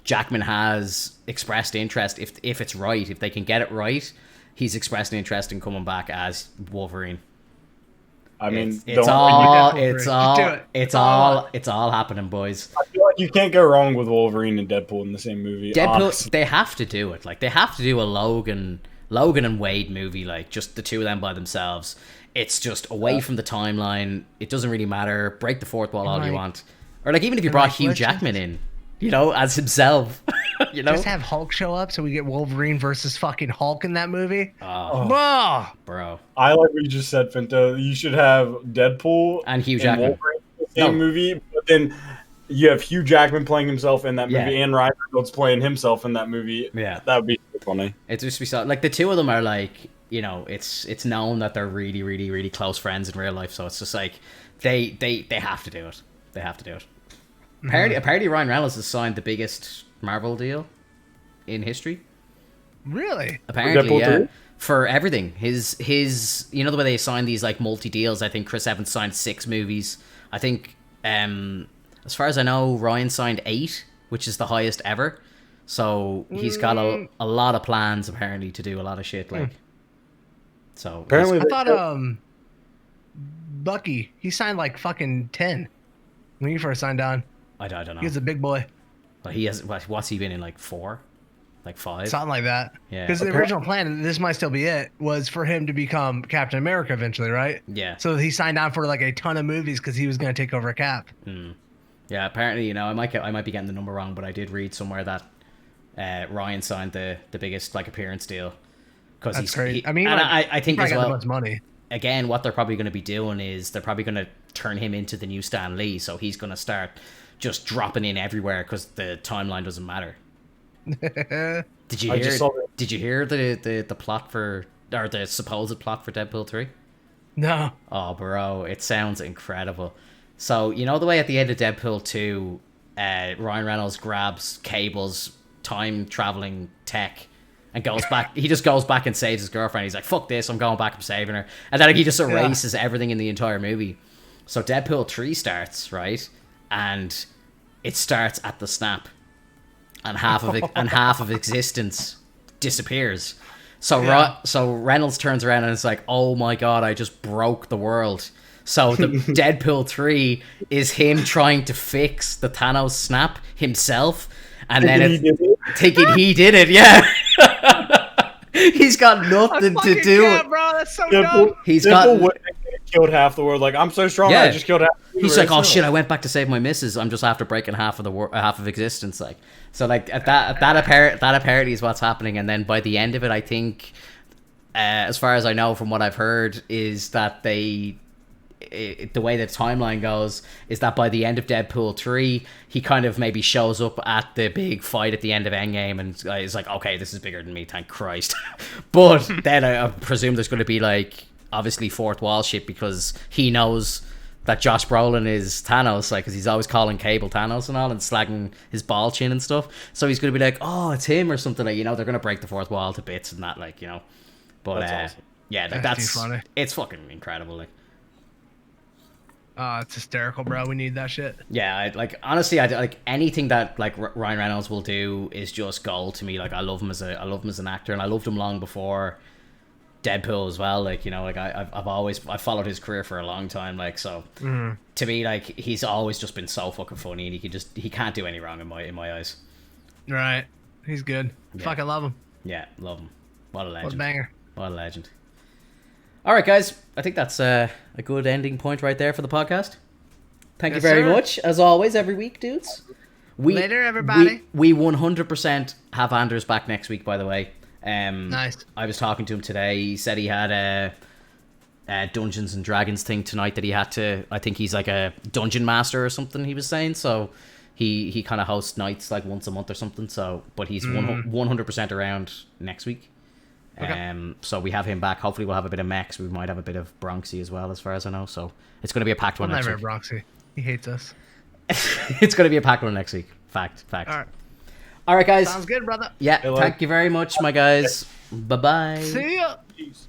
Jackman has expressed interest, if it's right, if they can get it right, he's expressed an interest in coming back as Wolverine. I mean, it's all happening, boys. I feel like you can't go wrong with Wolverine and Deadpool in the same movie. Deadpool, they have to do it. Like they have to do a Logan and Wade movie, like just the two of them by themselves. It's just away from the timeline. It doesn't really matter. Break the fourth wall all you want. Or like even if you brought Hugh Jackman in, as himself, Just have Hulk show up so we get Wolverine versus fucking Hulk in that movie. Oh, bro. I like what you just said, Finto. You should have Deadpool and Hugh Jackman Wolverine in the same movie, but then you have Hugh Jackman playing himself in that movie and Ryan Reynolds playing himself in that movie. Yeah. That would be funny. It'd just be so, like the two of them are like, it's known that they're really, really, really close friends in real life. So it's just like they have to do it. They have to do it. Apparently Ryan Reynolds has signed the biggest Marvel deal in history. Really? Apparently, yeah. For everything. His the way they sign these like multi deals, I think Chris Evans signed 6 movies. I think as far as I know, Ryan signed 8 which is the highest ever. So he's got a lot of plans apparently to do a lot of shit. Like, so Apparently, I thought Bucky, he signed like fucking 10 when he first signed on. I don't know. He's a big boy. But he has, what's he been in, like 4? Like 5? Something like that. Yeah. Because the original plan, and this might still be it, was for him to become Captain America eventually, right? Yeah. So he signed on for like a ton of movies because he was going to take over Cap. Yeah, apparently, I might be getting the number wrong, but I did read somewhere that Ryan signed the biggest like appearance deal. That's great. I mean, and like, I think he as got well. that much money. Again, what they're probably going to be doing is they're probably going to turn him into the new Stan Lee, so he's going to start just dropping in everywhere because the timeline doesn't matter. Did you hear? Did you hear the plot for, or the supposed plot for Deadpool 3? No. Oh, bro, it sounds incredible. So you know the way at the end of Deadpool 2, Ryan Reynolds grabs Cable's time traveling tech and goes back. He just goes back and saves his girlfriend. He's like, "Fuck this! I'm going back. I'm saving her." And then he just erases everything in the entire movie. So Deadpool 3 starts, right, and it starts at the snap, and half of existence disappears. So so Reynolds turns around and it's like, "Oh my god, I just broke the world." So the Deadpool 3 is him trying to fix the Thanos snap himself, and then thinking he did it. Yeah. He's got nothing to do. Bro, that's so dumb. He's killed half the world. Like, I'm so strong. I just killed half. He's like, "Oh shit! I went back to save my missus. I'm just after breaking half of existence." Like, so like that apparently is what's happening. And then by the end of it, I think, as far as I know from what I've heard, is that the way the timeline goes is that by the end of Deadpool 3, he kind of maybe shows up at the big fight at the end of Endgame and is like, "Okay, this is bigger than me, thank Christ." But then I presume there's going to be like obviously fourth wall shit because he knows that Josh Brolin is Thanos, like, because he's always calling Cable Thanos and all and slagging his ball chin and stuff. So he's going to be like, "Oh, it's him," or something, like, they're going to break the fourth wall to bits and that, like, But that's awesome. Yeah, that's funny. It's fucking incredible, like. It's hysterical, bro. We need that shit. Yeah, honestly, I like anything that like Ryan Reynolds will do is just gold to me. Like, I love him as an actor, and I loved him long before Deadpool as well. Like, like I've followed his career for a long time. Like, so to me, like, he's always just been so fucking funny, and he can't do any wrong in my eyes. Right, he's good. Yeah. Fucking love him. Yeah, love him. What a legend. What a banger. What a legend. All right, guys. I think that's a good ending point right there for the podcast. Thank you very much, as always, every week, dudes. Later, everybody. We 100% have Anders back next week, by the way. Nice. I was talking to him today. He said he had a Dungeons and Dragons thing tonight that he had to. I think he's like a dungeon master or something, he was saying. So he kind of hosts nights like once a month or something. So, but he's 100% around next week. Okay. So we have him back. Hopefully we'll have a bit of Mex. We might have a bit of Bronxy as well, as far as I know. So it's going to be a packed one next week. Never Bronxy. He hates us. It's going to be a packed one next week. Fact. All right, guys. Sounds good, brother. Yeah. Thank you very much, my guys. Bye-bye. See ya. Peace.